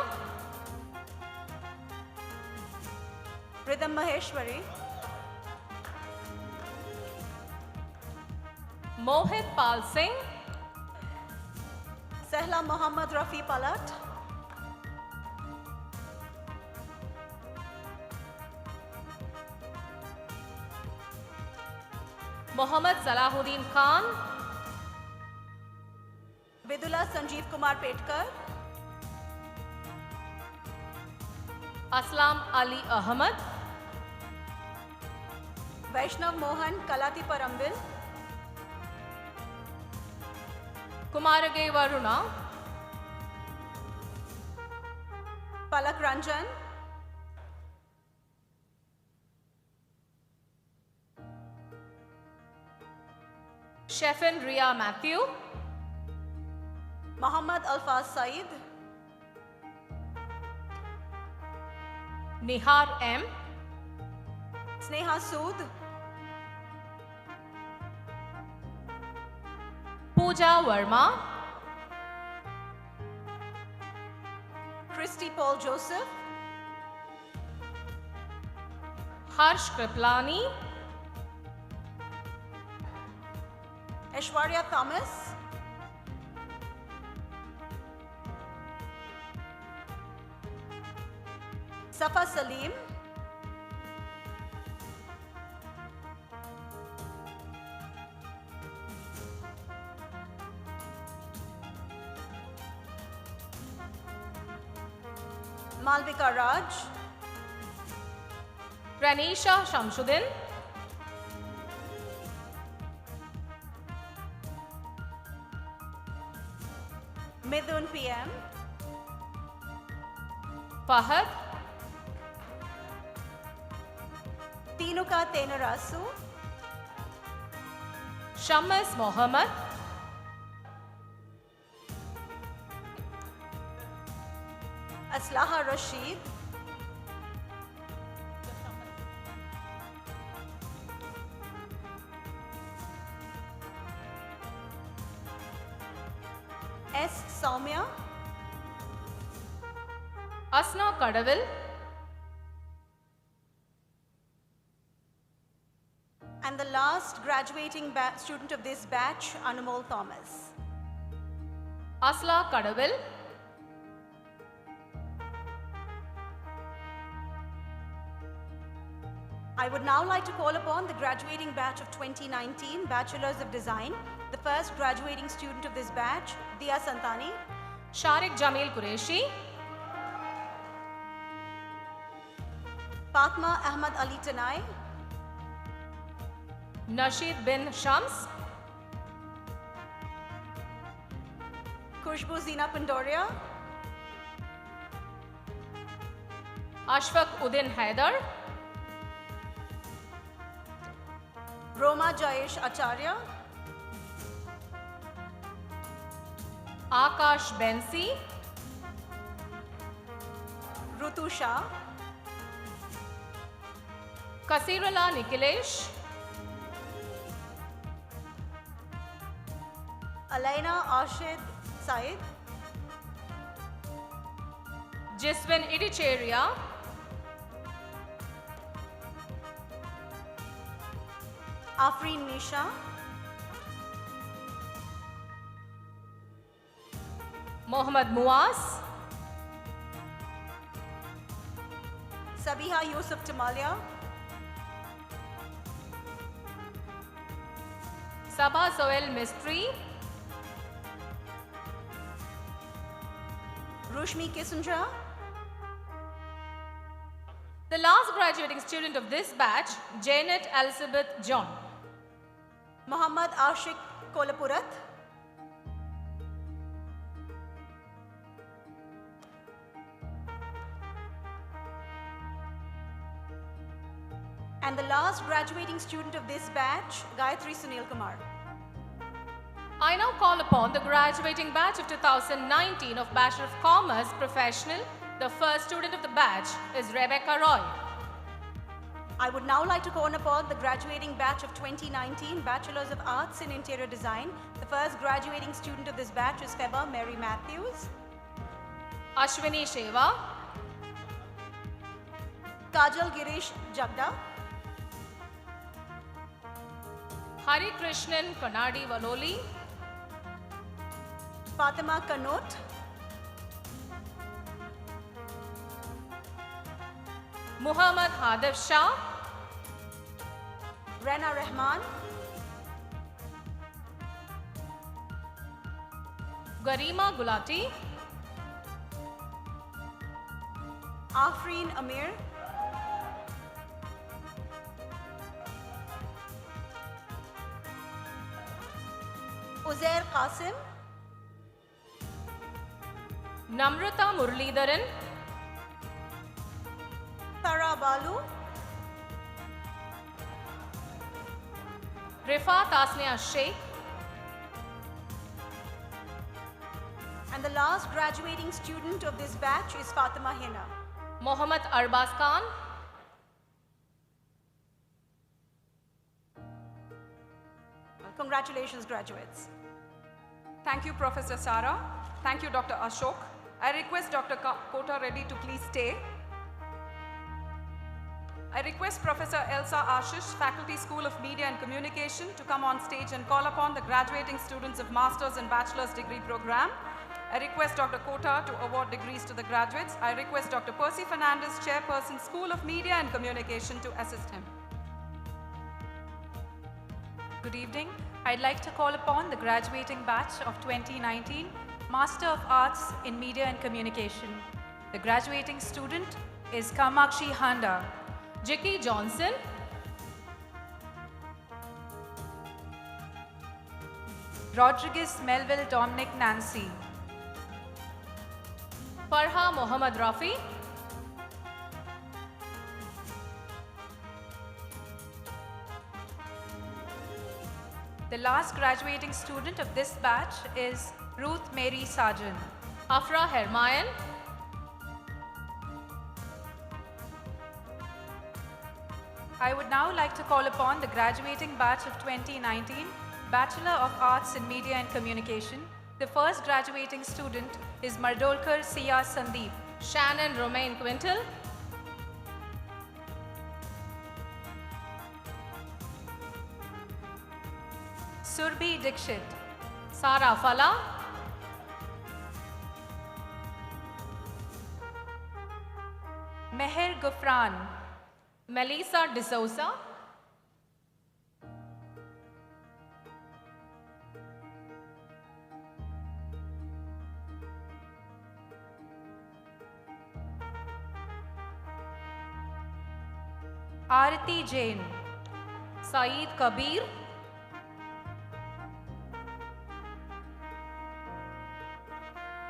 Rhythm Maheshwari. Mohit Pal Singh. Sehla Muhammad Rafi Palat. Mohammad Salahuddin Khan. Vidula Sanjeev Kumar Petkar. Aslam Ali Ahmad. Vaishnav Mohan Kalati Parambil. Kumarage Varuna. Palak Ranjan. Shefin Ria Matthew. Muhammad Alfaz Saeed. Nihar M. Sneha Sood. Pooja Verma. Christy Paul Joseph. Harsh Kriplani. Aishwarya Thomas. Safa Salim. Malvika Raj. Pranisha Shamsuddin. Midun PM. Fahad. Tinuka Tenarasu. Shamas Mohammed. Aslaha Rashid. S. Saumya. Asna Kadavil. And the last graduating student of this batch, Anumol Thomas. Asla Kadavil. I would now like to call upon the graduating batch of 2019, Bachelors of Design. The first graduating student of this batch, Dia Santani. Sharik Jamil Qureshi. Fatma Ahmad Ali Tanai. Nasheed bin Shams. Khushbu Zina Pandoria. Ashfaq Uddin Haidar. Roma Jayesh Acharya. Akash Bensi. Rutu Shah. Kasirala Nikhilesh. Alaina Ashid Said. Jiswin Idicheria. Afreen Nisha. Mohammad Muaz. Sabiha Yusuf Tamalia. Sabha Soel Mistry. Rushmi Kisunja. The last graduating student of this batch, Janet Elizabeth John. Muhammad Ashik Kolapurat. And the last graduating student of this batch, Gayatri Sunil Kumar. I now call upon the graduating batch of 2019 of Bachelor of Commerce Professional. The first student of the batch is Rebecca Roy. I would now like to call upon the graduating batch of 2019 Bachelors of Arts in Interior Design. The first graduating student of this batch is Feba Mary Matthews. Ashwini Sheva. Kajal Girish Jagda. Hari Krishnan Kanadi Valoli. Fatima Kanot. Muhammad Hadif Shah. Rena Rahman. Garima Gulati. Afreen Amir. Uzair Qasim. Namrata Muralidharan. Tara Balu. Rifat Asnia Sheikh. And the last graduating student of this batch is Fatima Hina. Mohammad Arbaz Khan. Congratulations, graduates. Thank you, Professor Sara. Thank you, Dr. Ashok. I request Dr. Kota Reddy to please stay. I request Professor Elsa Ashish, Faculty School of Media and Communication, to come on stage and call upon the graduating students of Master's and Bachelor's degree program. I request Dr. Kota to award degrees to the graduates. I request Dr. Percy Fernandez, Chairperson, School of Media and Communication, to assist him. Good evening. I'd like to call upon the graduating batch of 2019, Master of Arts in Media and Communication. The graduating student is Kamakshi Handa. Jackie Johnson. Rodriguez Melville Dominic Nancy. Farha Mohammad Rafi. The last graduating student of this batch is Ruth Mary Sargent. Afra Hermayan. I would now like to call upon the graduating batch of 2019, Bachelor of Arts in Media and Communication. The first graduating student is Mardolkar Sia Sandeep. Shannon Romain Quintal. Surbhi Dikshit. Sara Fala. Meher Gufran. Melissa D'Souza. Arati Jain. Saeed Kabir.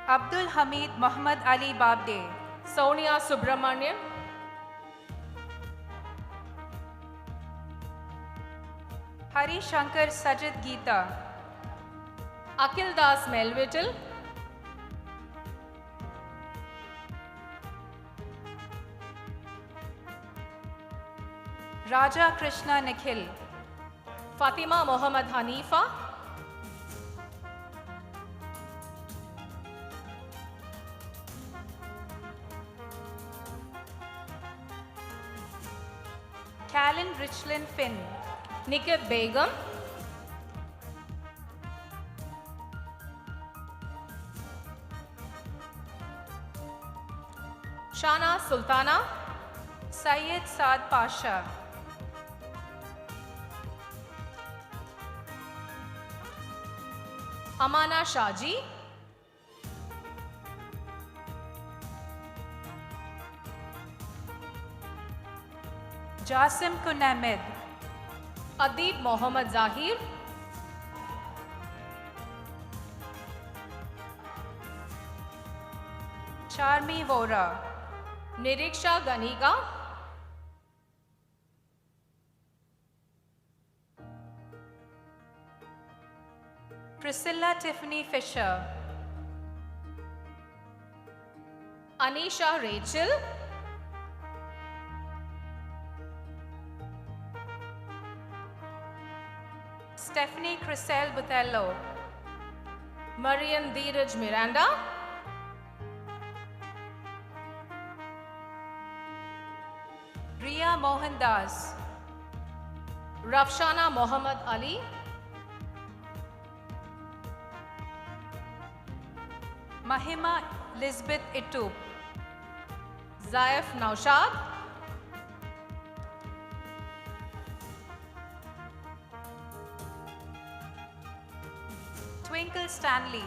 Abdul Hamid Muhammad Ali Babde. Sonia Subramanian. Hari Shankar Sajid Geeta. Akil Das Melvittle. Raja Krishna Nikhil. Fatima Mohammad Hanifa. Callan Richland Finn. Nikit Begum. Shana Sultana. Syed Saad Pasha. Amana Shaji. Jasim Kunamid. Adib Mohammad Zahir. Charmi Vora. Niriksha Ganiga. Priscilla Tiffany Fisher. Anisha Rachel. Stephanie Crisel Botello. Marian Dheeraj Miranda. Riya Mohandas. Rafshana Mohammad Ali. Mahima Lisbeth Itub. Zaif Naushad. Twinkle Stanley.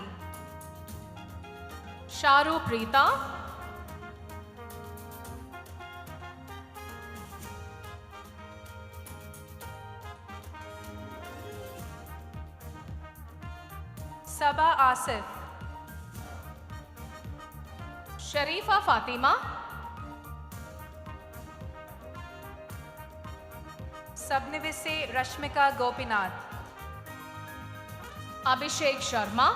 Sharu Preeta. Saba Asif. Sharifa Fatima. Sabnivise Rashmika Gopinath. Abhishek Sharma.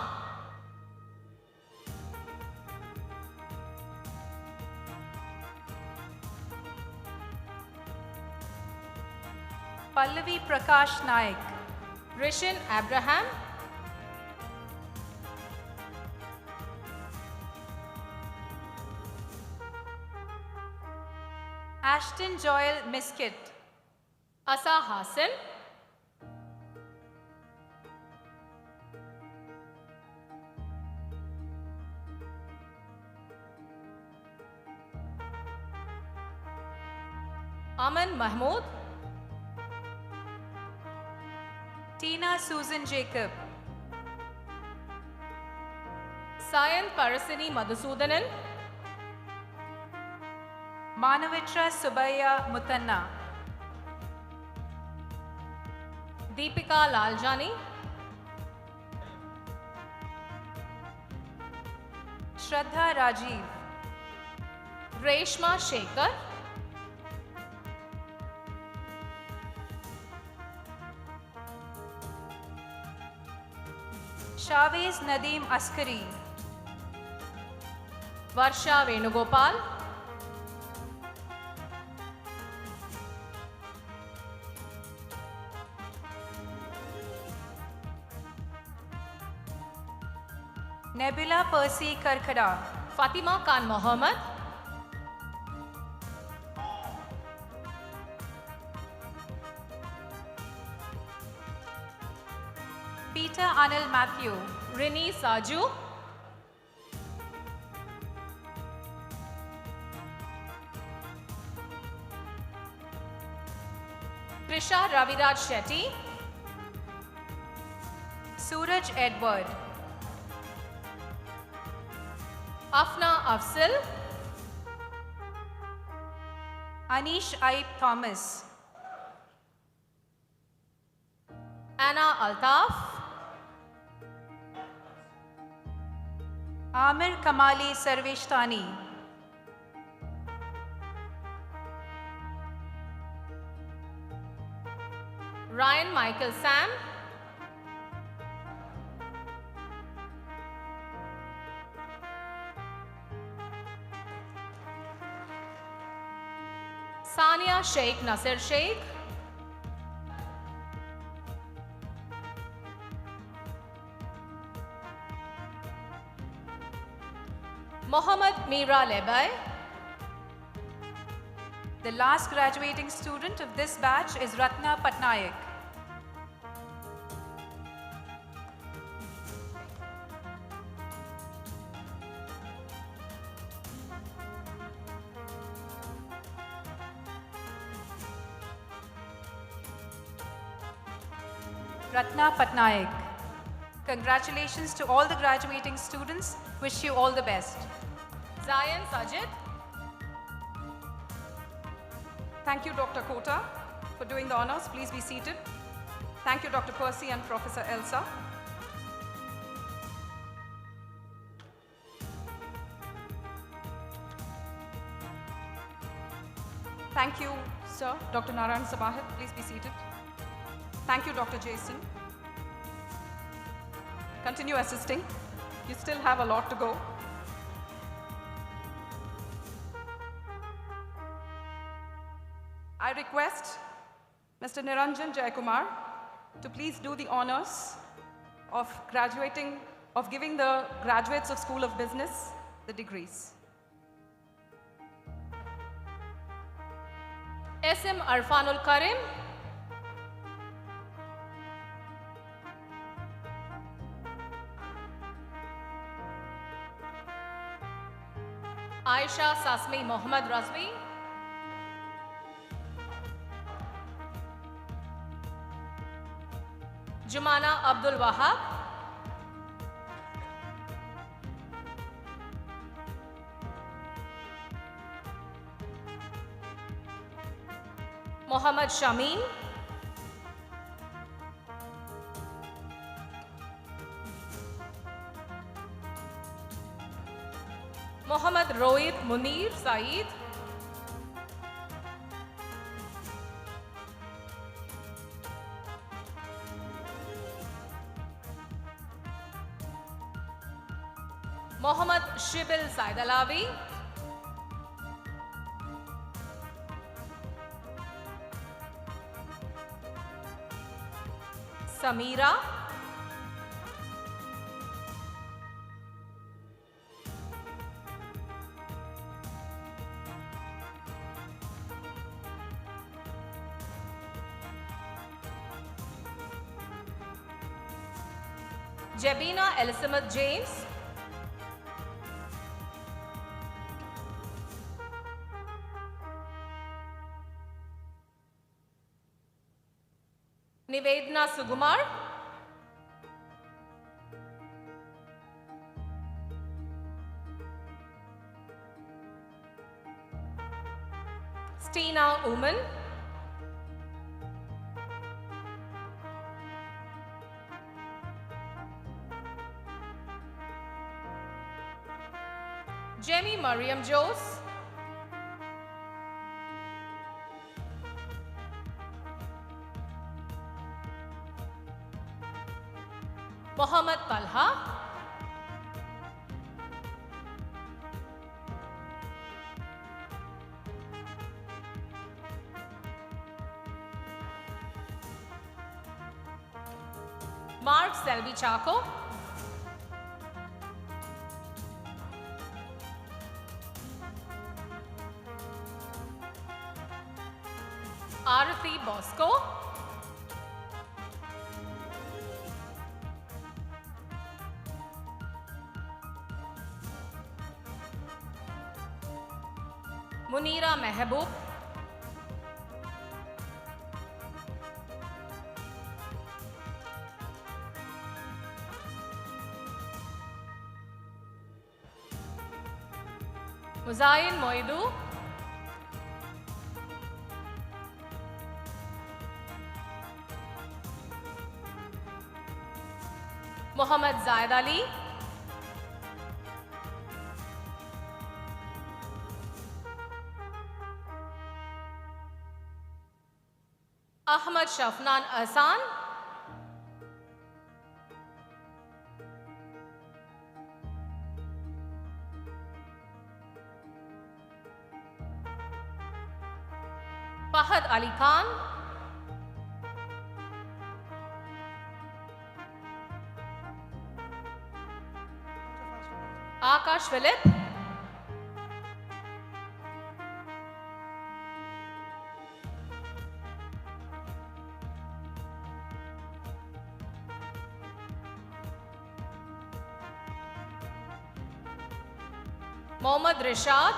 Pallavi Prakash Naik. Rishin Abraham. Ashton Joel Miskit. Asa Hassan. Aman Mahmood. Tina Susan Jacob. Sayan Parasini Madhusudanan. Manavitra Subaya Mutanna. Deepika Laljani. Shraddha Rajiv. Reshma Shekhar. Shavez Nadeem Askari. Varsha Venugopal. Nebula Percy Karkada. Fatima Khan Mohammed. Peter Anil Matthew. Rini Saju. Trisha Raviraj Shetty. Suraj Edward. Afna Afsil. Anish Aib Thomas. Anna Altaf. Amir Kamali Sarveshtani. Ryan Michael Sam. Sania Sheikh Nasir Sheikh. Mohammad Mira Lebai. The last graduating student of this batch is Ratna Patnaik. Ratna Patnaik. Congratulations to all the graduating students. Wish you all the best. Zayan Sajid. Thank you, Dr. Kota, for doing the honors. Please be seated. Thank you, Dr. Percy and Professor Elsa. Thank you, sir. Dr. Narayan Sabahit, please be seated. Thank you, Dr. Jason. Continue assisting. You still have a lot to go. I request Mr. Niranjan Jayakumar to please do the honors of giving the graduates of School of Business the degrees. SM Arfanul Karim. Aisha Sasmi Mohammad Razvi. Jumana Abdul Wahab. Mohammad Shameen. Mohammad Rohit Munir Saeed. Mohammad Shibil Saidalawi. Samira. Jabina Elizabeth James. Nivedna Sugumar. Stina Uman. Jamie Mariam Jose. Mohammad Talha. Mark Selby Chaco. Bharti Bosco. Munira Mehboob. Muzayin Moidu. Muhammad Zaid Ali. Ahmad Shafnan Ahsan. Fahad Ali Khan. Akash Philip. Mohammad Rishad.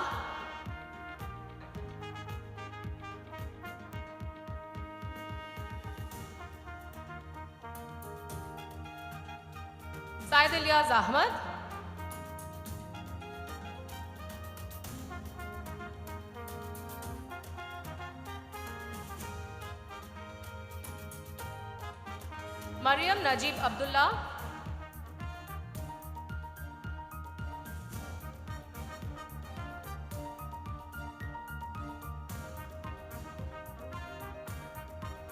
Said Ilyas Ahmed. Mariam Najib Abdullah.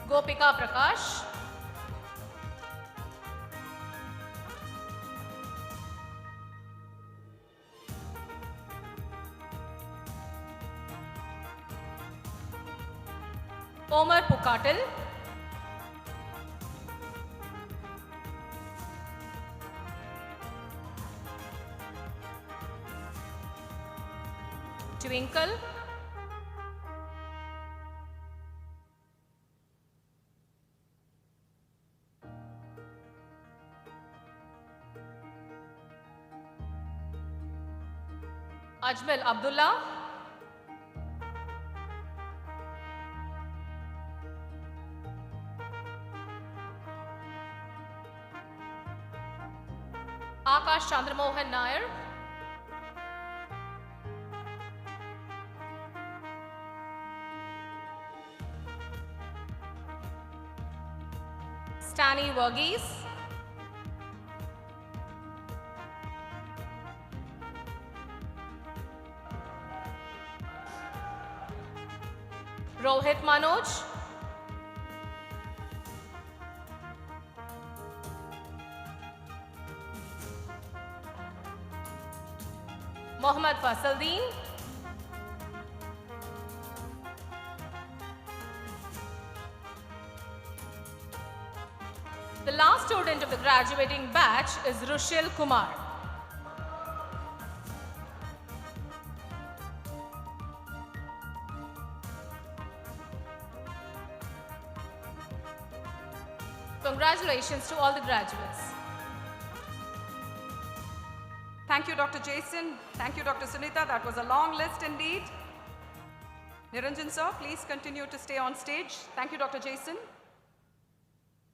Gopika Prakash. Omar Pukatil. Twinkle. Ajmal Abdullah. Akash Chandramohan Nair. Stani Varghese. Rohit Manoj. Mohammad Fasaldeen. The last student of the graduating batch is Rushil Kumar. Congratulations to all the graduates. Thank you, Dr. Jason. Thank you, Dr. Sunita. That was a long list indeed. Niranjan sir, please continue to stay on stage. Thank you, Dr. Jason.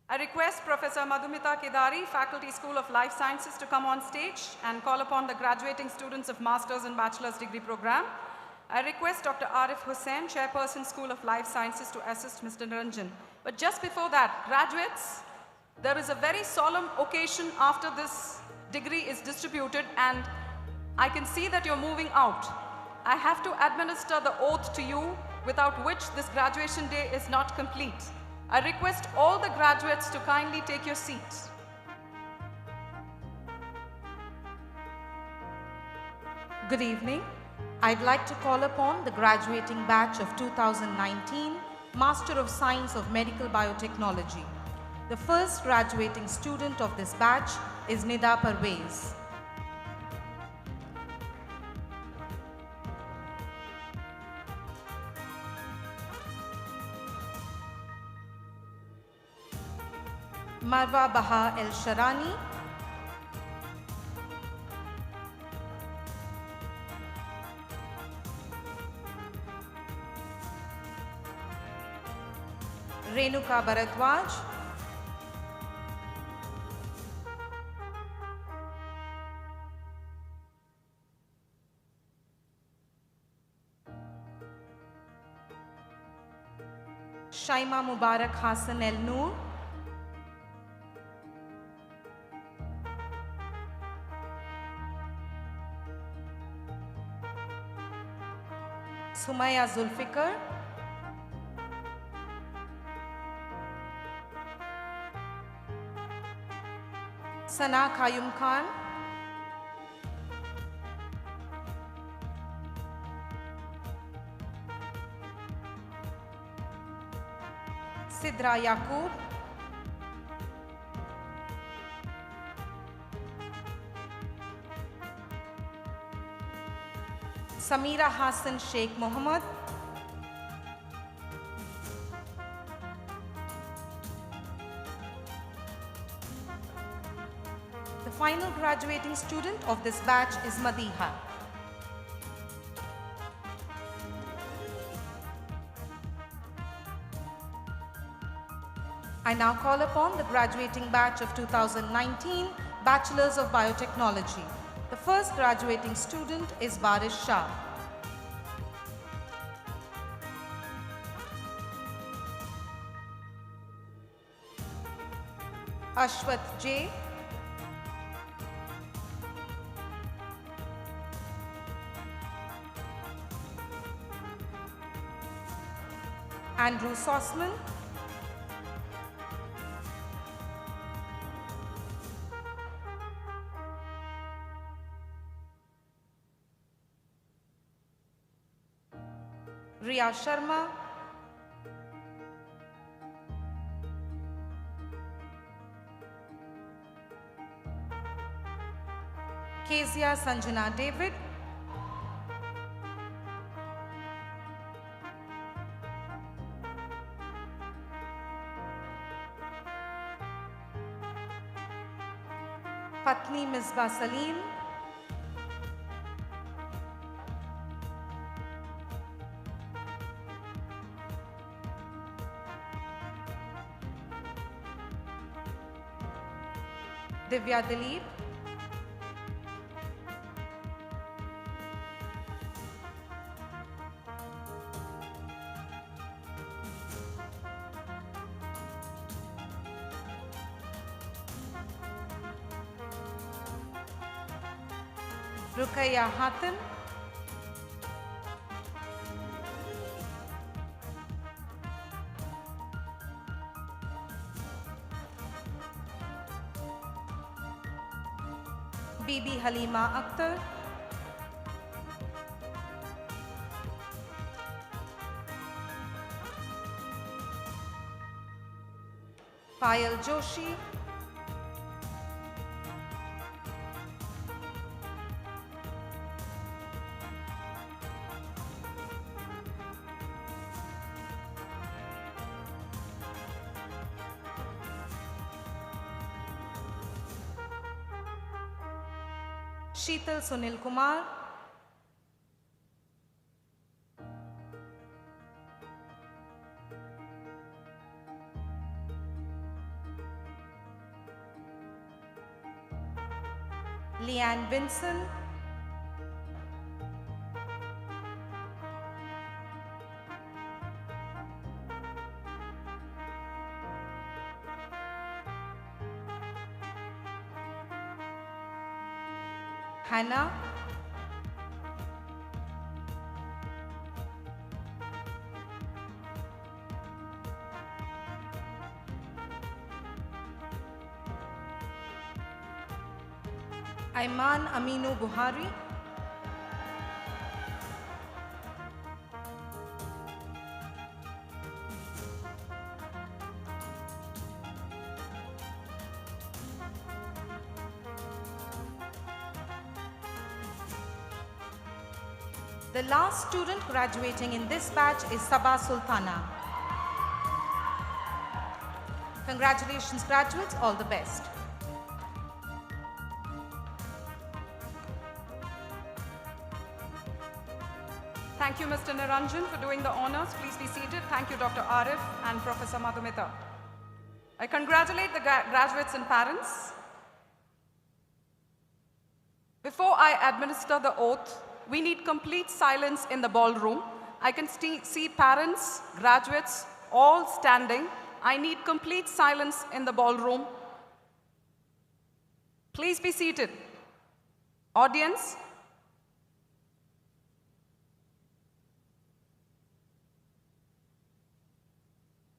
I request Professor Madhumita Kedari, Faculty School of Life Sciences, to come on stage and call upon the graduating students of Master's and Bachelor's degree program. I request Dr. Arif Hussain, Chairperson, School of Life Sciences, to assist Mr. Niranjan. But just before that, graduates, there is a very solemn occasion after this degree is distributed, and I can see that you're moving out. I have to administer the oath to you, without which this graduation day is not complete. I request all the graduates to kindly take your seats. Good evening. I'd like to call upon the graduating batch of 2019, Master of Science of Medical Biotechnology. The first graduating student of this batch is Nida Parvez. Marwa Baha El Sharani, Renuka Bharadwaj, Shaima Mubarak Hassan El Noor, Sumaya Zulfikar, Sana Kayum Khan, Sidra Yaqub, Samira Hassan Sheikh Mohammed, the final graduating student of this batch is Madiha. I now call upon the graduating batch of 2019 Bachelors of Biotechnology. The first graduating student is Baris Shah. Ashwat J. Andrew Sossman. Riya Sharma, Kezia Sanjana David, Patni Misbah Salim, Divya Dilip, Rukaya Hatim, Bibi Halima Akhtar, Payal Joshi, Sheetal Sunil Kumar, Leanne Vinson, Hannah, Aiman Aminu Buhari, the last student graduating in this batch is Sabah Sultana. Congratulations, graduates. All the best. Thank you, Mr. Niranjan, for doing the honors. Please be seated. Thank you, Dr. Arif and Professor Madhumita. I congratulate the graduates and parents. Before I administer the oath, we need complete silence in the ballroom. I can see parents, graduates, all standing. I need complete silence in the ballroom. Please be seated. Audience,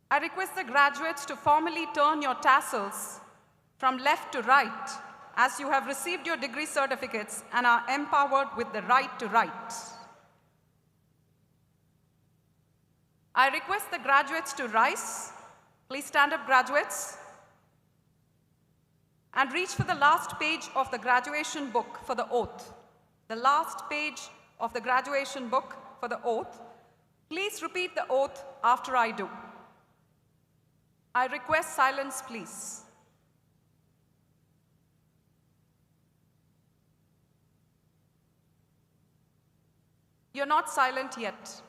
I request the graduates to formally turn your tassels from left to right as you have received your degree certificates and are empowered with the right to write. I request the graduates to rise. Please stand up, graduates, and reach for the last page of the graduation book for the oath. The last page of the graduation book for the oath. Please repeat the oath after I do. I request silence, please. You're not silent yet.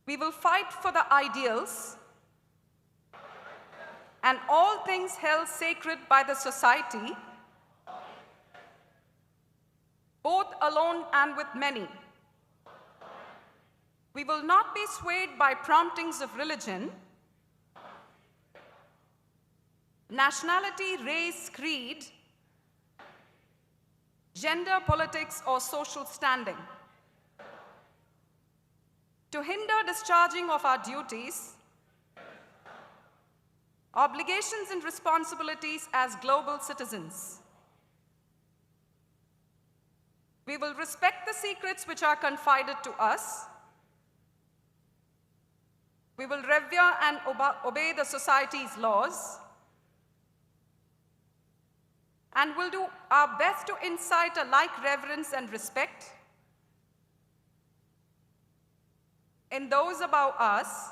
We will fight for the ideals and all things held sacred by the society, both alone and with many. We will not be swayed by promptings of religion, nationality, race, creed, gender, politics, or social standing. To hinder discharging of our duties, obligations and responsibilities as global citizens. We will respect the secrets which are confided to us. We will revere and obey the society's laws, and will do our best to incite a like reverence and respect in those above us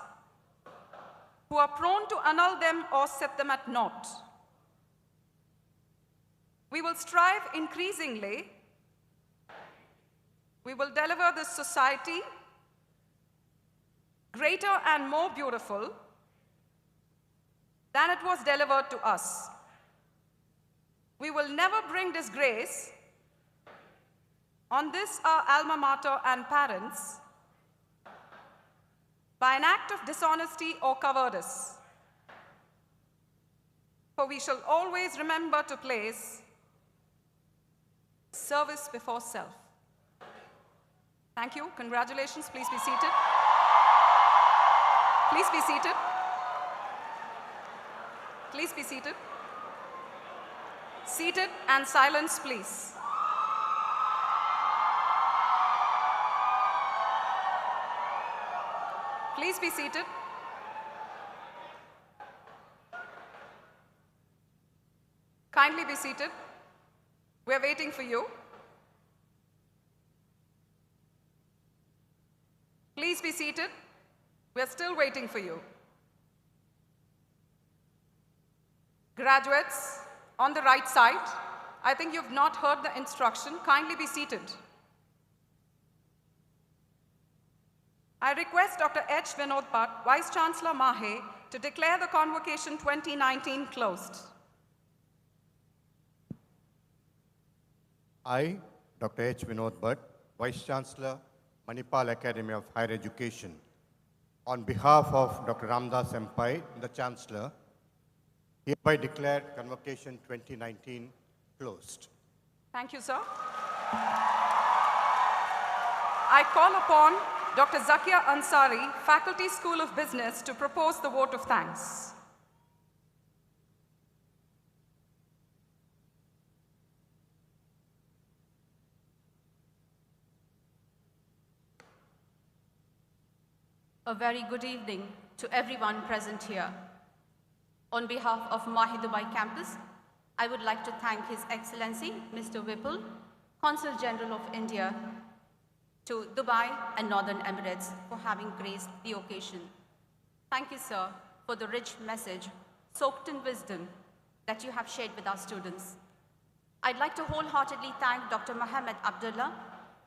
who are prone to annul them or set them at naught. We will strive increasingly. We will deliver this society greater and more beautiful than it was delivered to us. We will never bring disgrace on this our alma mater and parents by an act of dishonesty or cowardice. For we shall always remember to place service before self. Thank you. Congratulations. Please be seated. Please be seated. Please be seated. Seated and silence, please. Please be seated. Kindly be seated. We're waiting for you. Please be seated. We're still waiting for you. Graduates, on the right side, I think you've not heard the instruction. Kindly be seated. I request Dr. H. Vinod Bhatt, Vice Chancellor Mahe, to declare the Convocation 2019 closed. I, Dr. H. Vinod Bhatt, Vice Chancellor, Manipal Academy of Higher Education, on behalf of Dr. Ramdas Empai, the Chancellor, hereby declare Convocation 2019 closed. Thank you, sir. I call upon Dr. Zakia Ansari, Faculty School of Business, to propose the vote of thanks. A very good evening to everyone present here. On behalf of Mahe Dubai campus, I would like to thank His Excellency, Mr. Vipul, Consul General of India to Dubai and Northern Emirates for having graced the occasion. Thank you, sir, for the rich message, soaked in wisdom, that you have shared with our students. I'd like to wholeheartedly thank Dr. Mohammed Abdullah,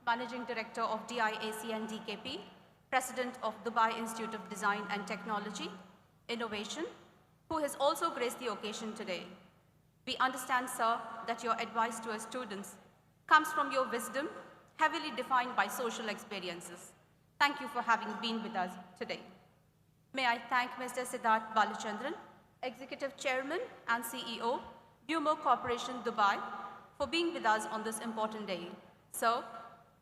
Managing Director of DIAC and DKP, President of Dubai Institute of Design and Technology, Innovation, who has also graced the occasion today. We understand, sir, that your advice to our students comes from your wisdom, heavily defined by social experiences. Thank you for having been with us today. May I thank Mr. Siddharth Balachandran, Executive Chairman and CEO, Bumo Corporation, Dubai, for being with us on this important day. Sir,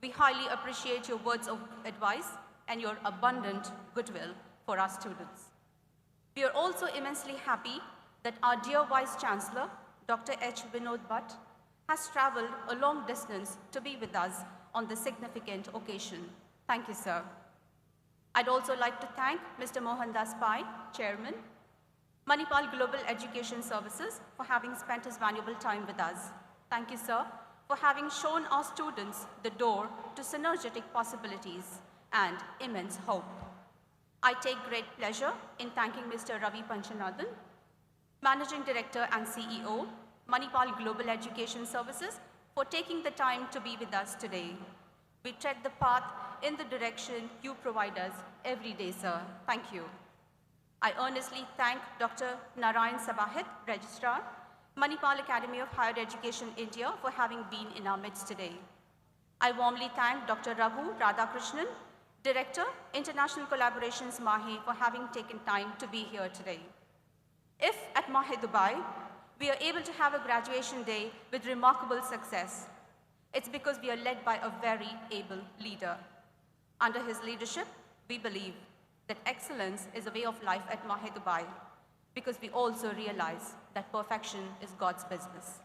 we highly appreciate your words of advice and your abundant goodwill for our students. We are also immensely happy that our dear Vice Chancellor, Dr. H. Vinod Bhatt, has traveled a long distance to be with us on this significant occasion. Thank you, sir. I'd also like to thank Mr. Mohandas Pai, Chairman, Manipal Global Education Services, for having spent his valuable time with us. Thank you, sir, for having shown our students the door to synergetic possibilities and immense hope. I take great pleasure in thanking Mr. Ravi Panchanathan, Managing Director and CEO, Manipal Global Education Services, for taking the time to be with us today. We tread the path in the direction you provide us every day, sir. Thank you. I earnestly thank Dr. Narayan Sabahit, Registrar, Manipal Academy of Higher Education, India, for having been in our midst today. I warmly thank Dr. Raghu Radhakrishnan, Director, International Collaborations, MAHE, for having taken time to be here today. If at MAHE Dubai, we are able to have a graduation day with remarkable success, it's because we are led by a very able leader. Under his leadership, we believe that excellence is a way of life at MAHE Dubai, because we also realize that perfection is God's business.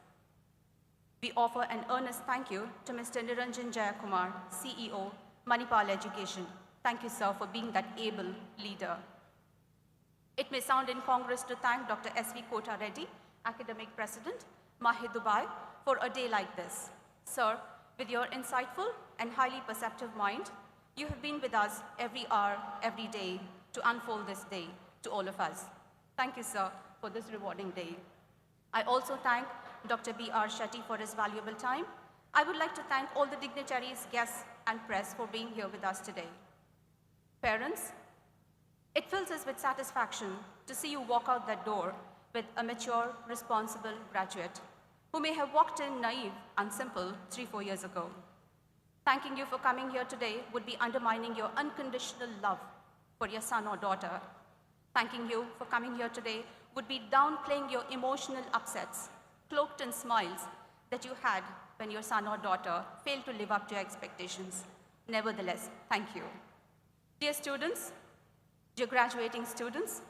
We offer an earnest thank you to Mr. Niranjan Jayakumar, CEO, Manipal Education. Thank you, sir, for being that able leader. It may sound incongruous to thank Dr. S.V. Kota Reddy, Academic President, MAHE Dubai, for a day like this. Sir, with your insightful and highly perceptive mind, you have been with us every hour, every day, to unfold this day to all of us. Thank you, sir, for this rewarding day. I also thank Dr. B.R. Shetty for his valuable time. I would like to thank all the dignitaries, guests, and press for being here with us today. Parents, it fills us with satisfaction to see you walk out that door with a mature, responsible graduate who may have walked in naive and simple 3-4 years ago. Thanking you for coming here today would be undermining your unconditional love for your son or daughter. Thanking you for coming here today would be downplaying your emotional upsets, cloaked in smiles that you had when your son or daughter failed to live up to your expectations. Nevertheless, thank you. Dear students, dear graduating students,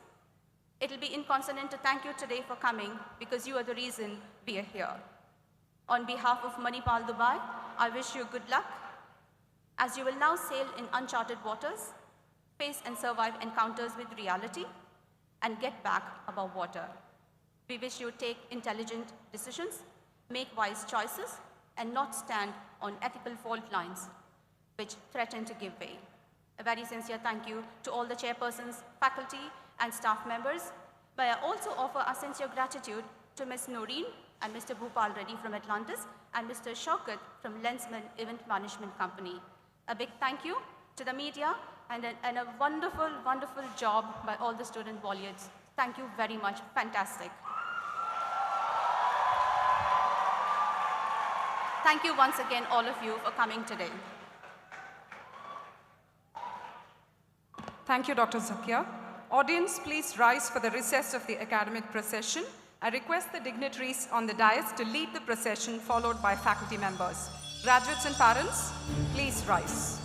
it'll be inconsonant to thank you today for coming because you are the reason we are here. On behalf of Manipal Dubai, I wish you good luck as you will now sail in uncharted waters, face and survive encounters with reality, and get back above water. We wish you take intelligent decisions, make wise choices, and not stand on ethical fault lines which threaten to give way. A very sincere thank you to all the chairpersons, faculty, and staff members. May I also offer our sincere gratitude to Ms. Noreen and Mr. Bhupal Reddy from Atlantis and Mr. Shaukat from Lensman Event Management Company. A big thank you to the media and a wonderful, wonderful job by all the student volunteers. Thank you very much. Fantastic. Thank you once again, all of you, for coming today. Thank you, Dr. Zakia. Audience, please rise for the recess of the academic procession. I request the dignitaries on the dais to lead the procession, followed by faculty members. Graduates and parents, please rise.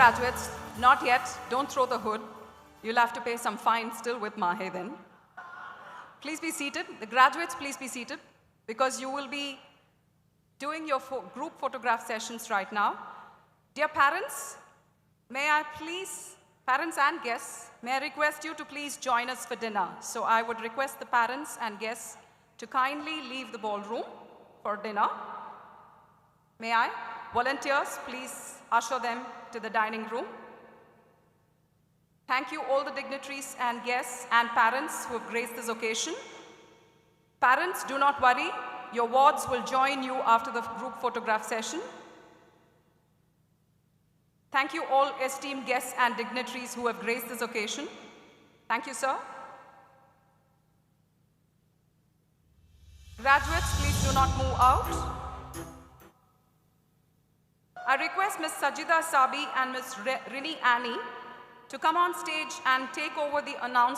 graduates, not yet. Don't throw the hood. You'll have to pay some fine still with Mahe then. Please be seated. The graduates, please be seated, because you will be doing your group photograph sessions right now. Dear parents, may I please, parents and guests, may I request you to please join us for dinner. So I would request the parents and guests to kindly leave the ballroom for dinner. May I? Volunteers, please usher them to the dining room. Thank you all the dignitaries and guests and parents who have graced this occasion. Parents, do not worry. Your wards will join you after the group photograph session. Thank you all esteemed guests and dignitaries who have graced this occasion. Thank you, sir. Graduates, please do not move out. I request Ms. Sajida Sabi and Ms. Rini Annie to come on stage and take over the announcement